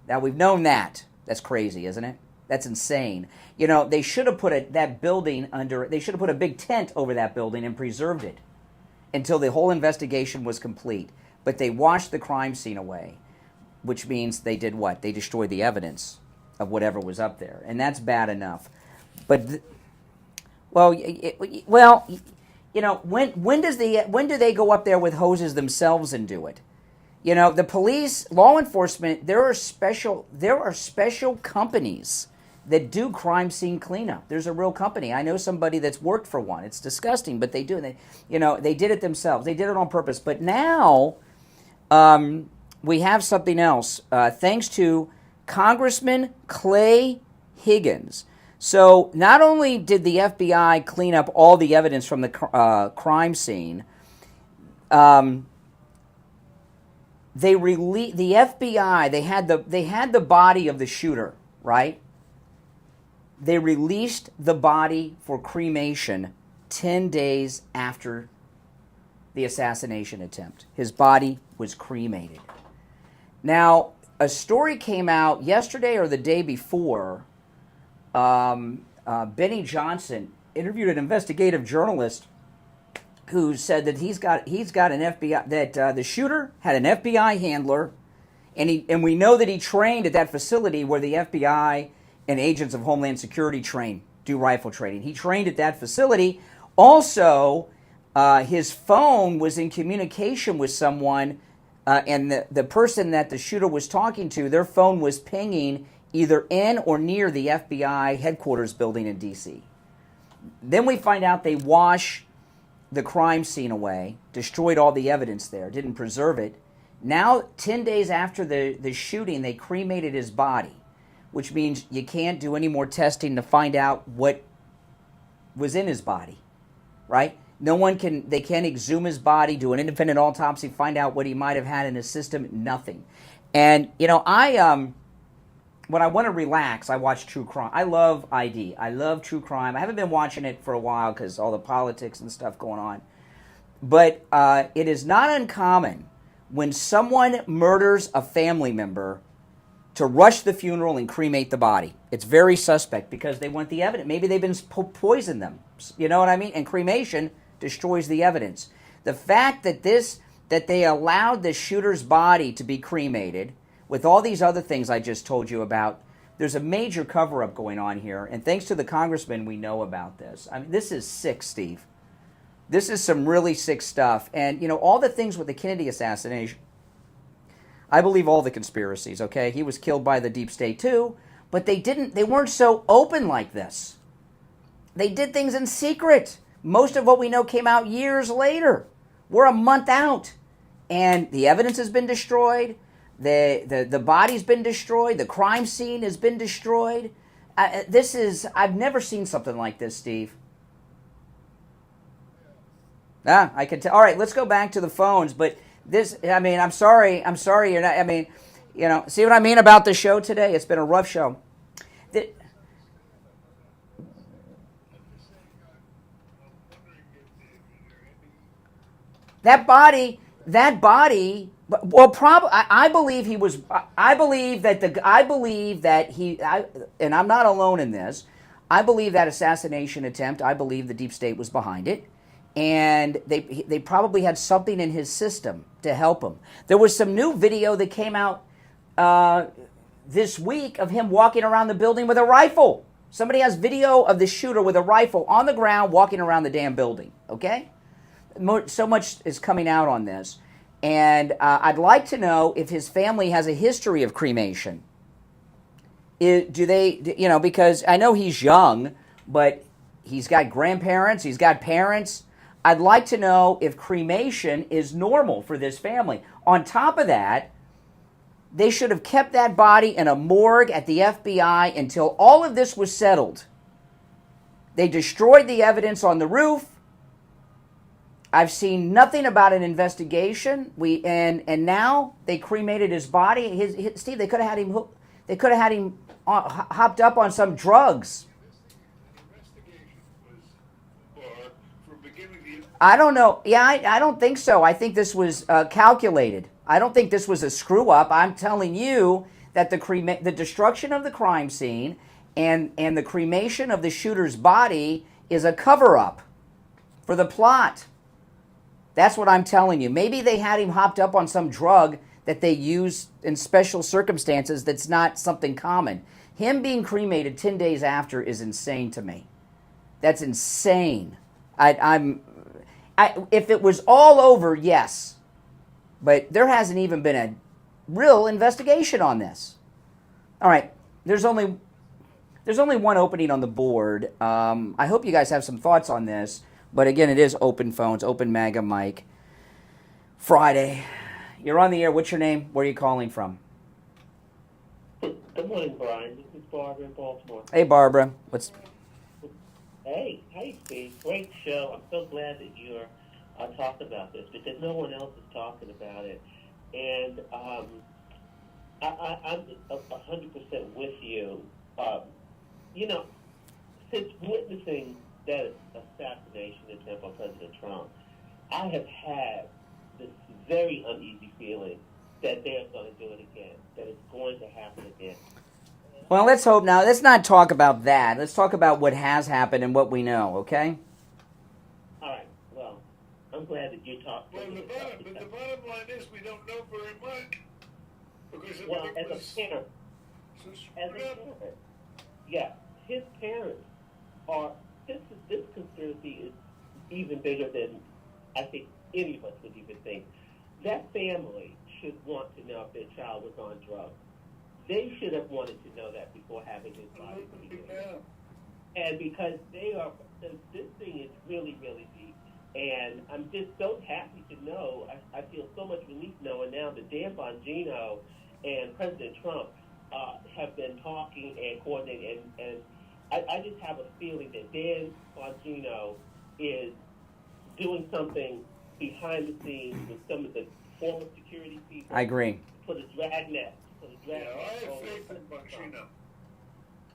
Now, we've known that. That's crazy, isn't it? That's insane. They should have put that building under, they should have put a big tent over that building and preserved it until the whole investigation was complete. But they washed the crime scene away, which means they did what? They destroyed the evidence of whatever was up there, and that's bad enough. But when do they go up there with hoses themselves and do it? The police, law enforcement, there are special companies that do crime scene cleanup. There's a real company. I know somebody that's worked for one. It's disgusting, but they do. They did it themselves. They did it on purpose. But now we have something else, thanks to Congressman Clay Higgins. So not only did the FBI clean up all the evidence from the crime scene, the FBI, they had the body of the shooter, right? They released the body for cremation 10 days after the assassination attempt. His body was cremated. Now, a story came out yesterday or the day before. Benny Johnson interviewed an investigative journalist who said that he's got an FBI, that the shooter had an FBI handler, and we know that he trained at that facility where the FBI and agents of Homeland Security do rifle training. He trained at that facility. Also, his phone was in communication with someone, and the person that the shooter was talking to, their phone was pinging either in or near the FBI headquarters building in D.C. Then we find out they wash the crime scene away, destroyed all the evidence there, didn't preserve it. Now, 10 days after the shooting, they cremated his body, which means you can't do any more testing to find out what was in his body, right? They can't exhume his body, do an independent autopsy, find out what he might have had in his system, nothing. And, when I want to relax, I watch true crime. I love ID. I love true crime. I haven't been watching it for a while because all the politics and stuff going on. But it is not uncommon when someone murders a family member to rush the funeral and cremate the body. It's very suspect because they want the evidence. Maybe they've been poisoned them. You know what I mean? And cremation destroys the evidence. The fact that they allowed the shooter's body to be cremated with all these other things I just told you about, there's a major cover-up going on here. And thanks to the congressman, we know about this. I mean, this is sick, Steve. This is some really sick stuff. And, all the things with the Kennedy assassination, I believe all the conspiracies, okay? He was killed by the deep state too, but they weren't so open like this. They did things in secret. Most of what we know came out years later. We're a month out. And the evidence has been destroyed. The body's been destroyed. The crime scene has been destroyed. I've never seen something like this, Steve. I can tell. All right, let's go back to the phones. But I'm sorry you're not, see what I mean about the show today? It's been a rough show. That body, well, probably. I believe he was. I believe that he. And I'm not alone in this. I believe that assassination attempt. I believe the deep state was behind it, and they probably had something in his system to help him. There was some new video that came out this week of him walking around the building with a rifle. Somebody has video of the shooter with a rifle on the ground walking around the damn building. Okay, so much is coming out on this. And I'd like to know if his family has a history of cremation. Do they, because I know he's young, but he's got grandparents, he's got parents. I'd like to know if cremation is normal for this family. On top of that, they should have kept that body in a morgue at the FBI until all of this was settled. They destroyed the evidence on the roof. I've seen nothing about an investigation. And now they cremated his body. Steve, they could have had him. They could have had him hopped up on some drugs. I don't know. Yeah, I don't think so. I think this was calculated. I don't think this was a screw up. I'm telling you that the destruction of the crime scene and the cremation of the shooter's body is a cover up for the plot. That's what I'm telling you. Maybe they had him hopped up on some drug that they use in special circumstances that's not something common. Him being cremated 10 days after is insane to me. That's insane. If it was all over, yes. But there hasn't even been a real investigation on this. All right, there's only one opening on the board. I hope you guys have some thoughts on this. But again, it is open phones, open MAGA mic. Friday. You're on the air. What's your name? Where are you calling from? Good morning, Brian. This is Barbara in Baltimore. Hey, Barbara. Hey, Steve. Great show. I'm so glad that you're talking about this because no one else is talking about it. And I'm 100% with you. Since witnessing that assassination attempt on President Trump, I have had this very uneasy feeling that they're going to do it again, that it's going to happen again. Well, let's hope now. Let's not talk about that. Let's talk about what has happened and what we know, okay? All right. Well, I'm glad that you talked. Well, the bottom line is we don't know very much. Because as a parent, yeah, his parents are... This conspiracy is even bigger than I think any of us would even think. That family should want to know if their child was on drugs. They should have wanted to know that before having his body cremated. And because this thing is really, really deep. And I'm just so happy to know, I feel so much relief knowing now that Dan Bongino and President Trump have been talking and coordinating. And I just have a feeling that Dan Bongino is doing something behind the scenes with some of the former security people. I agree. Put a dragnet. I have faith in Bongino.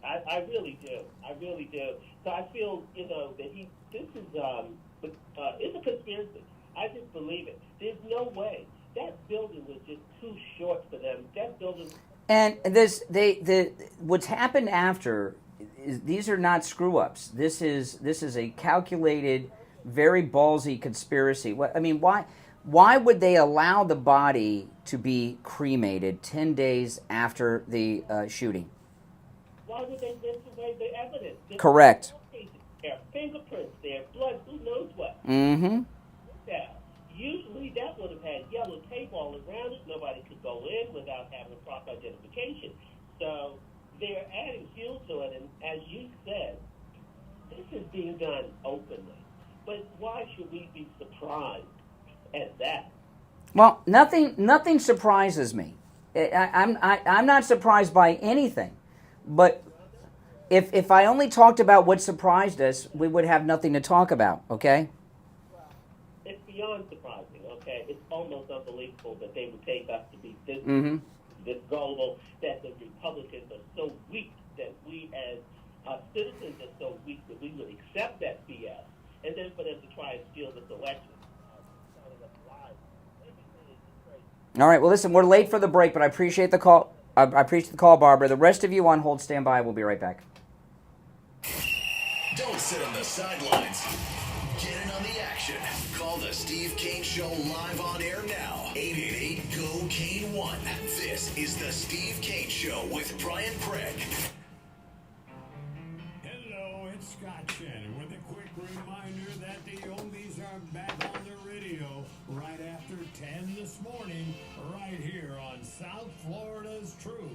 I really do. I really do. So I feel, that this is, it's a conspiracy. I just believe it. There's no way. That building was just too short for them. That building. And what's happened after is these are not screw ups. This is a calculated, very ballsy conspiracy. Why would they allow the body to be cremated 10 days after the shooting? Why would they miss away the evidence? Correct. There are fingerprints, there are blood, who knows what. Mm-hmm. Yeah. Usually that would have had yellow tape all around it. Nobody could go in without having a proper identification. So they're adding fuel to it, and as you said, this is being done openly. But why should we be surprised at that? Well, nothing surprises me. I'm not surprised by anything. But if I only talked about what surprised us, we would have nothing to talk about, okay? It's beyond surprising, okay? It's almost unbelievable that they would take us to be this gullible, that the Republicans are so weak, that we as citizens are so weak that we would accept that BS, and then for them to try and steal this election. All right, well, listen, we're late for the break, but I appreciate the call. I appreciate the call, Barbara. The rest of you on hold, stand by. We'll be right back. Don't sit on the sidelines. Get in on the action. Call the Steve Kane Show live on air now. 888-GO-KANE-1. This is the Steve Kane Show with Brian Craig. Hello, it's Scott Shannon with a quick reminder that the oldies are back on the radio right after 10 this morning, right here on South Florida's True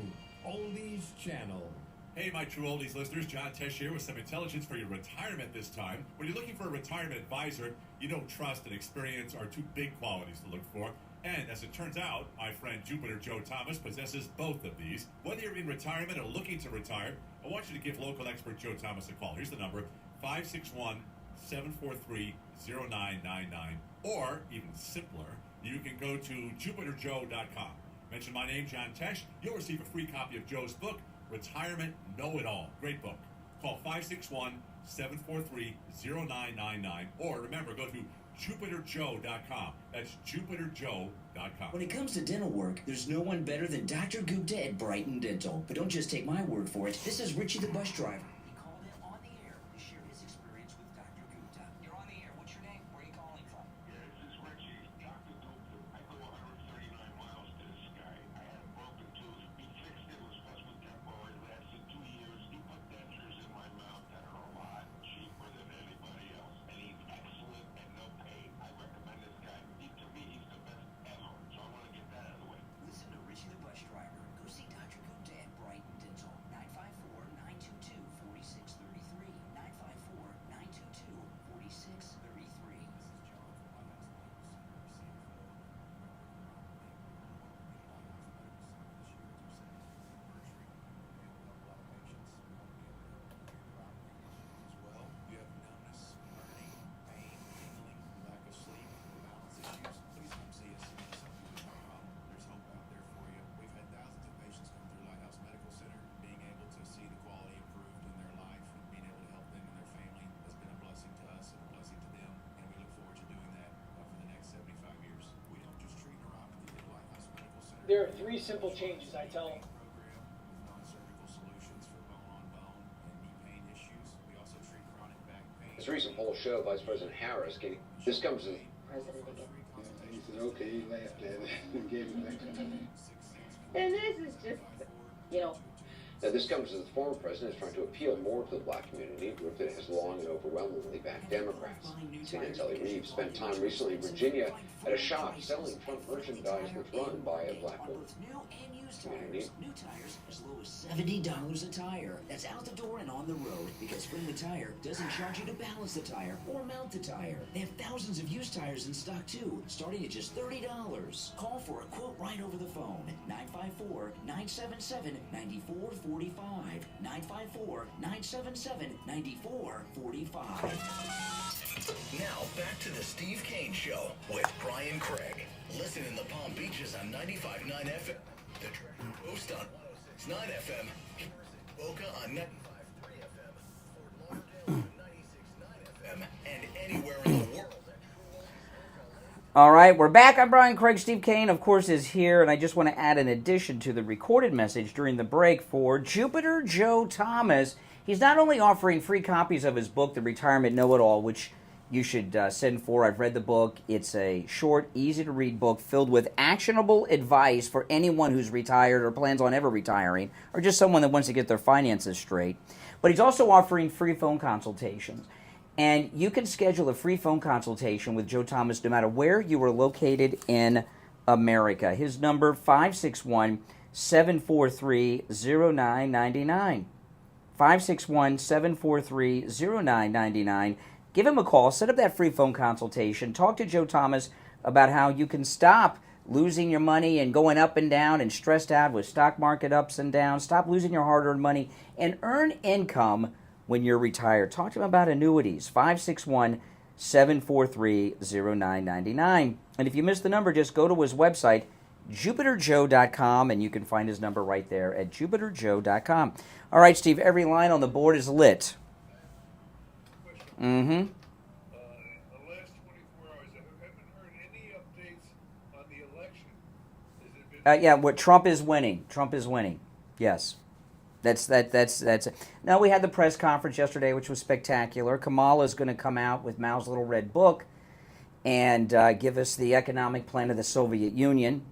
Oldies Channel. Hey, my True Oldies listeners, John Tesh here with some intelligence for your retirement this time. When you're looking for a retirement advisor, you know trust and experience are two big qualities to look for. And as it turns out, my friend Jupiter Joe Thomas possesses both of these. Whether you're in retirement or looking to retire, I want you to give local expert Joe Thomas a call. Here's the number, 561-743-0999. Or, even simpler, you can go to JupiterJoe.com. Mention my name, John Tesh. You'll receive a free copy of Joe's book, Retirement Know-It-All. Great book. Call 561-743-0999. Or remember, go to JupiterJoe.com. That's JupiterJoe.com. When it comes to dental work, there's no one better than Dr. Gupta at Brighton Dental. But don't just take my word for it. This is Richie the bus driver. We called him on the air to share his experience with Dr. Gupta. You're on the air. What's your name? Where are you calling from? Yeah, this is Richie. Dr. Gupta. I go 139 miles to this guy. I had a broken tooth. He fixed it. It was supposed to be temporary. It lasted 2 years. He put dentures in my mouth that are a lot cheaper than anybody else. And he's excellent and no pain. I recommend this guy. To me, he's the best ever. So I want to get that out of the way. Listen to Richie the bus driver. Go see Dr. Gupta at Brighton Dental. 954-922-4633. 954-922-4633. You have numbness, burning, pain, tingling, lack of sleep, balance issues, please come see us. If something is a problem, there's hope out there for you. We've had thousands of patients come through Lighthouse Medical Center. Being able to see the quality improved in their life and being able to help them and their family has been a blessing to us and a blessing to them. And we look forward to doing that for the next 75 years. We don't just treat neuropathy at Lighthouse Medical Center. There are 3 simple changes I tell them. Non-surgical solutions for bone-on-bone and knee pain issues. We also treat chronic back pain. This recent poll showed Vice President Harris getting, this comes to President again. He said, okay, he laughed at it and gave it back to me. And this is just, Now, this comes as the former president is trying to appeal more to the black community, a group that has long and overwhelmingly backed Democrats. CNN's Ellie Reeves spent time recently in Virginia at a shop selling Trump merchandise that's run by a black woman. Community. New tires as low as $70 a tire. That's out the door and on the road, because Friendly Tire doesn't charge you to balance the tire or mount the tire. They have thousands of used tires in stock too, starting at just $30. Call for a quote right over the phone. 954-977-9445. 954-977-9445. Now back to the Steve Kane Show with Brian Craig. Listen in the Palm Beaches on 95.9 FM. The Coast on 106.9 FM. Boca on 95.3 FM. Fort Lauderdale on 96.9 FM. And anywhere in the world. All right, we're back. I'm Brian Craig. Steve Kane, of course, is here, and I just want to add an addition to the recorded message during the break for Jupiter Joe Thomas. He's not only offering free copies of his book, The Retirement Know-It-All, which you should send for. I've read the book. It's a short, easy-to-read book filled with actionable advice for anyone who's retired or plans on ever retiring, or just someone that wants to get their finances straight. But he's also offering free phone consultations. And you can schedule a free phone consultation with Joe Thomas no matter where you are located in America. His number, 561-743-0999. 561-743-0999. Give him a call, set up that free phone consultation, talk to Joe Thomas about how you can stop losing your money and going up and down and stressed out with stock market ups and downs. Stop losing your hard-earned money and earn income when you're retired. Talk to him about annuities, 561-743-0999. And if you missed the number, just go to his website, jupiterjoe.com, and you can find his number right there at jupiterjoe.com. All right, Steve, every line on the board is lit. Mm-hmm. The last 24 hours, I haven't heard any updates on the election. Has it been... Yeah, what Trump is winning. Trump is winning. Yes. That's it. Now, we had the press conference yesterday, which was spectacular. Kamala is going to come out with Mao's Little Red Book and give us the economic plan of the Soviet Union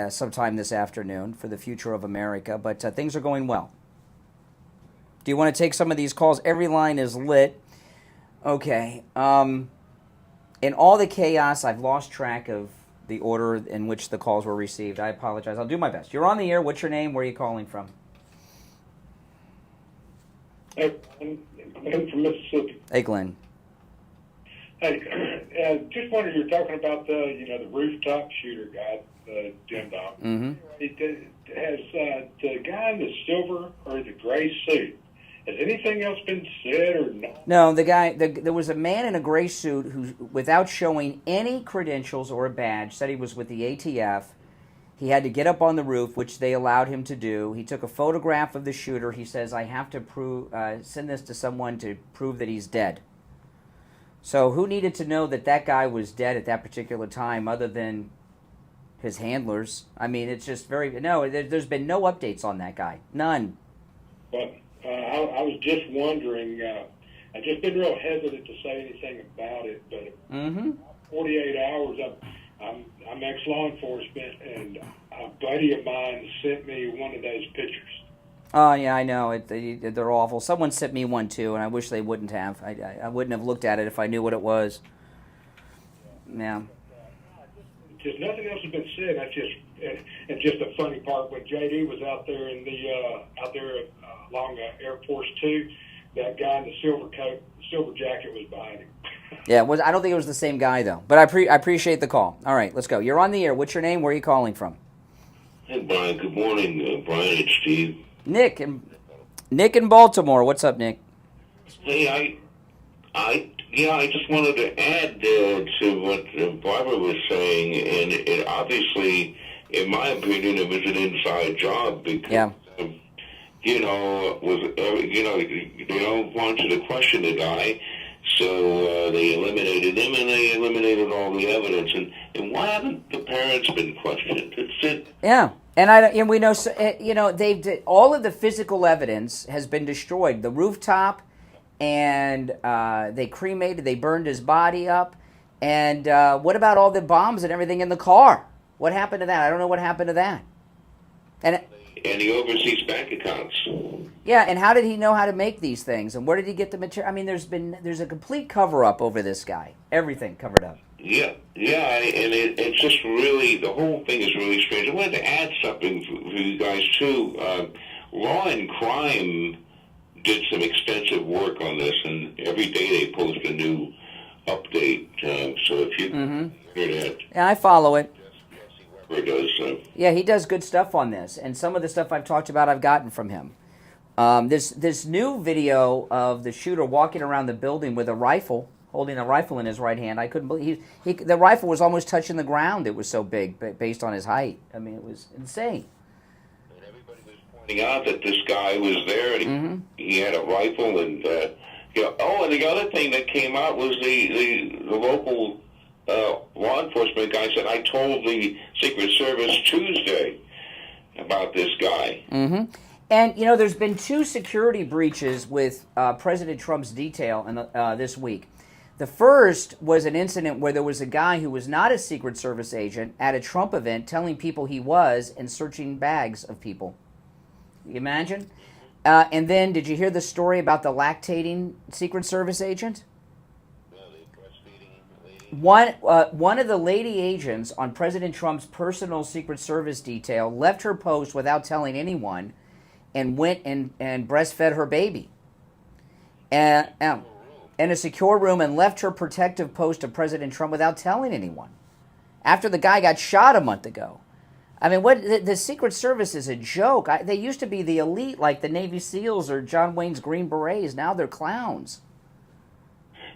sometime this afternoon for the future of America. But things are going well. Do you want to take some of these calls? Every line is lit. Okay. In all the chaos, I've lost track of the order in which the calls were received. I apologize. I'll do my best. You're on the air. What's your name? Where are you calling from? I'm from Mississippi. Hey, Glenn. Hey, just wondering, you're talking about the rooftop shooter guy, Jim Dog. Mm-hmm. Has the guy in the silver or the gray suit, has anything else been said or not? No, there was a man in a gray suit who, without showing any credentials or a badge, said he was with the ATF. He had to get up on the roof, which they allowed him to do. He took a photograph of the shooter. He says, I have to send this to someone to prove that he's dead. So who needed to know that guy was dead at that particular time other than his handlers? I mean, it's just there's been no updates on that guy. None. But I was just wondering, I've just been real hesitant to say anything about it, but 48 hours, I'm ex-law enforcement, and a buddy of mine sent me one of those pictures. Oh, yeah, I know. They're awful. Someone sent me one, too, and I wish they wouldn't have. I wouldn't have looked at it if I knew what it was. Yeah. Just nothing else has been said. It's just a funny part. When JD was out there along Air Force 2, that guy in the silver coat, silver jacket was behind him. Yeah, I don't think it was the same guy, though. But I appreciate the call. All right, let's go. You're on the air. What's your name? Where are you calling from? Hey, Brian. Good morning, Brian. It's Steve. Nick in Baltimore. What's up, Nick? Hey, I just wanted to add to what Barbara was saying, and it obviously, in my opinion, it was an inside job because, they don't want you to question the guy, so they eliminated him and they eliminated all the evidence. And why haven't the parents been questioned? It's it. Yeah. And we know, all of the physical evidence has been destroyed. The rooftop, and they burned his body up. And what about all the bombs and everything in the car? What happened to that? I don't know what happened to that. And and he oversees bank accounts. Yeah, and how did he know how to make these things? And where did he get the material? I mean, there's a complete cover-up over this guy. Everything covered up. Yeah, and it's just really, the whole thing is really strange. I wanted to add something for you guys, too. Law and Crime did some extensive work on this, and every day they post a new update. So if you hear that, Yeah, I follow it. whoever does, Yeah, he does good stuff on this, and some of the stuff I've talked about I've gotten from him. This new video of the shooter walking around the building with a rifle, holding a rifle in his right hand, I couldn't believe the rifle was almost touching the ground. It was so big, based on his height. I mean, it was insane. pointing out that this guy was there, and he had a rifle, and and the other thing that came out was the local law enforcement guy said, I told the Secret Service Tuesday about this guy. And, there's been 2 security breaches with President Trump's detail this week. The first was an incident where there was a guy who was not a Secret Service agent at a Trump event telling people he was and searching bags of people. You imagine? And then, did you hear the story about the lactating Secret Service agent? One of the lady agents on President Trump's personal Secret Service detail left her post without telling anyone and went and breastfed her baby in a secure room and left her protective post of President Trump without telling anyone after the guy got shot a month ago. I mean, the Secret Service is a joke. They used to be the elite, like the Navy SEALs or John Wayne's Green Berets. Now they're clowns.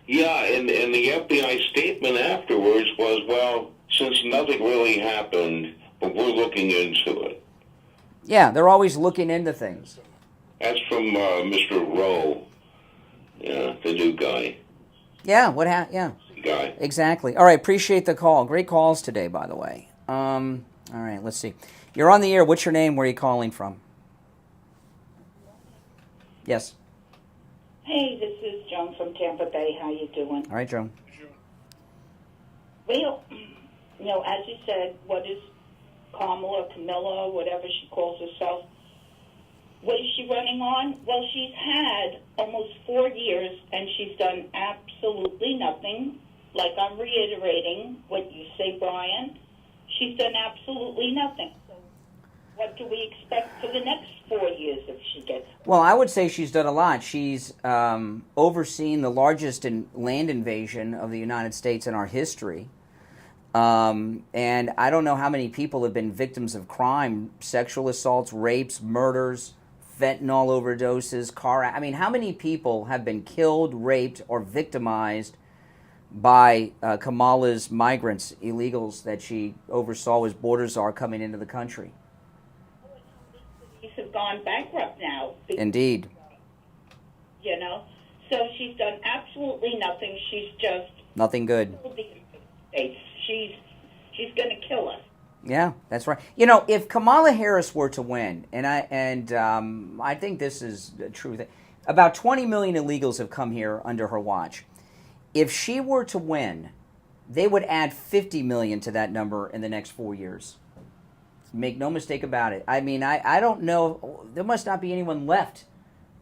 Yeah, and the FBI statement afterwards was, well, since nothing really happened, but we're looking into it. Yeah, they're always looking into things. That's from Mr. Rowe, the new guy. Yeah, yeah. Guy. Exactly. All right, appreciate the call. Great calls today, by the way. All right, let's see. You're on the air. What's your name? Where are you calling from? Yes. Hey, this is Joan from Tampa Bay. How you doing? All right, Joan. Well, as you said, what is Camilla, whatever she calls herself, what is she running on? Well, she's had almost 4 years, and she's done absolutely nothing. Like I'm reiterating what you say, Brian. She's done absolutely nothing. So what do we expect for the next 4 years if she gets... Well, I would say she's done a lot. She's overseen the largest land invasion of the United States in our history. And I don't know how many people have been victims of crime, sexual assaults, rapes, murders, fentanyl overdoses, I mean, how many people have been killed, raped, or victimized by Kamala's migrants, illegals that she oversaw as border czar coming into the country? These have gone bankrupt now. Indeed. So she's done absolutely nothing. She's just... Nothing good. She's going to kill us. Yeah, that's right. If Kamala Harris were to win, and I think this is the truth, about 20 million illegals have come here under her watch. If she were to win, they would add 50 million to that number in the next 4 years. Make no mistake about it. I mean, I don't know. There must not be anyone left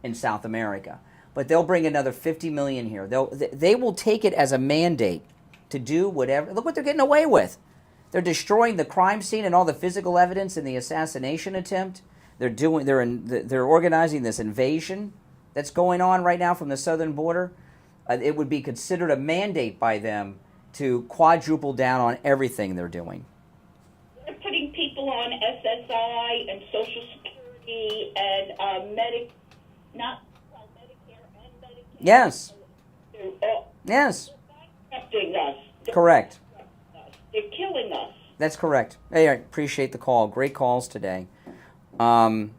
in South America, but they'll bring another 50 million here. They will take it as a mandate to do whatever. Look what they're getting away with. They're destroying the crime scene and all the physical evidence in the assassination attempt. They're organizing this invasion that's going on right now from the southern border. It would be considered a mandate by them to quadruple down on everything they're doing. They're putting people on SSI and Social Security and Medicare and Medicare. Yes. Yes. They're bankrupting us. Correct. They're killing us. That's correct. Hey, I appreciate the call. Great calls today. I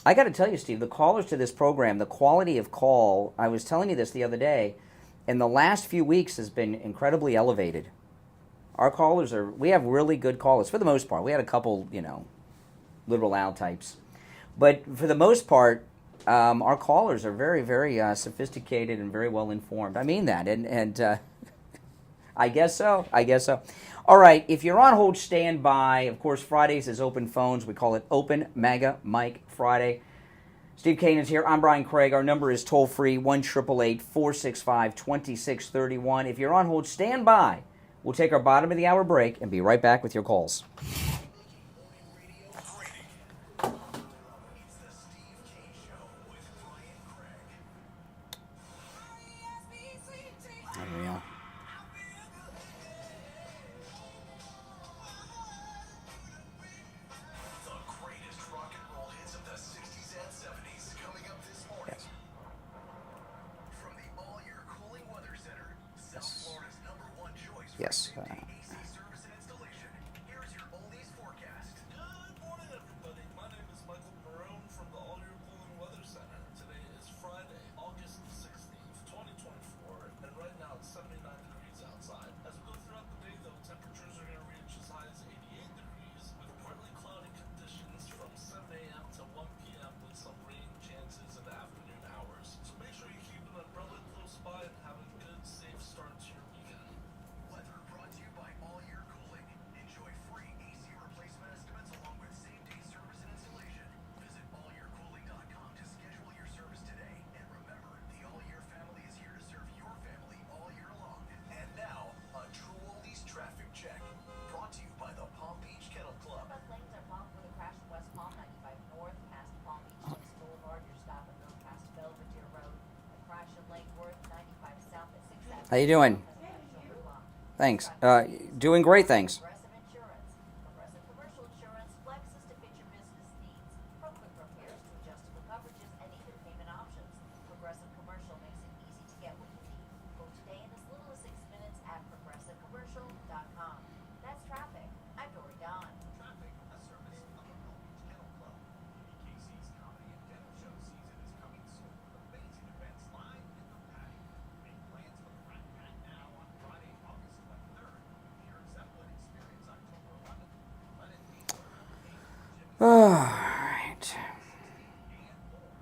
got to tell you, Steve, the callers to this program, the quality of call, I was telling you this the other day, in the last few weeks has been incredibly elevated. Our callers we have really good callers for the most part. We had a couple, liberal Al types. But for the most part, our callers are very, very sophisticated and very well informed. I mean that. And I guess so. All right, if you're on hold, stand by. Of course, Fridays is open phones. We call it Open Maga Mike Friday. Steve Kane is here. I'm Brian Craig. Our number is toll-free, 1-888-465-2631. If you're on hold, stand by. We'll take our bottom of the hour break and be right back with your calls. Yes. Good morning, everybody. My name is Michael Barone from the All Year Cooling Weather Center. Today is Friday, August 16th, 2024, and right now it's 79 degrees outside. As we go throughout the day, though, temperatures are going to reach as high as 88 degrees with partly cloudy conditions from 7 a.m. to 1 p.m. with some rain chances in the afternoon hours. So make sure you keep an umbrella close by and have a good, safe start to your weekend. Weather brought to you by All Year Cooling. Enjoy free AC replacement estimates along with same-day service and installation. Visit allyearcooling.com to schedule your service today. And remember, the All Year family is here to serve your family all year long. And now, a True Oldies traffic check. Brought to you by the Palm Beach Kennel Club. Bus lanes are blocked with a crash in West Palm 95 North past Palm Beach Lakes Boulevard. Your stop at Mill past Belvedere Road. A crash in Lake Worth 95 South at 6th Avenue. How you doing? Thanks. Doing great, thanks. Progressive Insurance. Progressive Commercial Insurance flexes to fit your business needs. From quick repairs to adjustable coverages and even payment options. Progressive Commercial makes it easy to get what you need. Go today in as little as 6 minutes at progressivecommercial.com. That's traffic. I'm Dory Don. Traffic, a service of the Palm Beach Kennel Club. KC's comedy and dental show season is coming soon with amazing events live in the patio. Make plans for the Rat Pat now on Friday, August 23rd. Pure Zeppelin Experience October 11th. Let it be All right. and more.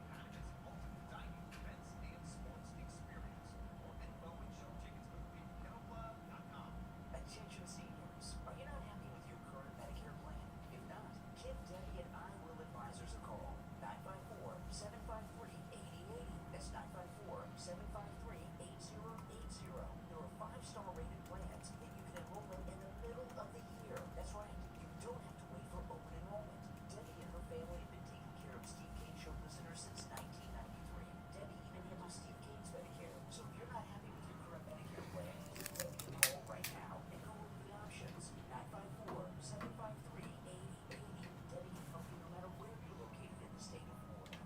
Packages ultimate dining events and sports experience. More info and show tickets for the PaperKennelClub.com. Attention seniors, are you not happy with your current Medicare plan? If not, give Debbie and I Will Advisors a call. 954-753-8080. That's 954-753-8080. There are 5-star rated plans that you can enroll in the middle of the year. That's right, you don't have to wait for open enrollment. Debbie and her family have been taking care of Steve Kane Show listeners since 1993. Debbie even handles Steve Kane's Medicare. So if you're not happy with your current Medicare plan, give Debbie a call right now and go over the options. 954-753-8080. Debbie can help you no matter where you're located in the state of Florida.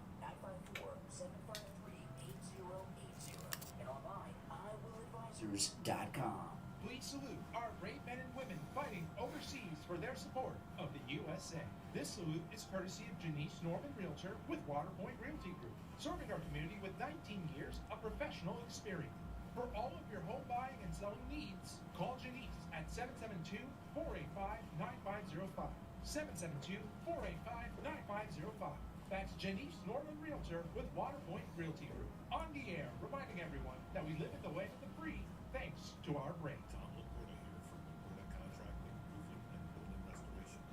954-753-8080. And online, IWillAdvisors.com. Please salute our brave men and women fighting overseas for their support of the USA. This salute is courtesy of Janice Norman Realtor with Waterpoint Realty Group, serving our community with 19 years of professional experience. For all of your home buying and selling needs, call Janice at 772-485-9505. 772-485-9505. That's Janice Norman Realtor with Waterpoint Realty Group. On the air, reminding everyone that we live in the way of the free, thanks to our brave. Tom Laporta here from Laporta Contracting, Roofing, and Building Restoration.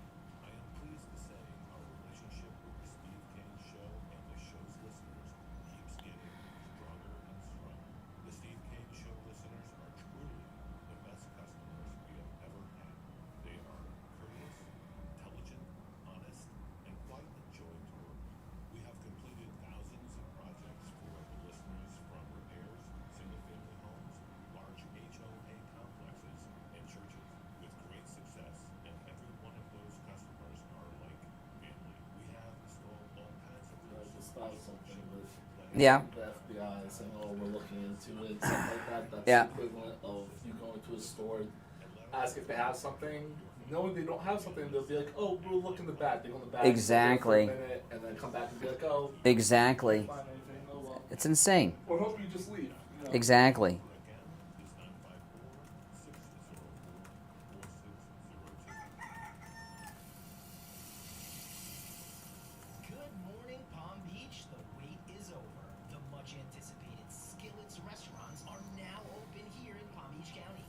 I am pleased to say our relationship with the Steve Kane Show and the show's listeners keeps getting stronger and stronger. The Steve Kane Show listeners are truly the best customers we have ever had. They are courteous, intelligent, honest, and quite a joy to work with. We have completed thousands of projects for the listeners, from repairs, single-family homes, large HOA complexes, and churches, with great success, and every one of those customers are like family. We have installed all kinds of Just thought of something with Yeah. the FBI saying, "Oh, we're looking into it," stuff like that. That's Yeah. the equivalent of you going to a store, ask if they have something. Knowing they don't have something, they'll be like, "Oh, we'll look in the back." They go in the back, Exactly. for a minute, and then come back and be like, "Oh, Exactly. can't find anything. Oh well." It's insane. Or hope you just leave. You know? Exactly. Good morning, Palm Beach. The wait is over. The much anticipated Skillets restaurants are now open here in Palm Beach County.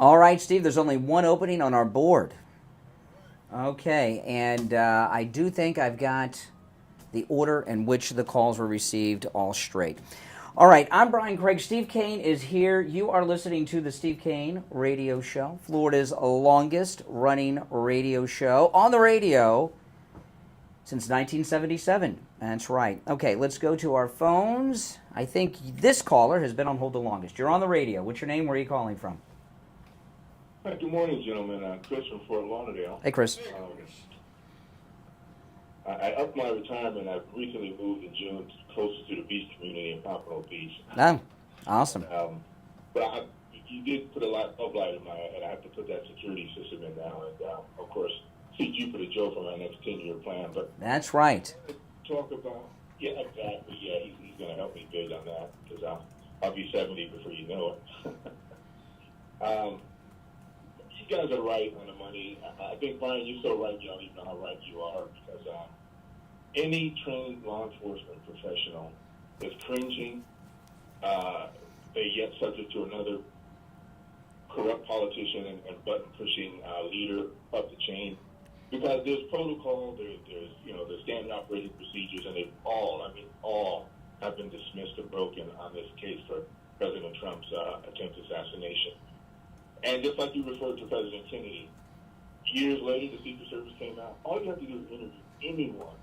All right, Steve, there's only one opening on our board. Okay, and I do think I've got the order in which the calls were received all straight. All right, I'm Brian Craig. Steve Kane is here. You are listening to the Steve Kane Radio Show, Florida's longest-running radio show on the radio since 1977. That's right. Okay, let's go to our phones. I think this caller has been on hold the longest. You're on the radio. What's your name? Where are you calling from? Hi, good morning, gentlemen. Chris from Fort Lauderdale. Hey, Chris. I upped my retirement. I've recently moved in June closer to the beach community in Pompano Beach. Oh, awesome. But you did put a lot of light in my head. I have to put that security system in now. And, of course, see Jupiter Joe for my next 10-year plan. But that's right. Talk about, yeah, exactly. Yeah, he's going to help me big on that because I'll be 70 before you know it. You guys are right on the money. I think, Brian, you're so right. You don't even know how right you are because any trained law enforcement professional is cringing. They yet subject to another corrupt politician and button-pushing leader up the chain because there's protocol, there's the standard operating procedures, and all have been dismissed or broken on this case for President Trump's attempted assassination. And just like you referred to President Kennedy, years later, the Secret Service came out. All you have to do is interview anyone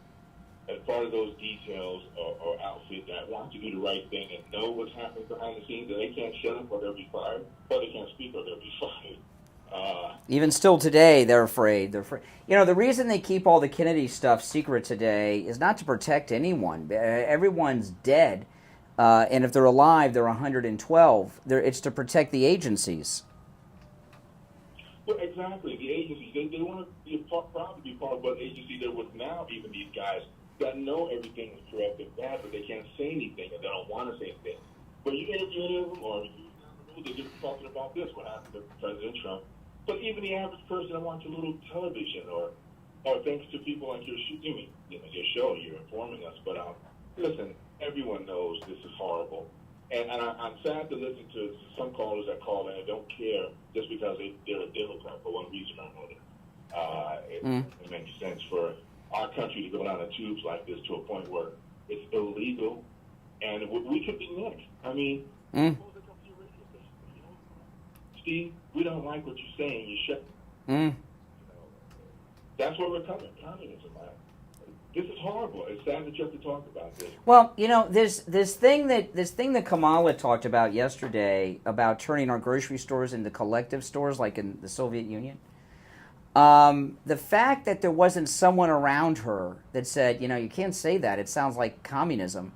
as part of those details or outfit that wants to do the right thing and know what's happening behind the scenes, and they can't shut up or they'll be fired, or they can't speak or they'll be fired. Even still today, they're afraid. You know, the reason they keep all the Kennedy stuff secret today is not to protect anyone. Everyone's dead, and if they're alive, they're 112. It's to protect the agencies. Well, exactly. The agencies, they want to be proud to be part of what agency they're with now, even these guys that know everything is correct and bad, but they can't say anything and they don't want to say anything. But you interview any of them or they're just talking about this, what happened to President Trump. But even the average person that watches a little television or thanks to people like your show, you're informing us. But listen, everyone knows this is horrible. And I'm sad to listen to some callers that call in and don't care just because they're a Democrat for one reason or another. It makes sense for our country to go down the tubes like this to a point where it's illegal, and we could be next. I mean, Steve, we don't like what you're saying. You shut. That's where we're coming. Communism, man. This is horrible. It's sad that you have to talk about this. Well, you know, this thing that Kamala talked about yesterday about turning our grocery stores into collective stores like in the Soviet Union. The fact that there wasn't someone around her that said, you can't say that. It sounds like communism.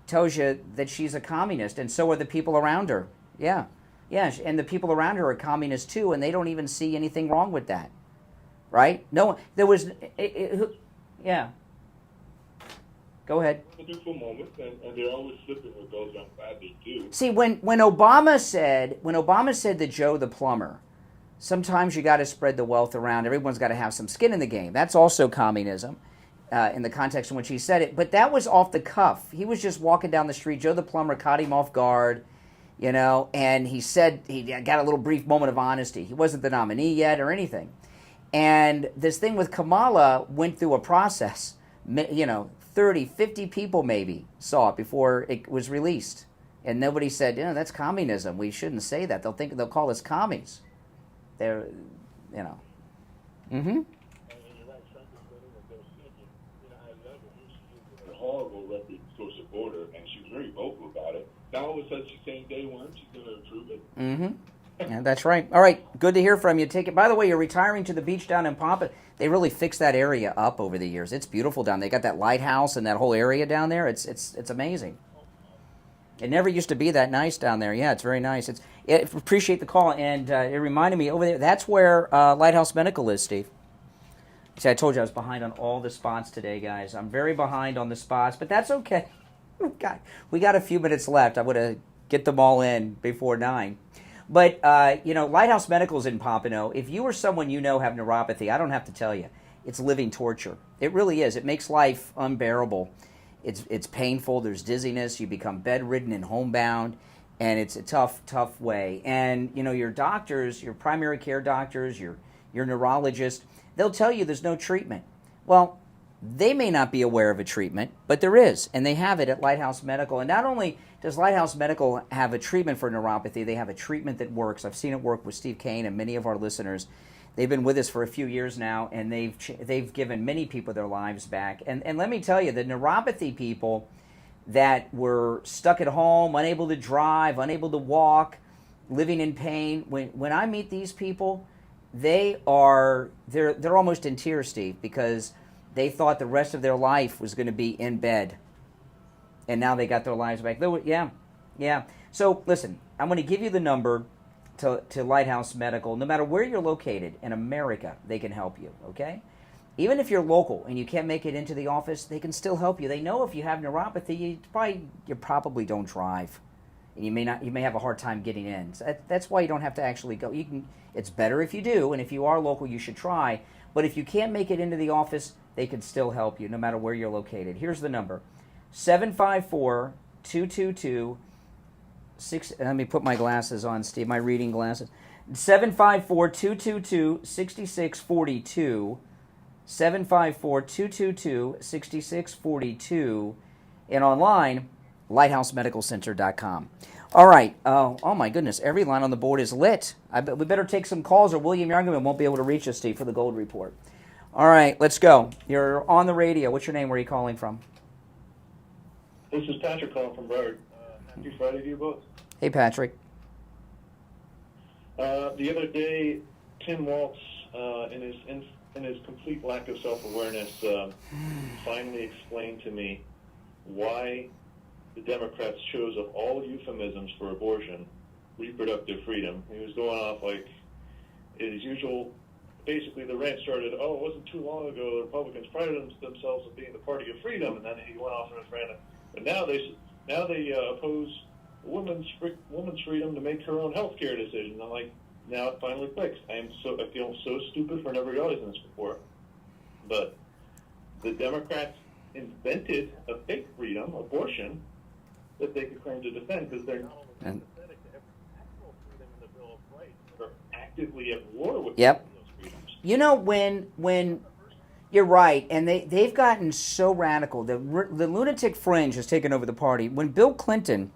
Tells you that she's a communist, and so are the people around her. Yeah, and the people around her are communists too, and they don't even see anything wrong with that, right? No, there was, yeah. Go ahead. For moments, and they're always slipping with those. I'm glad they do. See, when Obama said to Joe the plumber, sometimes you got to spread the wealth around. Everyone's got to have some skin in the game. That's also communism, in the context in which he said it. But that was off the cuff. He was just walking down the street. Joe the plumber caught him off guard, and he said he got a little brief moment of honesty. He wasn't the nominee yet or anything. And this thing with Kamala went through a process. 30, 50 people maybe saw it before it was released. And nobody said, that's communism. We shouldn't say that. They'll call us commies. They're, horrible record for supporter, and she was very vocal about it. Now all of a sudden she's saying day one she's going to approve it. Yeah, that's right. All right, good to hear from you. Take it. By the way, you're retiring to the beach down in Pompano. They really fixed that area up over the years. It's beautiful down there. They got that lighthouse and that whole area down there. It's amazing. It never used to be that nice down there. Yeah, it's very nice. Appreciate the call, and it reminded me over there. That's where Lighthouse Medical is, Steve. See, I told you I was behind on all the spots today, guys. I'm very behind on the spots, but that's okay. We got a few minutes left. I would have get them all in before 9. But, Lighthouse Medical's in Pompano. If you or someone have neuropathy, I don't have to tell you, it's living torture. It really is. It makes life unbearable. It's painful. There's dizziness. You become bedridden and homebound. And it's a tough way. And, your doctors, your primary care doctors, your neurologist, they'll tell you there's no treatment. Well, they may not be aware of a treatment, but there is, and they have it at Lighthouse Medical. And not only does Lighthouse Medical have a treatment for neuropathy, they have a treatment that works. I've seen it work with Steve Kane and many of our listeners. They've been with us for a few years now, and they've given many people their lives back. And let me tell you, the neuropathy people that were stuck at home, unable to drive, unable to walk, living in pain, when I meet these people, they're almost in tears, Steve, because they thought the rest of their life was going to be in bed, and now they got their lives back. Yeah. So listen, I'm going to give you the number to Lighthouse Medical. No matter where you're located in America, they can help you. Okay. Even if you're local and you can't make it into the office, they can still help you. They know if you have neuropathy, you probably don't drive, and you may have a hard time getting in. So that's why you don't have to actually go. It's better if you do, and if you are local, you should try. But if you can't make it into the office, they can still help you, no matter where you're located. Here's the number: 754-222-6. Let me put my glasses on, Steve. My reading glasses. 754-222-6642. 754-222-6642, and online, lighthousemedicalcenter.com. All right. Oh, my goodness. Every line on the board is lit. We better take some calls, or William Youngman won't be able to reach us, Steve, for the Gold Report. All right. Let's go. You're on the radio. What's your name? Where are you calling from? This is Patrick calling from Broward. Happy Friday to you both. Hey, Patrick. The other day, Tim Waltz, in his complete lack of self-awareness, finally explained to me why the Democrats chose, of all euphemisms for abortion, reproductive freedom. He was going off like his usual. Basically, the rant started, it wasn't too long ago the Republicans prided themselves on being the party of freedom, and then he went off on his rant. But now they oppose women's freedom to make her own health care decision. I'm like, now it finally clicks. I feel so stupid for never realizing this before. But the Democrats invented a fake freedom, abortion, that they could claim to defend, because they're not only sympathetic to every actual freedom in the Bill of Rights, they're actively at war with those freedoms. When you're right, and they've gotten so radical. The lunatic fringe has taken over the party. When Bill Clinton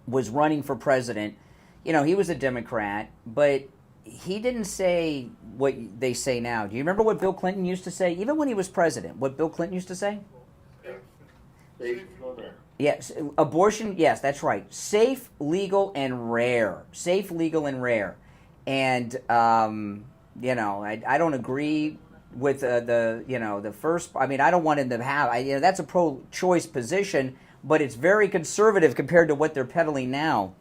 was running for president, he was a Democrat, but he didn't say what they say now. Do you remember what Bill Clinton used to say, even when he was president? What Bill Clinton used to say? Yes, abortion. Yes, that's right. Safe, legal, and rare. Safe, legal, and rare. And I don't agree with the first. I mean, I don't want him to have. That's a pro-choice position, but it's very conservative compared to what they're peddling now.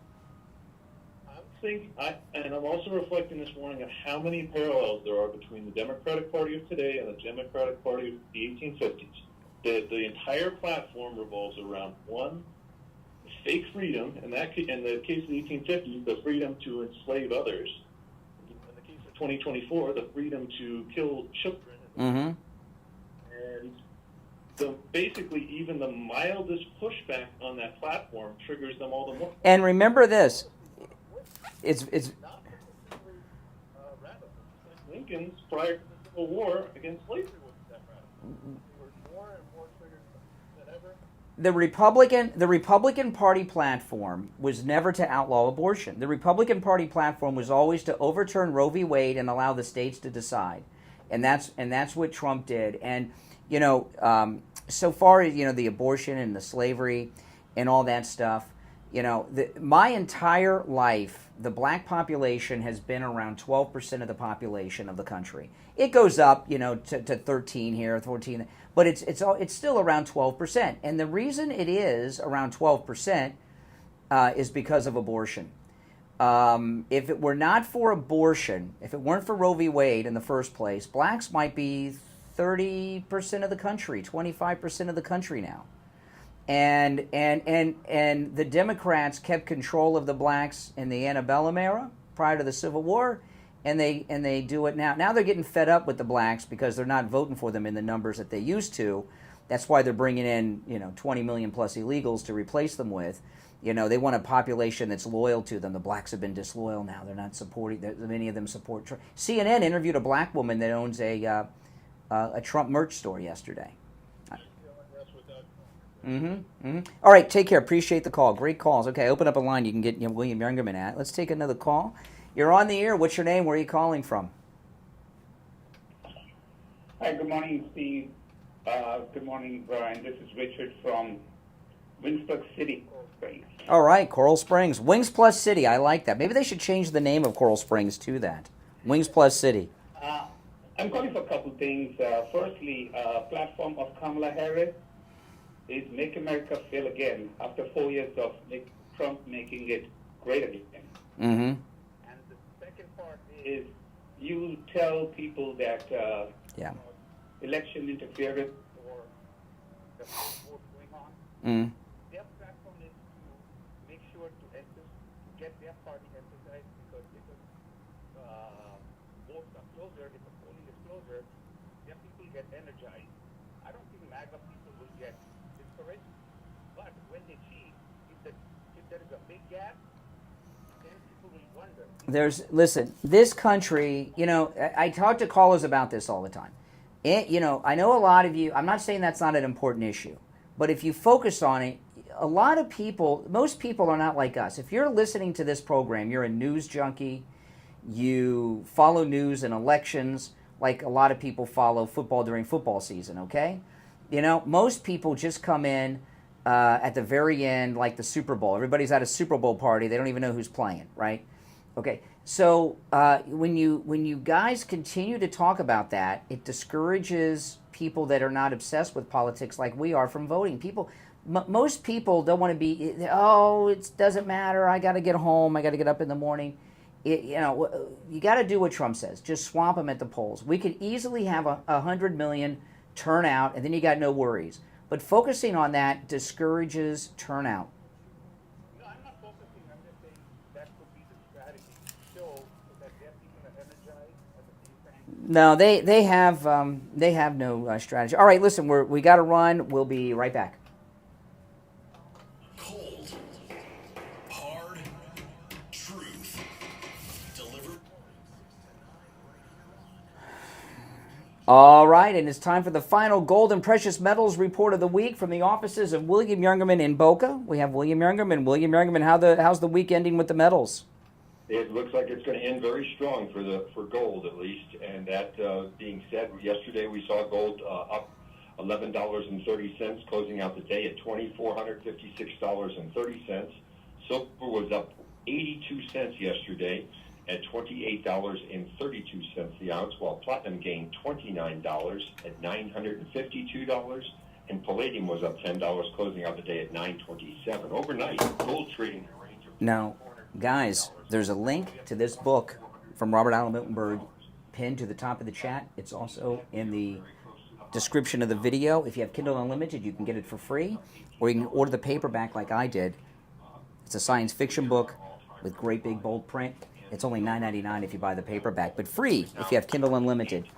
And I'm also reflecting this morning on how many parallels there are between the Democratic Party of today and the Democratic Party of the 1850s. The entire platform revolves around one, fake freedom, in the case of the 1850s, the freedom to enslave others. In the case of 2024, the freedom to kill children. Mm-hmm. And basically, even the mildest pushback on that platform triggers them all the more. And remember this. It's Lincoln's prior to the Civil War against slavery wasn't that radical. They were more and more triggered than ever. The Republican Party platform was never to outlaw abortion. The Republican Party platform was always to overturn Roe v. Wade and allow the states to decide, and that's what Trump did. And so far as the abortion and the slavery and all that stuff. My entire life, the black population has been around 12% of the population of the country. It goes up, to 13 here, 14, but it's still around 12%. And the reason it is around 12% is because of abortion. If it were not for abortion, if it weren't for Roe v. Wade in the first place, blacks might be 30% of the country, 25% of the country now. And the Democrats kept control of the blacks in the antebellum era prior to the Civil War, and they do it now. Now they're getting fed up with the blacks because they're not voting for them in the numbers that they used to. That's why they're bringing in 20 million plus illegals to replace them with. You know, they want a population that's loyal to them. The blacks have been disloyal now. They're not supporting. Many of them support Trump. CNN interviewed a black woman that owns a Trump merch store yesterday. All right, take care. Appreciate the call. Great calls. Okay, open up a line you can get William Youngerman at. Let's take another call. You're on the air. What's your name? Where are you calling from? Hi, good morning, Steve. Good morning, Brian. This is Richard from Wings Plus City, Coral Springs. All right, Coral Springs. Wings Plus City. I like that. Maybe they should change the name of Coral Springs to that. Wings Plus City. I'm calling for a couple things. Firstly, platform of Kamala Harris is Make America Fail Again after 4 years of Trump making it great again. Mm-hmm. And the second part is you tell people that election interference or the vote going on. Mm. Their platform is to make sure to get their party emphasized because votes are closer, if the polling is closer, their people get energized. I don't think MAGA people will get discouraged, but when they see if there is a big gap, then people will wonder. Listen, this country, you know, I talk to callers about this all the time. You know, I know a lot of you, I'm not saying that's not an important issue, but if you focus on it, a lot of people, most people are not like us. If you're listening to this program, you're a news junkie, you follow news and elections like a lot of people follow football during football season, okay? You know, most people just come in at the very end like the Super Bowl. Everybody's at a Super Bowl party. They don't even know who's playing, right? Okay, so when you guys continue to talk about that, it discourages people that are not obsessed with politics like we are from voting. Most people don't want to be, it doesn't matter, I got to get home, I got to get up in the morning. You got to do what Trump says. Just swamp them at the polls. We could easily have 100 million turnout, and then you got no worries. But focusing on that discourages turnout. No, I'm not focusing. I'm just saying that could be the strategy. So that their people are energized at the same time. No, they have no strategy. All right, listen, we got to run. We'll be right back. Cold, hard, truth, delivered. All right, and it's time for the final gold and precious metals report of the week from the offices of William Youngerman in Boca. We have William Youngerman. William Youngerman, how's the week ending with the metals? It looks like it's going to end very strong for gold, at least. And that being said, yesterday we saw gold up $11.30, closing out the day at $2,456.30. Silver was up 82 cents yesterday at $28.32 the ounce, while platinum gained $29 at $952, and palladium was up $10, closing out the day at $927. Overnight, gold trading in a range of Now, guys, there's a link to this book from Robert Allen Miltenberg pinned to the top of the chat. It's also in the description of the video. If you have Kindle Unlimited, you can get it for free, or you can order the paperback like I did. It's a science fiction book with great big bold print. It's only $9.99 if you buy the paperback, but free if you have Kindle Unlimited.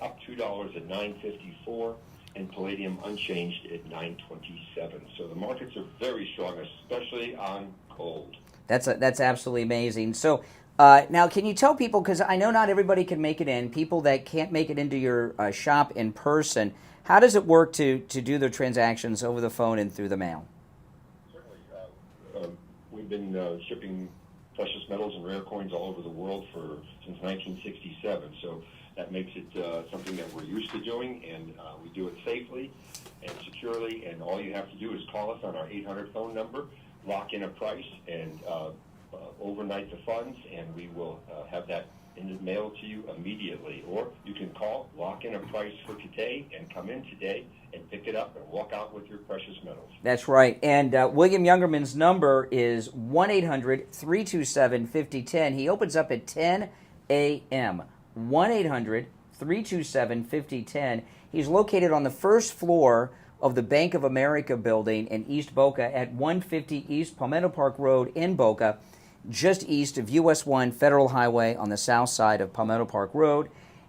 Up $2 at $9.54, and palladium unchanged at $9.27. So the markets are very strong, especially on gold. That's absolutely amazing. So now, can you tell people, because I know not everybody can make it in, people that can't make it into your shop in person, how does it work to do their transactions over the phone and through the mail? Certainly. We've been shipping precious metals and rare coins all over the world since 1967. So that makes it something that we're used to doing, and we do it safely and securely. And all you have to do is call us on our 800 phone number, lock in a price, and overnight the funds, and we will have that in the mail to you immediately. Or you can call, lock in a price for today, and come in today and pick it up and walk out with your precious metals. That's right. And William Youngerman's number is 1-800-327-5010. He opens up at 10 a.m. 1-800-327-5010. He's located on the first floor of the Bank of America building in East Boca at 150 East Palmetto Park Road in Boca, just east of US 1 Federal Highway on the south side of Palmetto Park Road.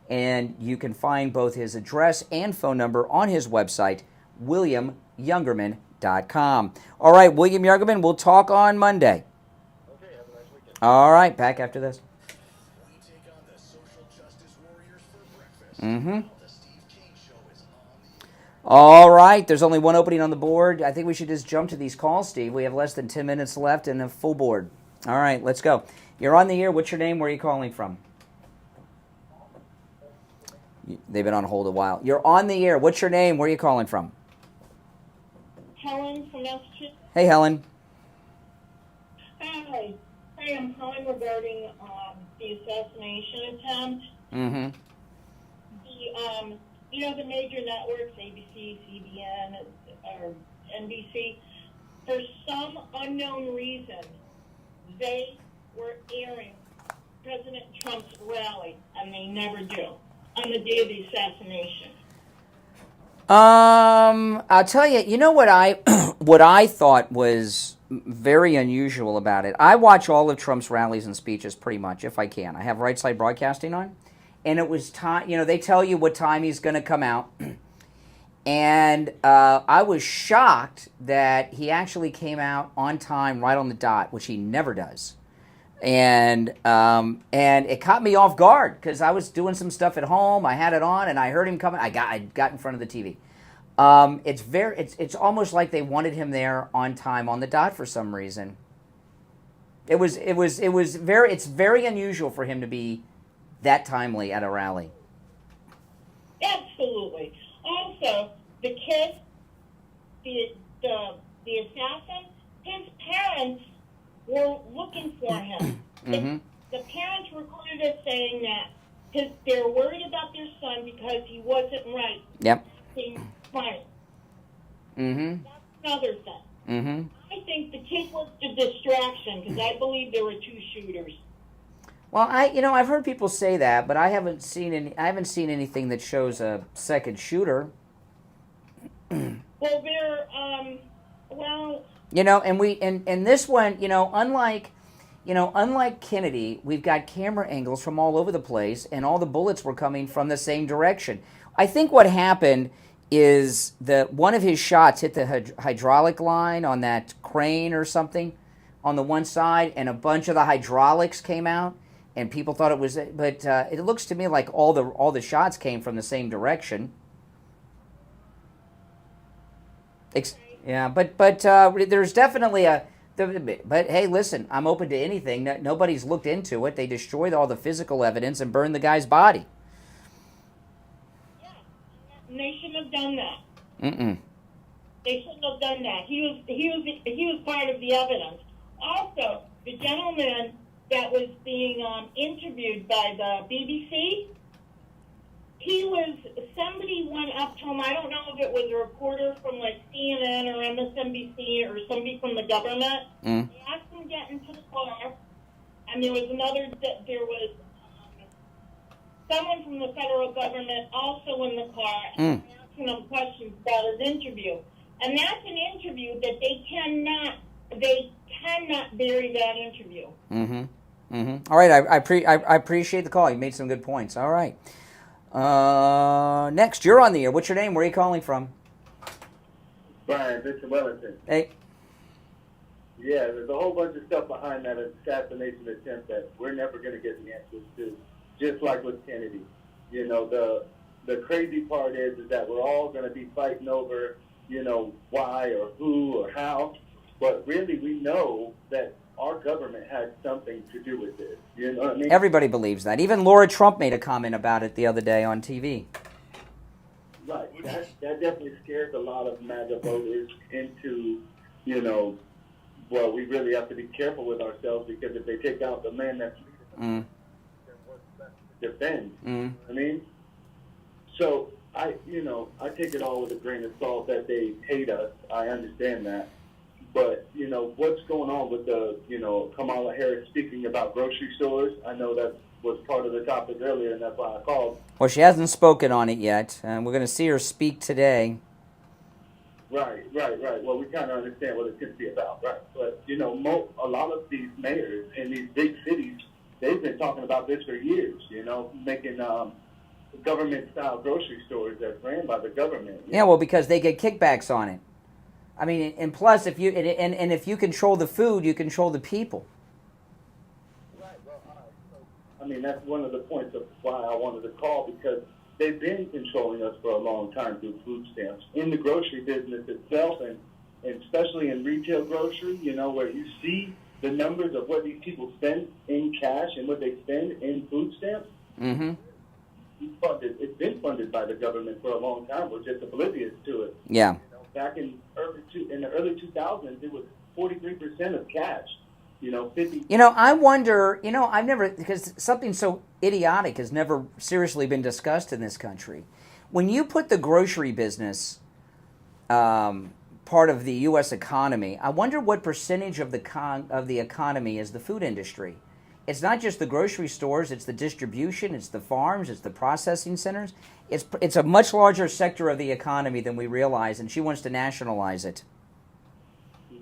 And you can find both his address and phone number on his website, williamyoungerman.com. ActicFox.com. All right, William Yergerman, we'll talk on Monday. Okay, have a nice weekend. All right, back after this. We take on the social justice warriors for breakfast. Mm-hmm. The Steve Kane Show is on the air. All right, there's only one opening on the board. I think we should just jump to these calls, Steve. We have less than 10 minutes left and a full board. All right, let's go. You're on the air. What's your name? Where are you calling from? They've been on hold a while. You're on the air. What's your name? Where are you calling from? Helen from Massachusetts. Hey, Helen. Hi. Hi, I'm calling regarding the assassination attempt. Mm-hmm. The major networks, ABC, CBN, or NBC, for some unknown reason, they were airing President Trump's rally, and they never do, on the day of the assassination. I'll tell you, you know what what I thought was very unusual about it? I watch all of Trump's rallies and speeches pretty much, if I can. I have Right Side Broadcasting on. And it was time, they tell you what time he's going to come out. And I was shocked that he actually came out on time, right on the dot, which he never does. And it caught me off guard because I was doing some stuff at home. I had it on, and I heard him coming. I got in front of the TV. It's almost like they wanted him there on time, on the dot for some reason. It's very unusual for him to be that timely at a rally. Absolutely. Also, the kid, the assassin, his parents were looking for him. Mm-hmm. The parents recorded us saying that they're worried about their son because he wasn't right. Yep. Right. Mm-hmm. That's another thing. Mm-hmm. I think the kid was the distraction because I believe there were two shooters. Well, I've heard people say that, but I haven't seen anything that shows a second shooter. Well, and this one, unlike Kennedy, we've got camera angles from all over the place, and all the bullets were coming from the same direction. I think what happened is that one of his shots hit the hydraulic line on that crane or something on the one side, and a bunch of the hydraulics came out. And people thought it was, but it looks to me like all the shots came from the same direction. But there's definitely but hey, listen, I'm open to anything. Nobody's looked into it. They destroyed all the physical evidence and burned the guy's body. Yeah, and they shouldn't have done that. Mm-mm. They shouldn't have done that. He was part of the evidence. Also, the gentleman that was being interviewed by the BBC, somebody went up to him, I don't know if it was a reporter from like CNN or MSNBC or somebody from the government. Mm. They asked him to get into the car, and there was someone from the federal government also in the car, and asking him questions about his interview. And that's an interview that they cannot bury that interview. Mm-hmm. Mm-hmm. All right, I appreciate the call. You made some good points. All right. Next, you're on the air. What's your name? Where are you calling from? Brian, this is Wellington. Hey. Yeah, there's a whole bunch of stuff behind that assassination attempt that we're never going to get the answers to, just like with Kennedy. The crazy part is that we're all going to be fighting over, why or who or how, but really we know that our government had something to do with this. You know what I mean? Everybody believes that. Even Laura Trump made a comment about it the other day on TV. Right. That definitely scares a lot of MAGA voters into, well, we really have to be careful with ourselves because if they take out the man that's leading them, then what's left to defend? You know what I mean? So, I take it all with a grain of salt that they hate us. I understand that. But, what's going on with the, Kamala Harris speaking about grocery stores? I know that was part of the topic earlier, and that's why I called. Well, she hasn't spoken on it yet, and we're going to see her speak today. Right. Well, we kind of understand what it's going to be about, right? But, a lot of these mayors in these big cities, they've been talking about this for years, making government-style grocery stores that's ran by the government. Yeah, well, because they get kickbacks on it. I mean, and plus, if you and if you control the food, you control the people. I mean, that's one of the points of why I wanted to call, because they've been controlling us for a long time through food stamps. In the grocery business itself, and especially in retail grocery, you know, where you see the numbers of what these people spend in cash and what they spend in food stamps, Mm-hmm. it's been funded by the government for a long time. We're just oblivious to it. Yeah. Back in the early 2000s, it was 43% of cash. 50. I wonder. I've never, because something so idiotic has never seriously been discussed in this country. When you put the grocery business part of the U.S. economy, I wonder what percentage of the economy is the food industry. It's not just the grocery stores; it's the distribution, it's the farms, it's the processing centers. It's a much larger sector of the economy than we realize, and she wants to nationalize it.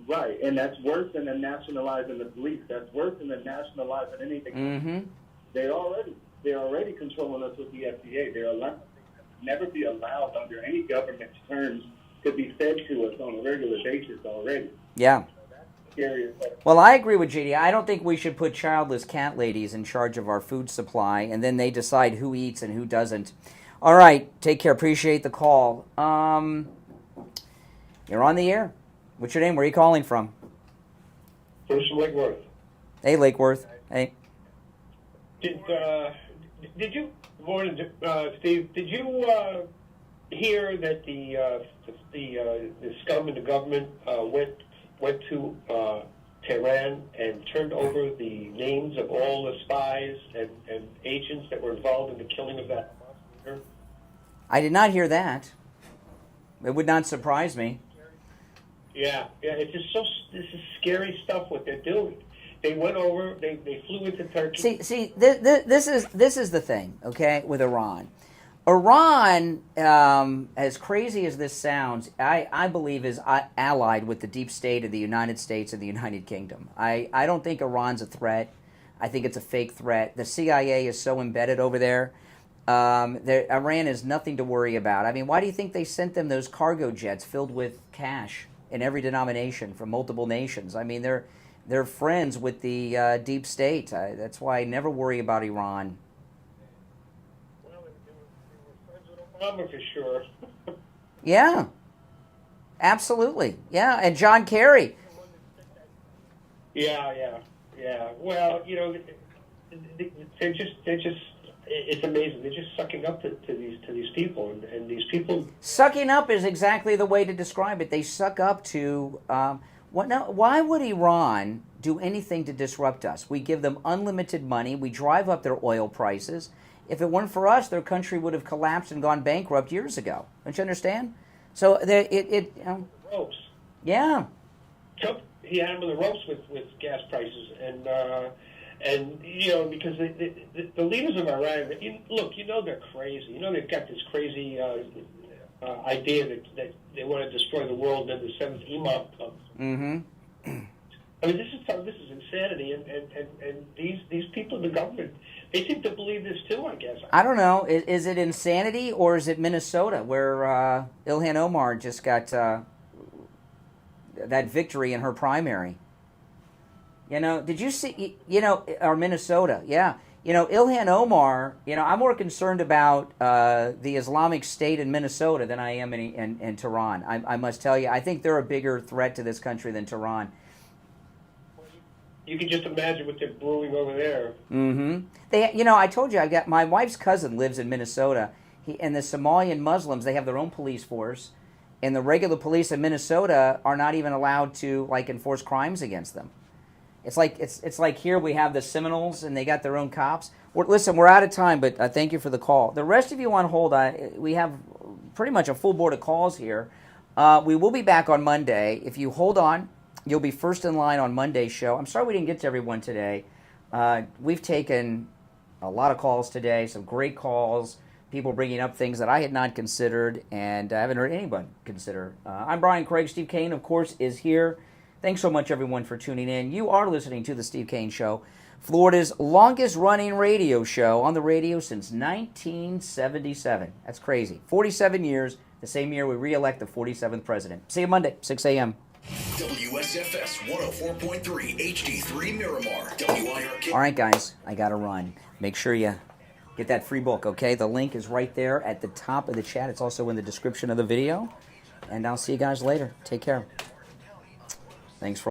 Right, and that's worse than nationalizing the police. That's worse than nationalizing anything. Mm-hmm. They're already controlling us with the FDA. They're allowing never be allowed under any government's terms to be fed to us on a regular basis already. Yeah. Scary. Well, I agree with JD. I don't think we should put childless cat ladies in charge of our food supply, and then they decide who eats and who doesn't. All right, take care. Appreciate the call. You're on the air. What's your name? Where are you calling from? Bruce from Lake Worth. Hey, Lake Worth. Hey. Did you, morning, Steve? Did you hear that the scum in the government went to Tehran and turned over the names of all the spies and agents that were involved in the killing of that leader? I did not hear that. It would not surprise me. Yeah, it's just this is scary stuff what they're doing. They went over, they flew into Turkey. See, this is the thing, okay, with Iran. Iran, as crazy as this sounds, I believe is allied with the deep state of the United States and the United Kingdom. I don't think Iran's a threat. I think it's a fake threat. The CIA is so embedded over there. Iran is nothing to worry about. I mean, why do you think they sent them those cargo jets filled with cash in every denomination from multiple nations? I mean, they're friends with the deep state. That's why I never worry about Iran. Obama for sure. Yeah, absolutely. Yeah, and John Kerry. Yeah. Well, they're just. It's amazing. They're just sucking up to these people, and these people. Sucking up is exactly the way to describe it. They suck up to what now? Why would Iran do anything to disrupt us? We give them unlimited money. We drive up their oil prices. If it weren't for us, their country would have collapsed and gone bankrupt years ago. Don't you understand? So ropes. Yeah. He had them on the ropes with gas prices, and because the leaders of Iran, they're crazy. They've got this crazy idea that they want to destroy the world, and then the seventh Imam comes. Mm-hmm. I mean, this is insanity, and these people in the government, they seem to believe this too, I guess. I don't know. Is it insanity, or is it Minnesota, where Ilhan Omar just got that victory in her primary? Did you see, or Minnesota, yeah. Ilhan Omar, I'm more concerned about the Islamic State in Minnesota than I am in Tehran. I must tell you, I think they're a bigger threat to this country than Tehran. You can just imagine what they're brewing over there. Mm-hmm. I told you, I got my wife's cousin lives in Minnesota. And the Somalian Muslims, they have their own police force, and the regular police in Minnesota are not even allowed to enforce crimes against them. It's like here we have the Seminoles, and they got their own cops. Listen, we're out of time, but thank you for the call. The rest of you on hold, we have pretty much a full board of calls here. We will be back on Monday. If you hold on, you'll be first in line on Monday's show. I'm sorry we didn't get to everyone today. We've taken a lot of calls today, some great calls, people bringing up things that I had not considered, and I haven't heard anyone consider. I'm Brian Craig. Steve Kane, of course, is here. Thanks so much, everyone, for tuning in. You are listening to The Steve Kane Show. Florida's longest-running radio show on the radio since 1977. That's crazy. 47 years, the same year we re-elect the 47th president. See you Monday, 6 a.m. WSFS 104.3 HD3 Miramar. WIRK. All right, guys, I got to run. Make sure you get that free book, okay? The link is right there at the top of the chat. It's also in the description of the video. And I'll see you guys later. Take care. Thanks for